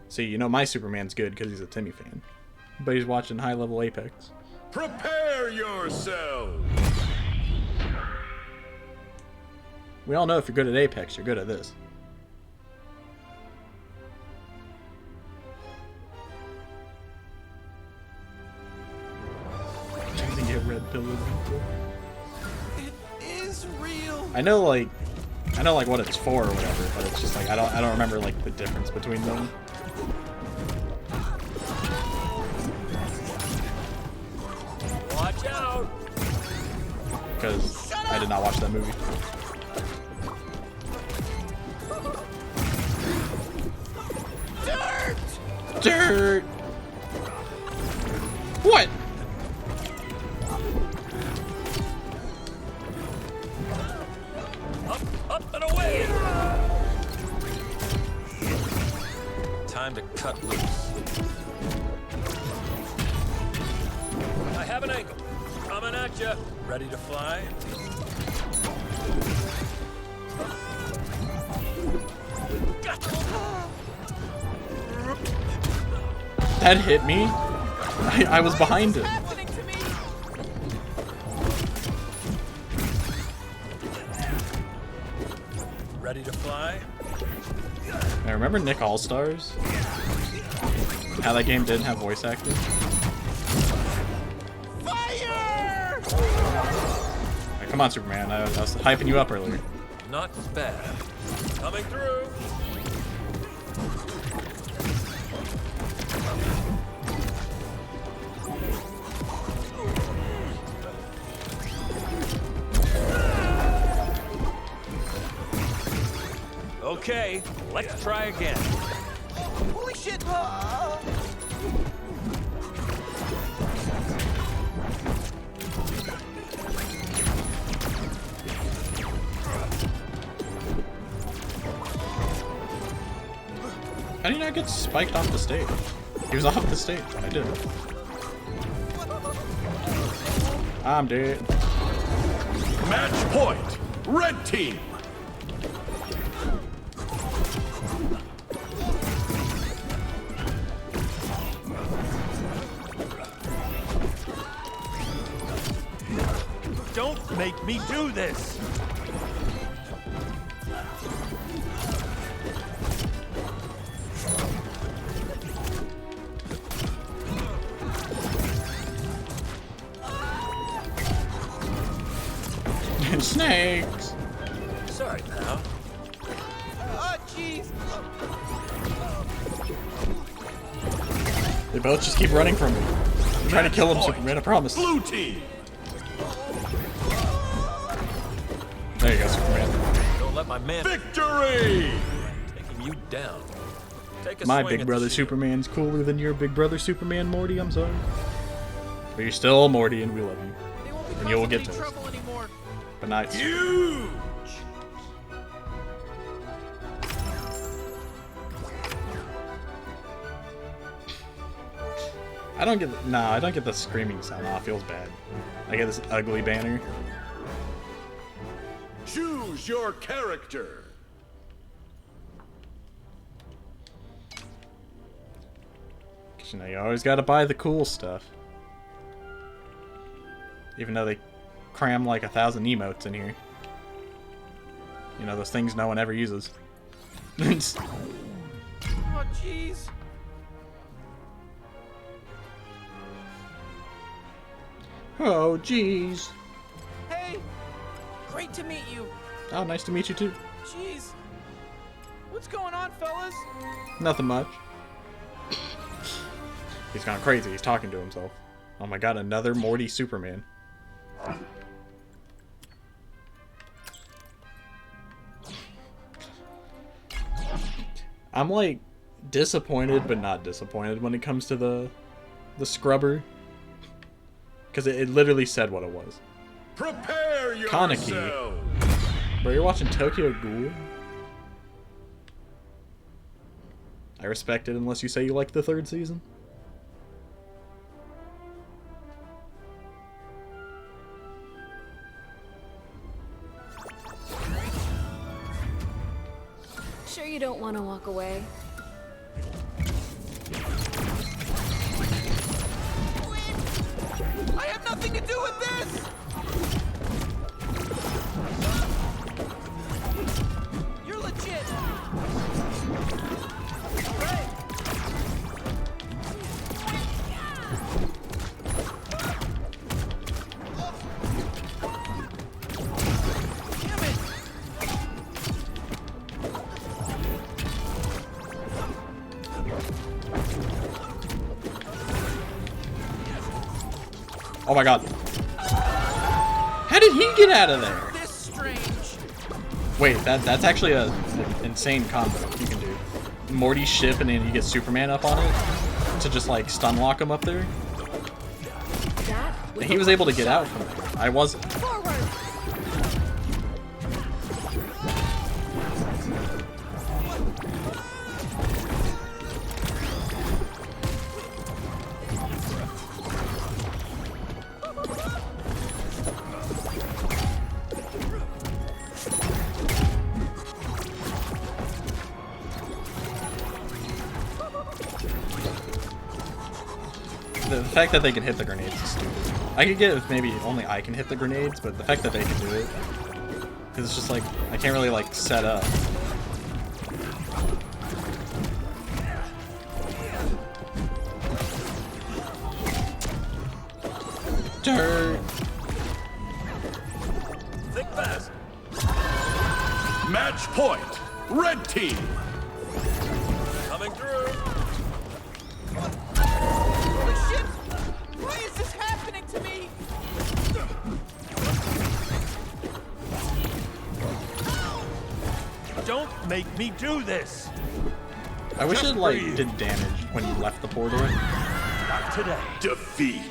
See, you know my Superman's good because he's a Timmy fan. But he's watching High Level Apex. Prepare yourselves. We all know if you're good at Apex, you're good at this. Get red pill. It is real. I know like what it's for or whatever, but it's just like I don't remember like the difference between them. Watch out! Because I did not watch that movie. Dirt! What? Up and away! Time to cut loose. I have an angle. Coming at you. Ready to fly? That hit me. I was behind him. Ready to fly? I remember Nick All-Stars. How that game didn't have voice acting. Fire! Right, come on, Superman. I was hyping you up earlier. Not bad. Coming through. Okay, let's try again. Holy shit! How did he not get spiked off the stage? He was off the stage. I did. I'm dead. Match point. Red team. Don't make me do this! Snakes! Sorry, pal. Oh, jeez. They both just keep running from me. I'm trying to kill him, Superman, I promise. Blue team! There you go, Superman. Don't let my man Victory! taking you down. Take a My swing big at brother the shield. Superman's cooler than your big brother Superman, Morty. I'm sorry. But you're still Morty, and we love you. They won't be And you will causing get any toast. trouble anymore. But not. Huge! I don't get. I don't get the screaming sound. Oh, it feels bad. I get this ugly banner. Choose your character! Cause you know you always gotta buy the cool stuff. Even though they cram like 1,000 emotes in here. You know, those things no one ever uses. Oh, jeez. Oh, jeez. Hey, great to meet you. Oh, nice to meet you too. Jeez. What's going on, fellas? Nothing much. He's gone crazy. He's talking to himself. Oh my god, another Morty Superman. I'm like disappointed but not disappointed when it comes to the scrubber. Because it literally said what it was. Prepare Kaneki. yourself! Bro, you're watching Tokyo Ghoul? I respect it unless you say you like the 3rd season. Sure you don't want to walk away? I have nothing to do with this! You're legit! Right. Damn it! Oh my god. How did he get out of there? This strange. Wait, that's actually an insane combo you can do. Morty's ship and then you get Superman up on it to just like stun lock him up there. And he was able to get out from there. I wasn't. Forward! The fact that they can hit the grenades is stupid. I could get it if maybe only I can hit the grenades, but the fact that they can do it, because it's just like I can't really like set up. Dirt. Think fast. Match point! Red team! Coming through. Holy shit! Why is this happening to me? Don't make me do this! I wish Just it like breathe. did damage when you left the portal. Not today. Defeat!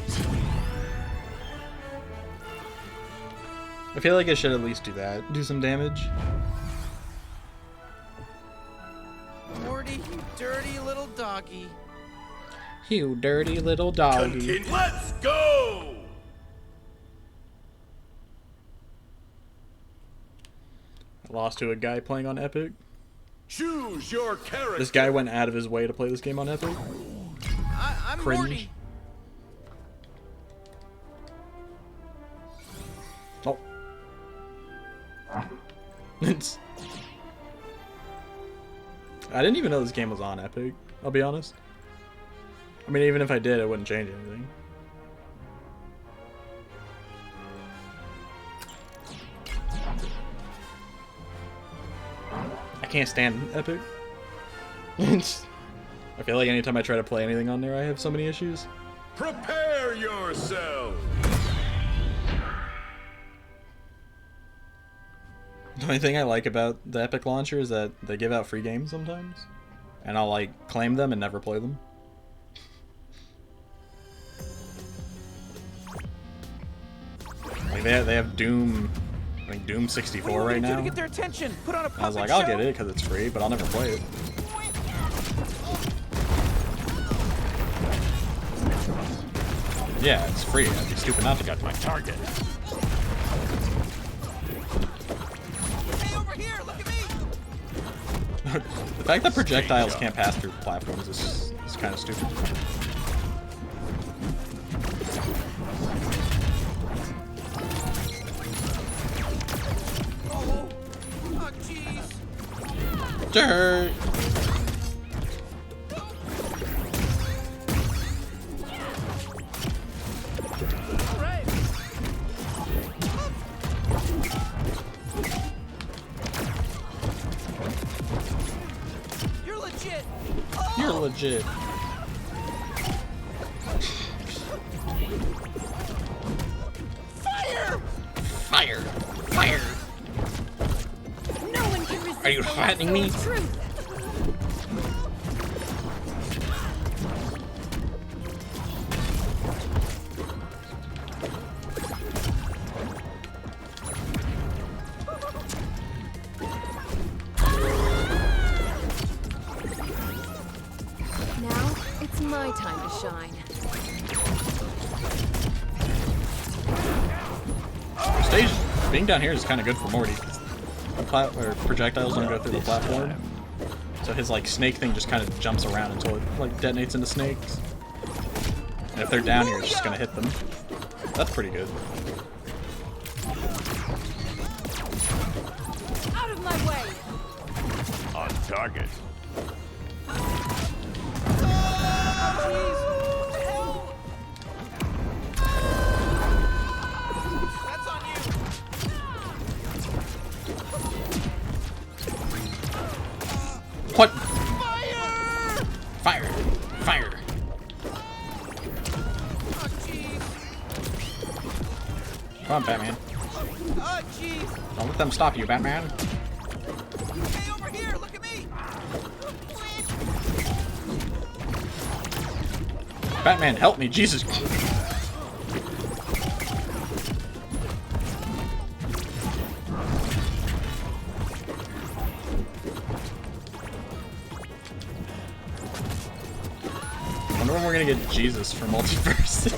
I feel like it should at least do that. Do some damage. Morty, you dirty little doggy. You dirty little doggy. Let's go! I lost to a guy playing on Epic. Choose your character! This guy went out of his way to play this game on Epic. I'm Cringe. Morty. It's... I didn't even know this game was on Epic, I'll be honest. I mean, even if I did, it wouldn't change anything. I can't stand Epic. I feel like anytime I try to play anything on there, I have so many issues. Prepare yourself! The only thing I like about the Epic launcher is that they give out free games sometimes. And I'll like claim them and never play them. Like they have Doom, like Doom 64 right now. To get their attention? Put on a I was like, I'll get it because it's free, but I'll never play it. Yeah, it's free. I'd be stupid not to get to my target. Hey, over here! Look at me! The fact that projectiles can't pass through platforms is kind of stupid. Oh, jeez. Dirt. You're legit. Fire! Fire! Fire! No one can resist. Are you threatening me? Truth. Now it's my time to shine. Stage being down here is kind of good for Morty. The projectiles don't go through the platform, so his like snake thing just kind of jumps around until it like detonates into snakes. And if they're down here, it's just gonna hit them. That's pretty good. Out of my way. On target. What? Fire! Fire! Fire! Oh, jeez. Come on, Batman. Oh, jeez. Don't let them stop you, Batman. Hey, over here! Look at me! Batman, help me, Jesus! I wonder when we're gonna get Jesus for MultiVersus.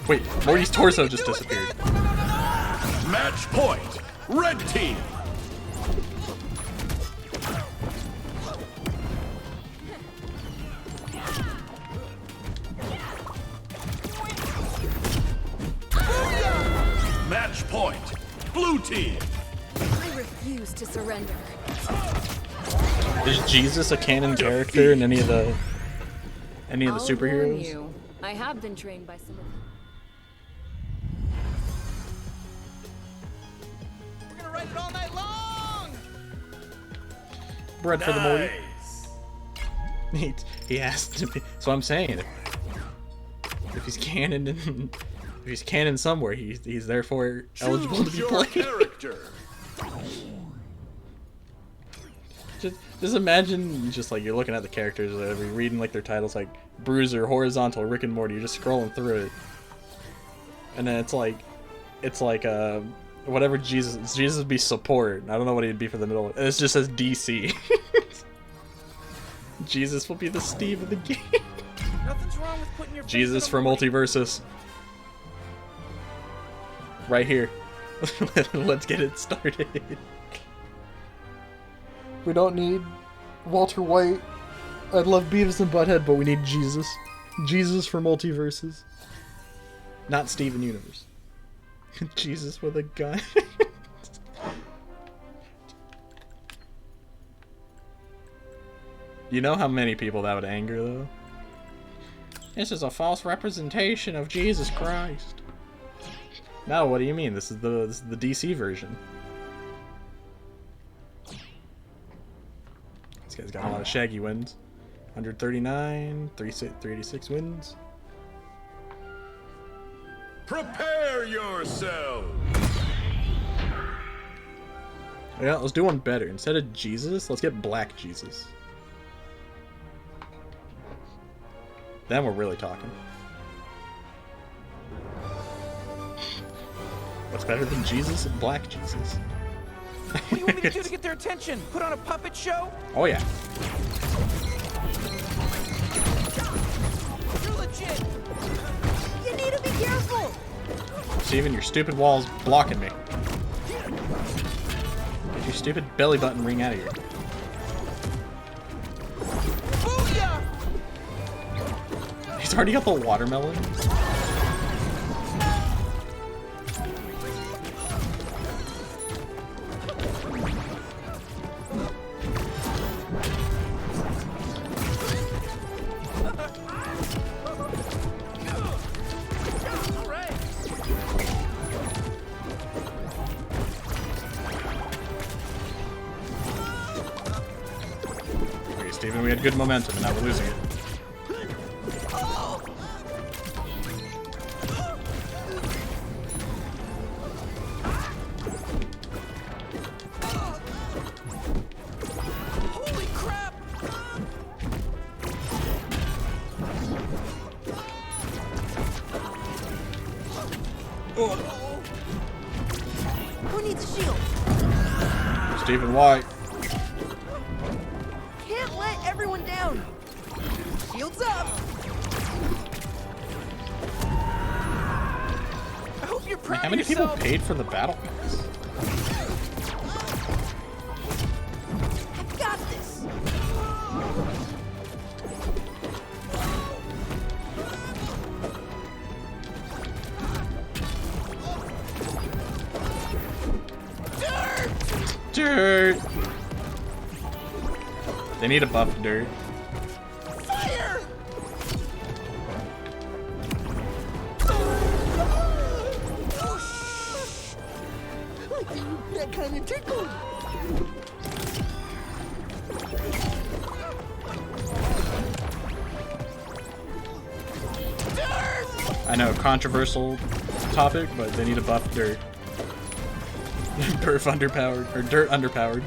Wait, Morty's torso just disappeared. Match point! Red team! Match point! Blue team! I refuse to surrender. Is Jesus a canon character in any of the I'll warn superheroes? you. I have been trained by some of them. We're gonna ride it all night long! Bread for the Morty. He has to be. So I'm saying, if he's canon, if he's canon somewhere, he's therefore eligible to be played. Character. Just imagine, just like you're looking at the characters, you're reading like their titles, like Bruiser, Horizontal, Rick and Morty. You're just scrolling through it, and then it's like whatever Jesus would be support. I don't know what he'd be for the middle. It just says DC. Jesus will be the Steve of the game. Nothing's wrong with putting your Jesus for MultiVersus. Right here. Let's get it started. We don't need Walter White. I'd love Beavis and Butthead, but we need Jesus. Jesus for MultiVersus. Not Steven Universe. Jesus with a gun. You know how many people that would anger, though? This is a false representation of Jesus Christ. No, what do you mean? This is the DC version. This guy's got a lot of shaggy wins. 139, 386 wins. Prepare yourself. Yeah, let's do one better. Instead of Jesus, let's get Black Jesus. Then we're really talking. What's better than Jesus and Black Jesus? What do you want me to do to get their attention? Put on a puppet show? Oh yeah. You're legit. You need to be careful. Steven, your stupid wall's blocking me. Get your stupid belly button ring out of here. Booyah! He's already got the watermelon. Okay, Steven, we had good momentum, and now we're losing it. Holy crap! Who needs a shield? Steven White. Can't let everyone down. Shields up. I hope you're proud How many of people yourself. paid for the battle pass? I've got this. Dirt! They need a buff dirt. Fire! I think that kind of tickled. I know, controversial topic, but they need a buff dirt. Perf underpowered, or dirt underpowered.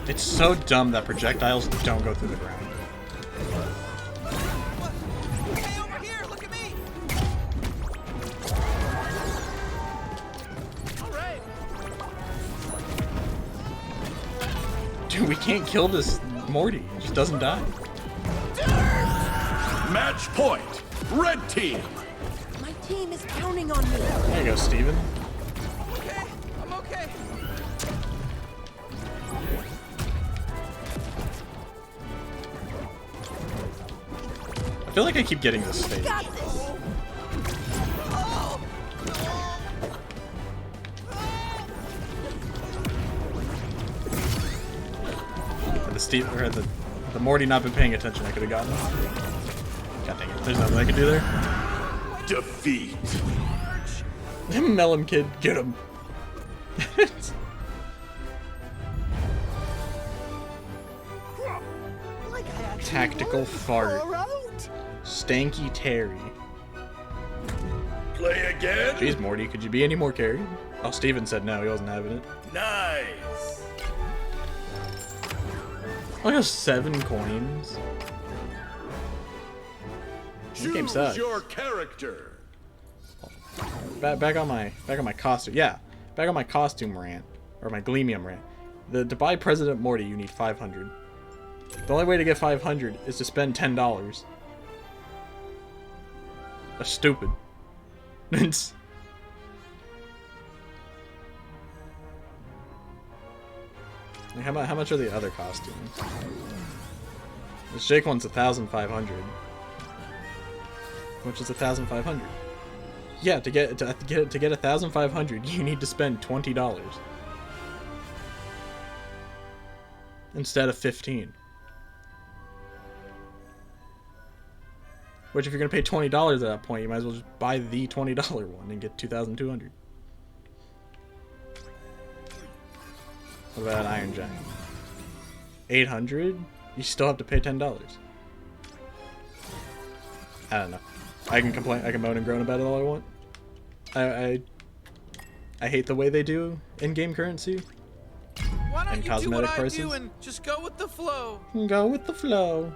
It's so dumb that projectiles don't go through the ground. Hey, over here! Look at me! All right. Dude, we can't kill this Morty. He just doesn't die. Match point. Red team. My team is counting on me. There you go, Steven. Okay, I'm okay. I feel like I keep getting this stage. Got this. Had the Morty not been paying attention, I could have gotten him. God dang it. There's nothing I can do there. Defeat. Melon kid, get him. Like I actually Tactical won. fart. All right. Stanky Terry. Play again. Jeez, Morty, could you be any more carried? Oh, Steven said no, he wasn't having it. Nice. Oh, I have 7 coins. This game Choose sucks. your character. Back on my costume. Yeah, back on my costume rant, or my Gleamium rant. To buy President Morty, you need 500. The only way to get 500 is to spend $10. That's stupid. Like, how much are the other costumes? This Jake one's 1,500. Which is 1,500. Yeah, to get 1,500, you need to spend $20 instead of 15. Which, if you're gonna pay $20 at that point, you might as well just buy the $20 one and get 2,200. What about an Iron Giant? 800? You still have to pay $10. I don't know. I can complain. I can moan and groan about it all I want. I hate the way they do in-game currency. Why don't and you do what I prices. do and just go with the flow? Go with the flow.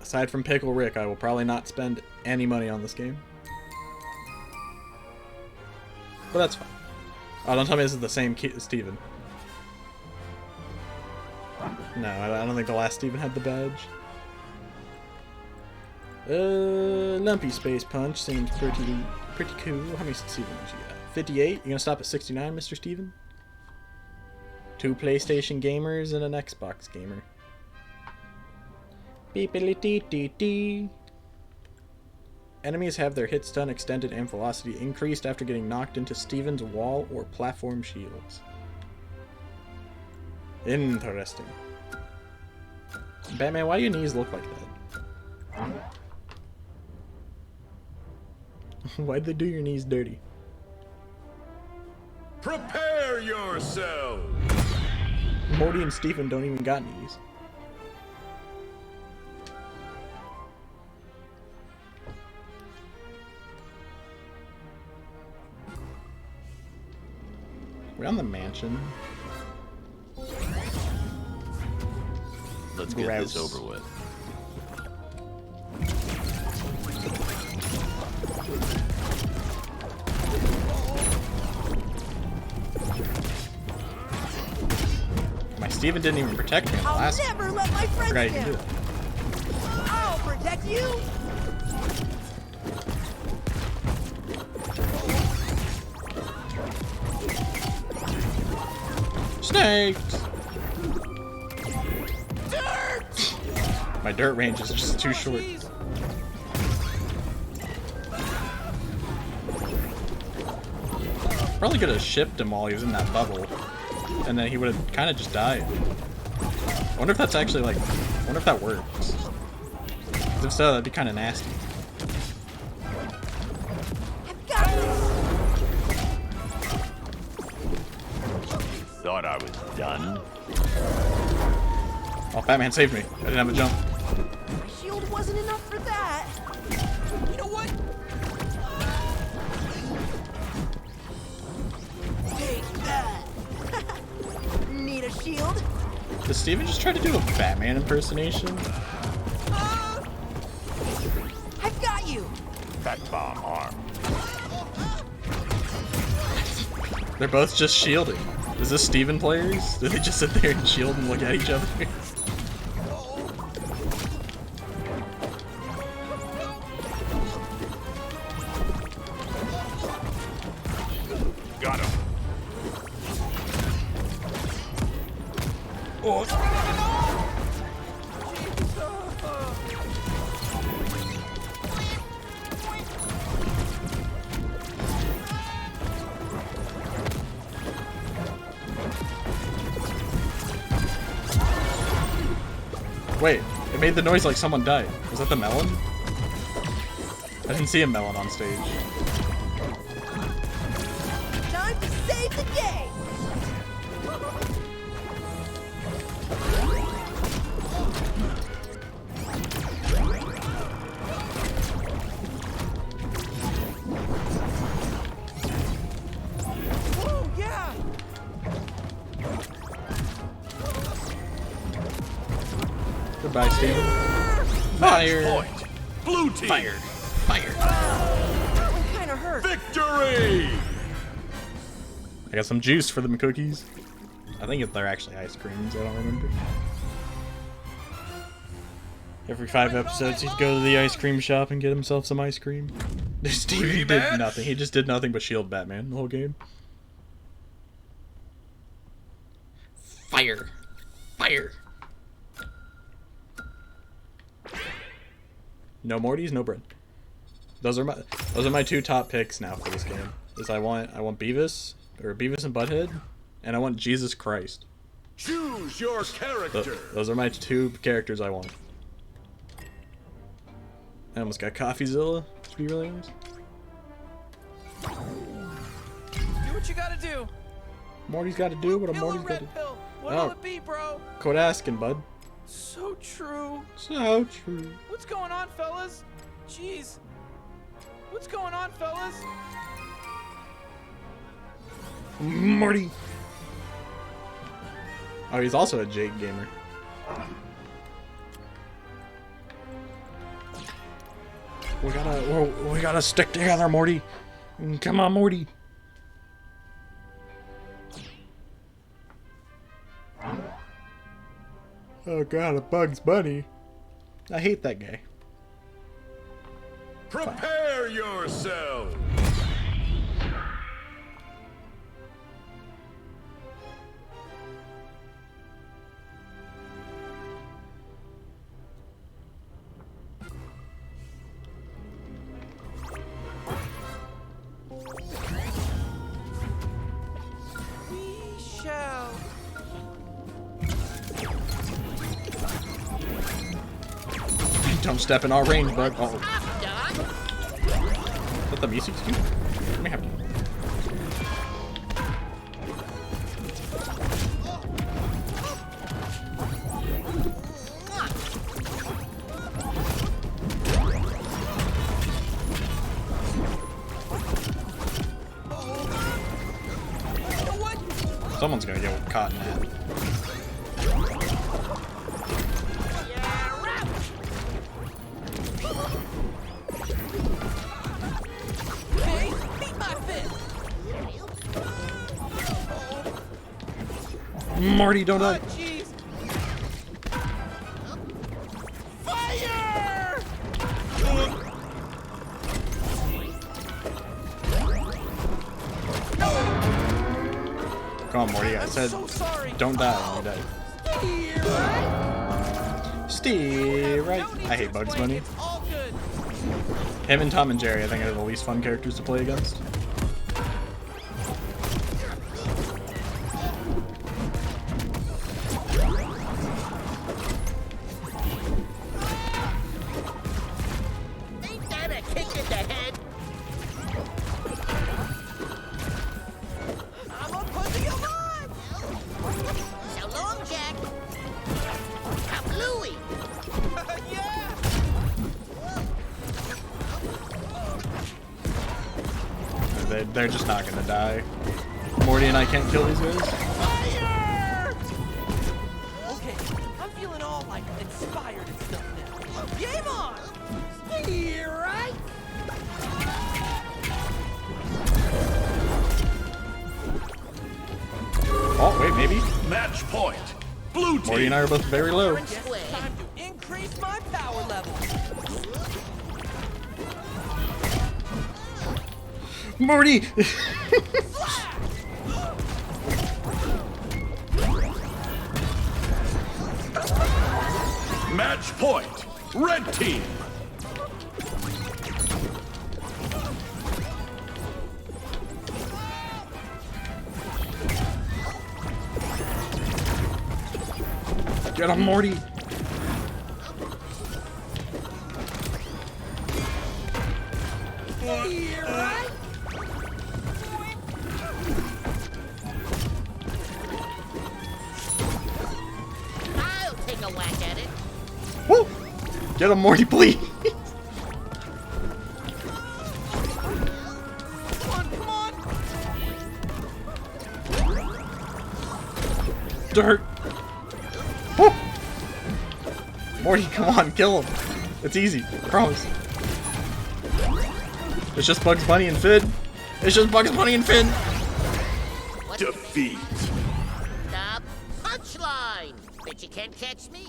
Aside from Pickle Rick, I will probably not spend any money on this game. But that's fine. Oh, don't tell me this is the same Steven. No, I don't think the last Steven had the badge. Lumpy Space Punch seems pretty cool. How many Stevens you got? 58? You gonna stop at 69, Mr. Steven? 2 PlayStation gamers and an Xbox gamer. Beepity-dee-dee-dee. Enemies have their hit stun extended and velocity increased after getting knocked into Steven's wall or platform shields. Interesting. Batman, why do your knees look like that? Why'd they do your knees dirty? Prepare yourself! Morty and Steven don't even got knees. We're on the mansion. Let's get this over with. My Steven didn't even protect me in the last one. I'll never let my friends Forgot you can do down. that. I'll protect you. Snakes! Dirt! My dirt range is just too short. Probably could have shipped him while he was in that bubble, and then he would have kind of just died. I wonder if that's actually like, I wonder if that works. 'Cause if so, that'd be kind of nasty. Thought I was done. Oh, Batman saved me. I didn't have a jump. My shield wasn't enough for that. You know what? Take that. Need a shield? Does Steven just try to do a Batman impersonation? I've got you. That bomb arm. They're both just shielding. Is this Steven players? Do they just sit there and shield and look at each other? Got him. Wait, it made the noise like someone died. Was that the melon? I didn't see a melon on stage. Time to save the day. Whoa, yeah! Goodbye, Steven. Fire! Point. Blue team. Fire! Fire! That one kind of hurt. Victory! I got some juice for them cookies. I think they're actually ice creams, I don't remember. Every 5 episodes, he'd go to the ice cream shop and get himself some ice cream. Stevie did nothing. He just did nothing but shield Batman the whole game. Fire. Fire. No Mortys, no bread. Those are my 2 top picks now for this game. Is I want Beavis and Butthead, and I want Jesus Christ. Choose your character. Those are my 2 characters I want. I almost got CoffeeZilla, to be really honest. Do what you gotta do. Morty's gotta do what a Morty's gotta do. What'll it be, bro? Quit asking, bud. So true. So true. What's going on, fellas? Jeez. What's going on, fellas? Morty. Oh, he's also a Jake gamer. We gotta stick together, Morty. Come on, Morty. Oh god, a Bugs Bunny. I hate that guy. Prepare yourself. Don't step in our range, bud. Uh oh. Is that the music cue? Let me have it. Someone's gonna get caught in that. Morty, don't die. Jeez. Fire! Come on, Morty. I said, so sorry. Don't die. You die. Steve, right? I hate Bugs Bunny. It's all good. Him and Tom and Jerry, I think, are the least fun characters to play against. Ain't that a kick in the head? I'm a pussy alive. So long, Jack. I'm Louie. Yeah. They're just not gonna die. Morty and I can't kill these guys. Fire! Okay, I'm feeling all like inspired and stuff now. Game on! You're right. Oh, wait, maybe? Match point. Blue team. Morty and I are both very low. Guess it's time to increase my power level. Morty! Match point. Red team. Get him, Morty! You're right. I'll take a whack at it. Woo! Get him, Morty, please! Come on! Dirt! Woo! Morty, come on, kill him. It's easy, I promise. It's just Bugs Bunny and Finn. It's just Bugs Bunny and Finn. Defeat. The punchline. Bet you can't catch me.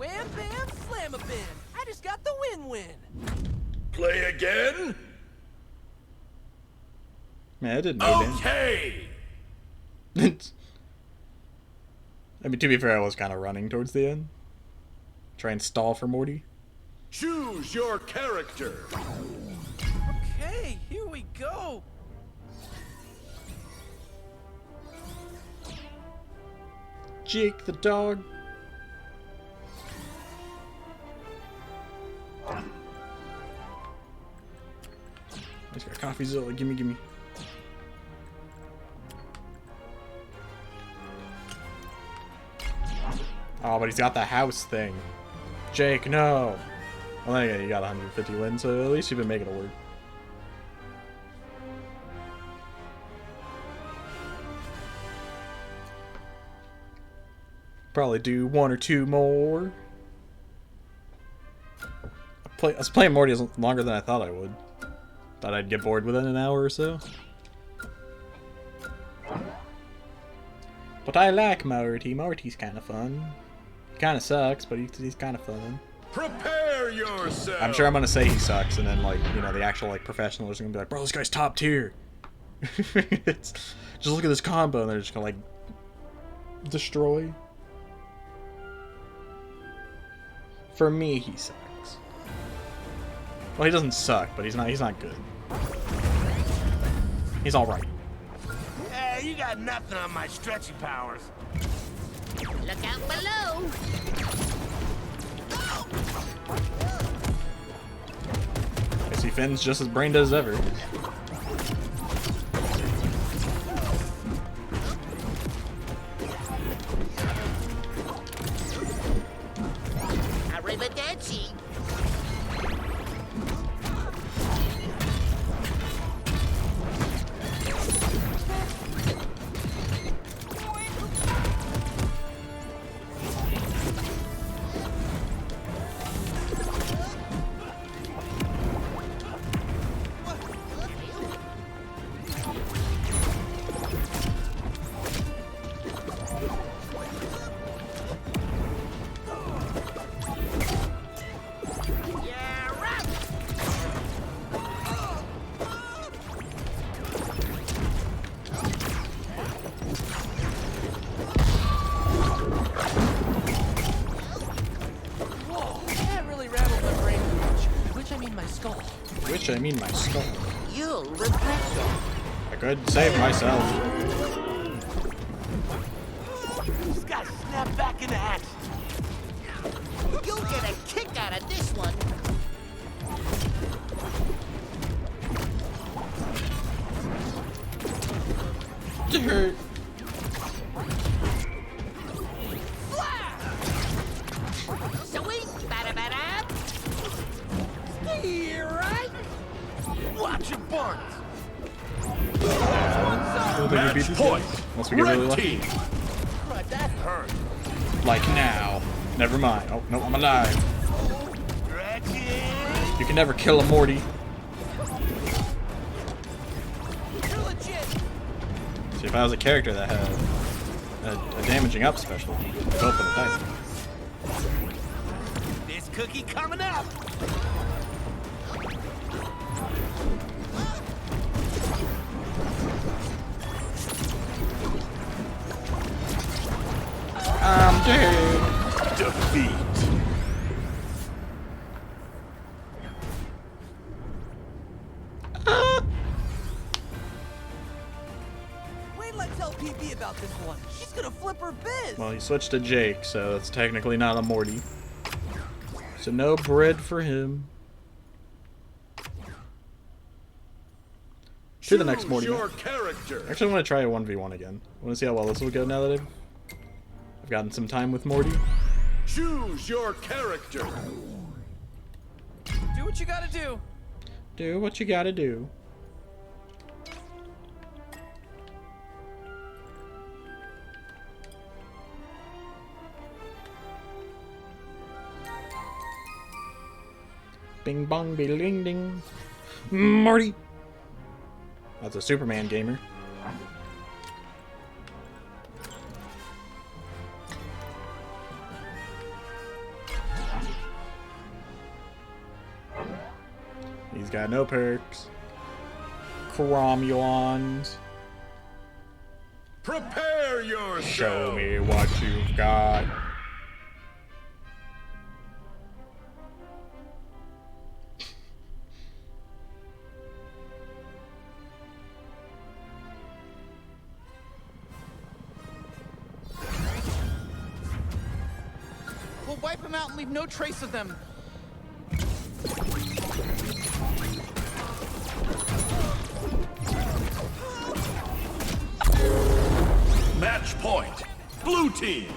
Wham bam slam a bin. I just got the win-win. Play again? Man, I didn't know that. Okay! I mean, to be fair, I was kind of running towards the end. Try and stall for Morty. Choose your character. Okay, here we go. Jake the dog. He's got CoffeeZilla. Gimme, gimme. Oh, but he's got the house thing. Jake, no. Well, then again, you got 150 wins, so at least you've been making it work. Probably do 1 or 2 more. I was playing Morty longer than I thought I would. Thought I'd get bored within an hour or so. But I like Morty. Morty's kind of fun. He kind of sucks, but he's kind of fun. Prepare yourself. I'm sure I'm gonna say he sucks, and then like the actual like professionals are gonna be like, bro, this guy's top tier. Just look at this combo, and they're just gonna like destroy. For me, he sucks. Well, he doesn't suck, but he's not good. He's all right. Hey, you got nothing on my stretchy powers. Look out below. I see Finn's just as brain dead as ever. Arrivederci. Which I mean my skull. You'll regret it. I could save myself. Just gotta snap back into action. You'll get a kick out of this one. Sweet, bada. Right? Watch your bark. Match point. Unless we get really lucky. Right, that hurt. Like now. Never mind. Oh, no, I'm alive. Stretching. You can never kill a Morty. You're legit. See, if I was a character that had a damaging up special, I'd go for the dice. This cookie coming up. I'm dead. Defeat. Wait till I tell PB about this one. She's gonna flip her biz. Well, he switched to Jake, so that's technically not a Morty. So no bread for him. To the next Morty. Your character. Actually, I want to try a 1v1 again. I want to see how well this will go now that I've gotten some time with Morty. Choose your character. Do what you gotta do. Do what you gotta do. Bing bong be ling ding. Morty! That's a Superman gamer. He's got no perks. Cromulons. Prepare yourself. Show me what you've got. We'll wipe them out and leave no trace of them. Match point. Blue team.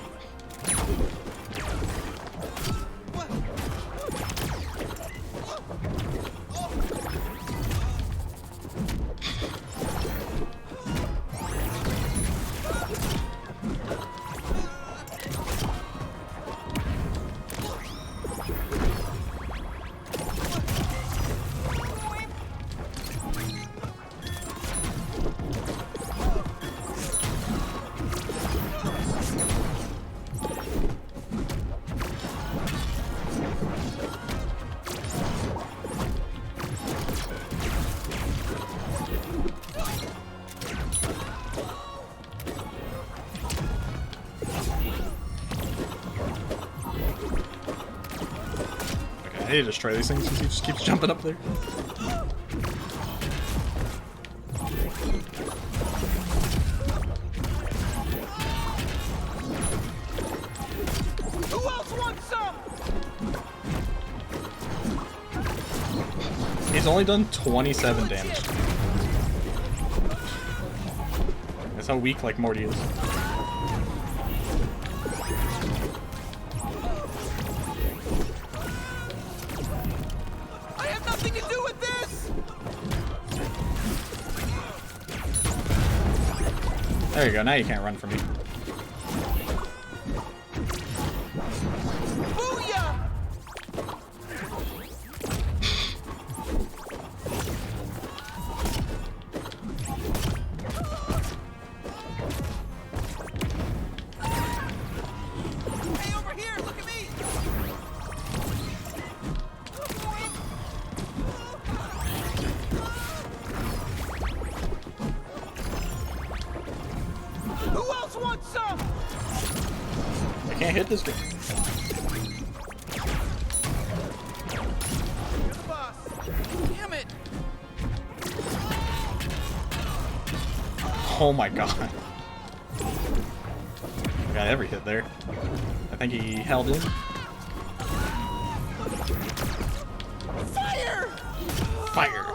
I need to destroy these things because he just keeps jumping up there. Who else wants some? He's only done 27 damage. That's how weak like Morty is. There you go, now you can't run from me. Booyah! Hey, over here, look at me! Who else wants some? I can't hit this guy. You're the boss. Damn it! Oh my god. I got every hit there. I think he held in. Fire! Fire!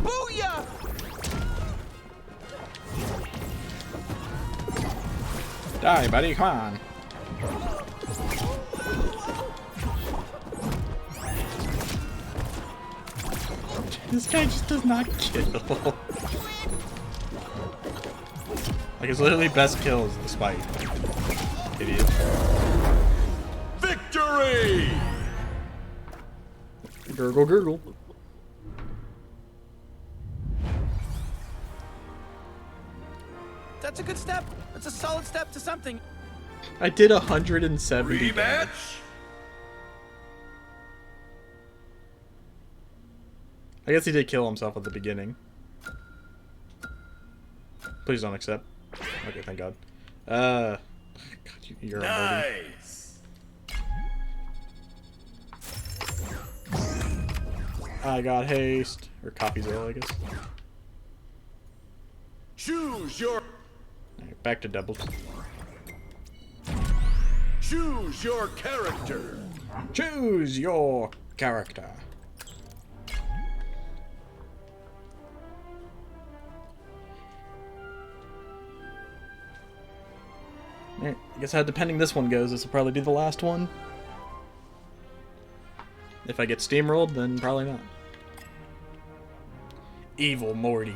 Booyah! Die, buddy, come on. This guy just does not kill. Like, his literally best kill is the spike. Idiot. Victory! Gurgle, gurgle. That's a good step. That's a solid step to something. I did 170 Rematch? damage. I guess he did kill himself at the beginning. Please don't accept. Okay, thank God. God, you're Nice. I got haste. Or copy zero, I guess. Choose your Alright, back to doubles. choose your character. Choose your character. Alright, I guess how depending this one goes, this will probably be the last one. If I get steamrolled, then probably not. Evil Morty.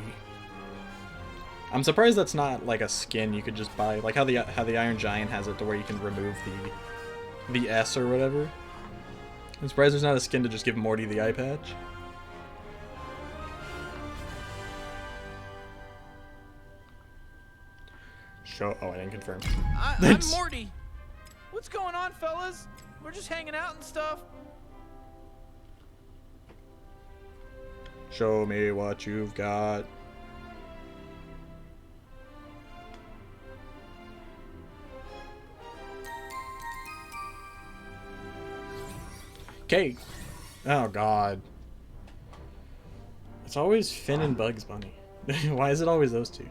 I'm surprised that's not like a skin you could just buy, like how the Iron Giant has it to where you can remove the S or whatever. I'm surprised there's not a skin to just give Morty the eye patch. Oh, I didn't confirm. I'm Morty. What's going on, fellas? We're just hanging out and stuff. Show me what you've got. Okay. Oh god. It's always Finn and Bugs Bunny. Why is it always those two?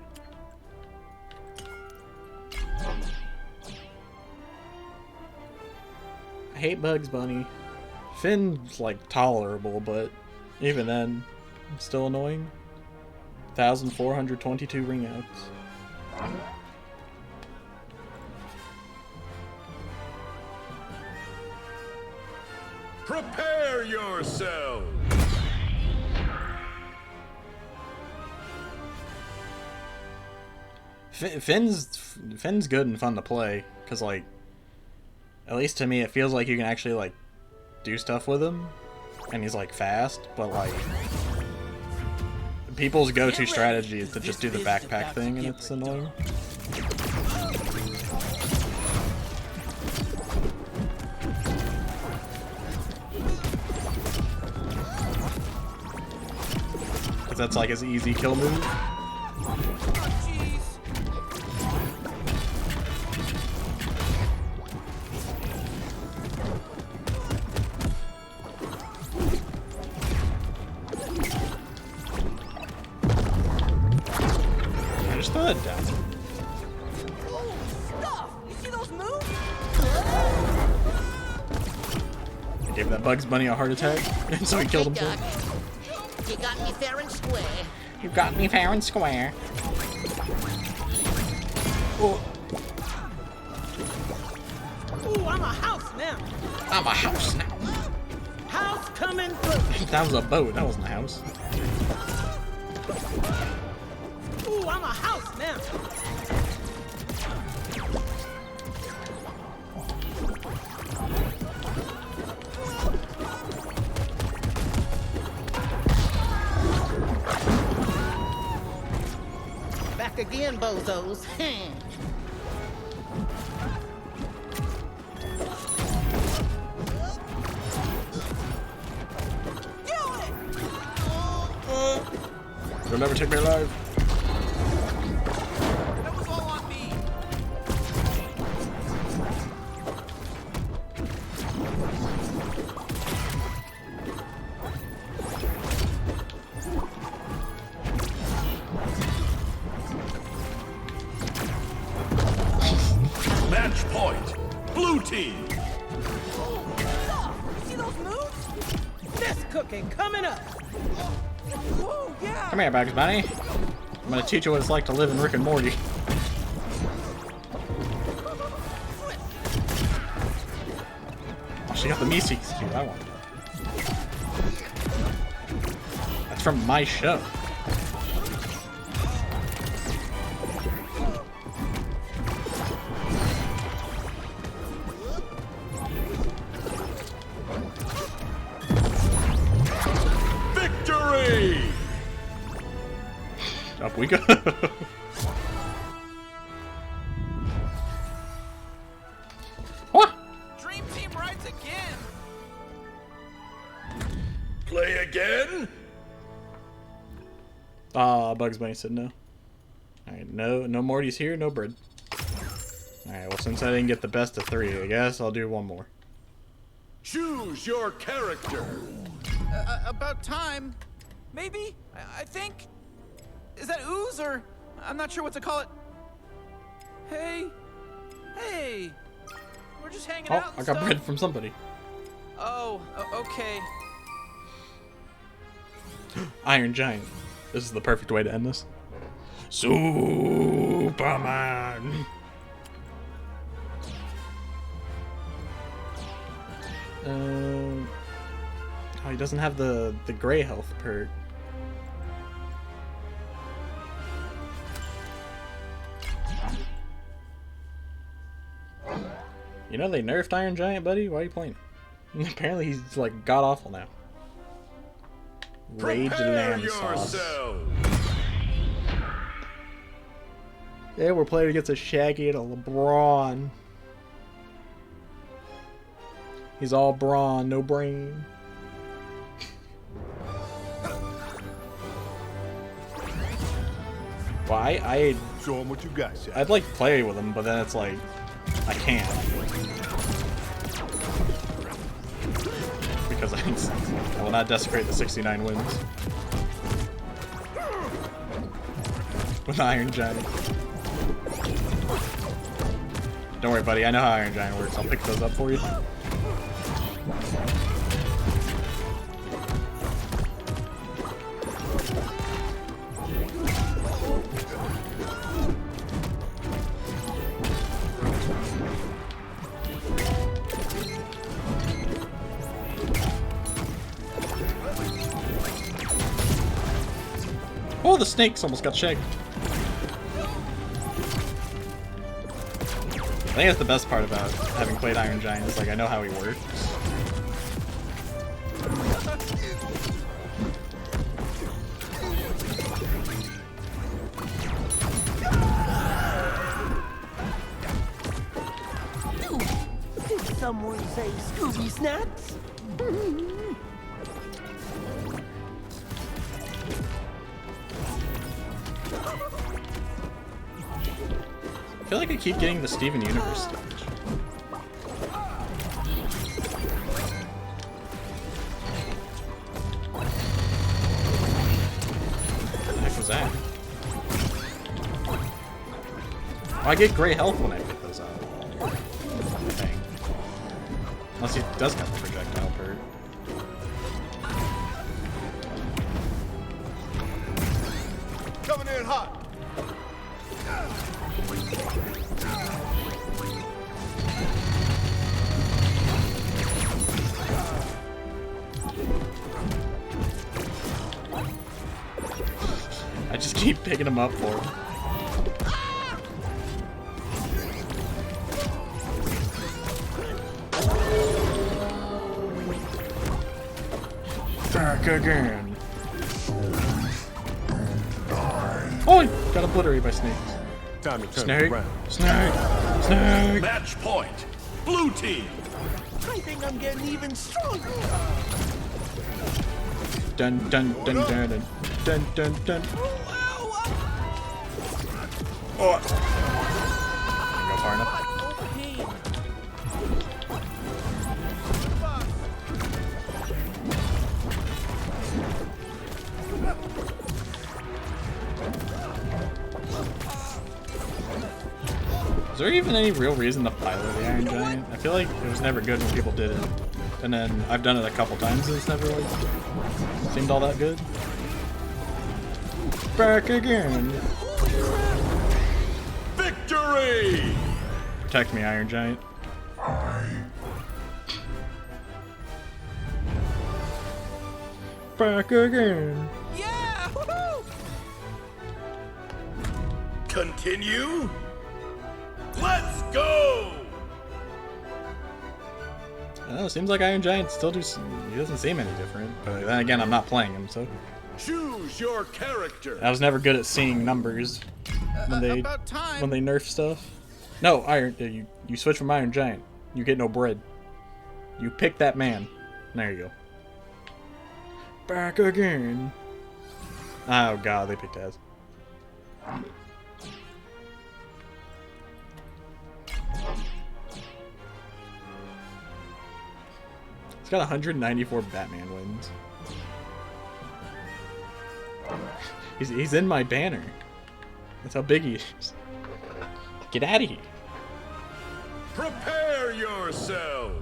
I hate Bugs Bunny. Finn's like tolerable, but even then, it's still annoying. 1,422 ring outs. Prepare yourself! Finn's good and fun to play, because, like, at least to me, it feels like you can actually, like, do stuff with him, and he's, like, fast, but, like, people's go-to strategy is to just do the backpack thing, and it's annoying. Because that's, like, his easy kill move. Down. Stuff! You see those moves? I gave that Bugs Bunny a heart attack, and so he killed himself. You got me fair and square. You got me fair and square. Oh. Ooh, I'm a house now. I'm a house now. House coming through. That was a boat. That wasn't a house. Ooh, I'm a house now. Back again, bozos. You'll never take me alive. That was all on me. Match point. Blue team. You see those moves? This cooking coming up. Whoa, yeah. Come here, Bugs Bunny. I'm gonna teach you what it's like to live in Rick and Morty. Oh, she got the Meeseeks too. I want that. That's from my show. Victory! Up we go. What? Dream Team rides again. Play again? Bugs Bunny said no. Alright, no Morty's here, no bird. Alright, well, since I didn't get the best of 3, I guess I'll do one more. Choose your character. About time. Maybe? I think. Is that ooze or I'm not sure what to call it. Hey. Hey. We're just hanging out and I got stuff. bread from somebody. Oh, okay. Iron Giant. This is the perfect way to end this. Superman. Oh, he doesn't have the gray health perk. You know they nerfed Iron Giant, buddy? Why are you playing? Apparently he's like god awful now. Rage lamb sauce. Yeah, we're playing against a Shaggy and a LeBron. He's all brawn, no brain. Well, Show him what you got, Shaq. I'd like play with him, but then it's like I can't because I will not desecrate the 69 wins with Iron Giant. Don't worry, buddy. I know how Iron Giant works. I'll pick those up for you. Oh, the snakes almost got shagged. I think that's the best part about having played Iron Giant is like I know how he works. Did someone say Scooby Snacks? I feel like I keep getting the Steven Universe stage. What the heck was that? Oh, I get great health when I pick those up. Dang. Unless he does have the projectile perk. Coming in hot. I just keep picking him up for him. Back again. Oh, I got obliterated by snakes. Time to turn Snake, around. snake, snake. Match point. Blue team. I think I'm getting even stronger. Dun dun dun dun dun dun dun dun. Oh. Didn't go far enough. Is there even any real reason to pilot the Iron Giant? I feel like it was never good when people did it. And then I've done it a couple times and it's never like seemed all that good. Back again. Victory! Protect me, Iron Giant. Back again. Yeah! Woohoo! Continue. Let's go! I don't know, seems like Iron Giant still he doesn't seem any different. But then again, I'm not playing him, so. Choose your character. I was never good at seeing numbers when they About time. when they nerf stuff. No, you switch from Iron Giant. You get no bread. You pick that man. There you go. Back again. Oh god, they picked Az. He's got 194 Batman wins. He's in my banner. That's how big he is. Get out of here. Prepare yourself.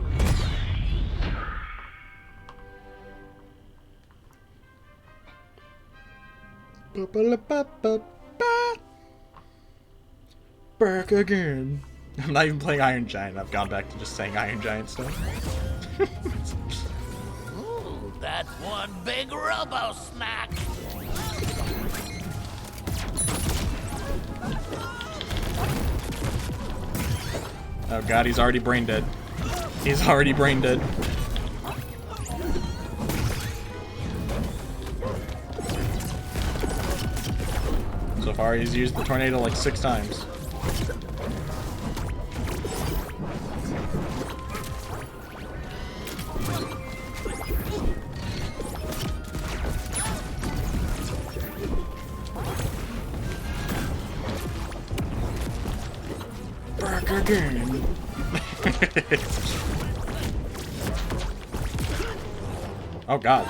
Back again. I'm not even playing Iron Giant. I've gone back to just saying Iron Giant stuff. Ooh, that's one big robo smack. Oh god, he's already brain dead. He's already brain dead. So far, he's used the tornado like 6 times. Back again. Oh god.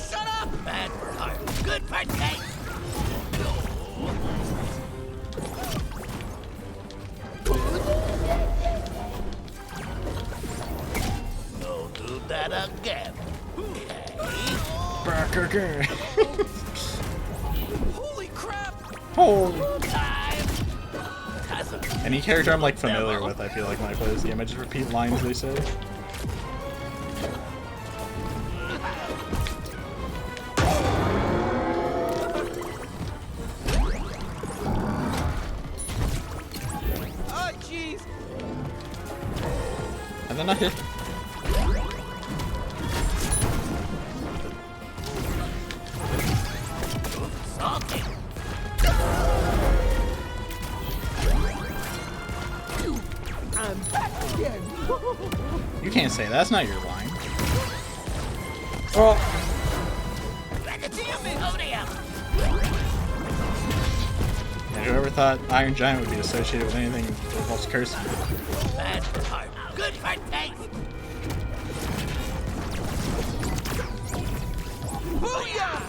Shut up! Bad for heart, good for taste. Don't do that again. Back again. Holy crap! Oh. Time. Any character I'm like familiar with, I feel like when I play this game, I just repeat lines they say. Oh, jeez. And then I hit. Salty. I'm back again. You can't say that. That's not your line. Oh. And whoever thought Iron Giant would be associated with anything that involves cursing? Bad for heart, good for taste. Booyah!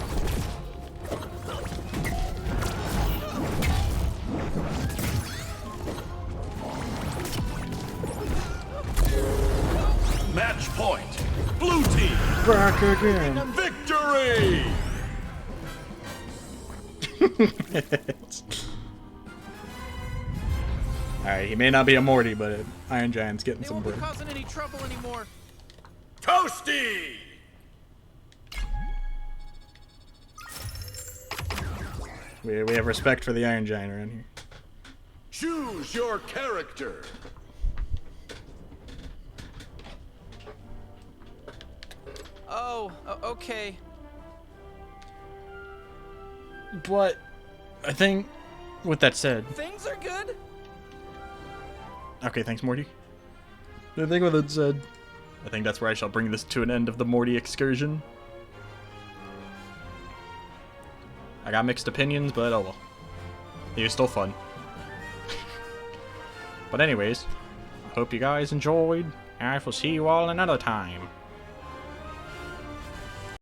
Match point. Blue team. Back again. Victory! Alright, he may not be a Morty, but Iron Giant's getting They some won't be burn. causing any trouble anymore. Toasty! We have respect for the Iron Giant around here. Choose your character. Oh, okay. But I think, with that said, Things are good? okay, thanks, Morty. I think with that said, I think that's where I shall bring this to an end of the Morty excursion. I got mixed opinions, but oh well. It was still fun. But anyways, I hope you guys enjoyed, and I will see you all another time.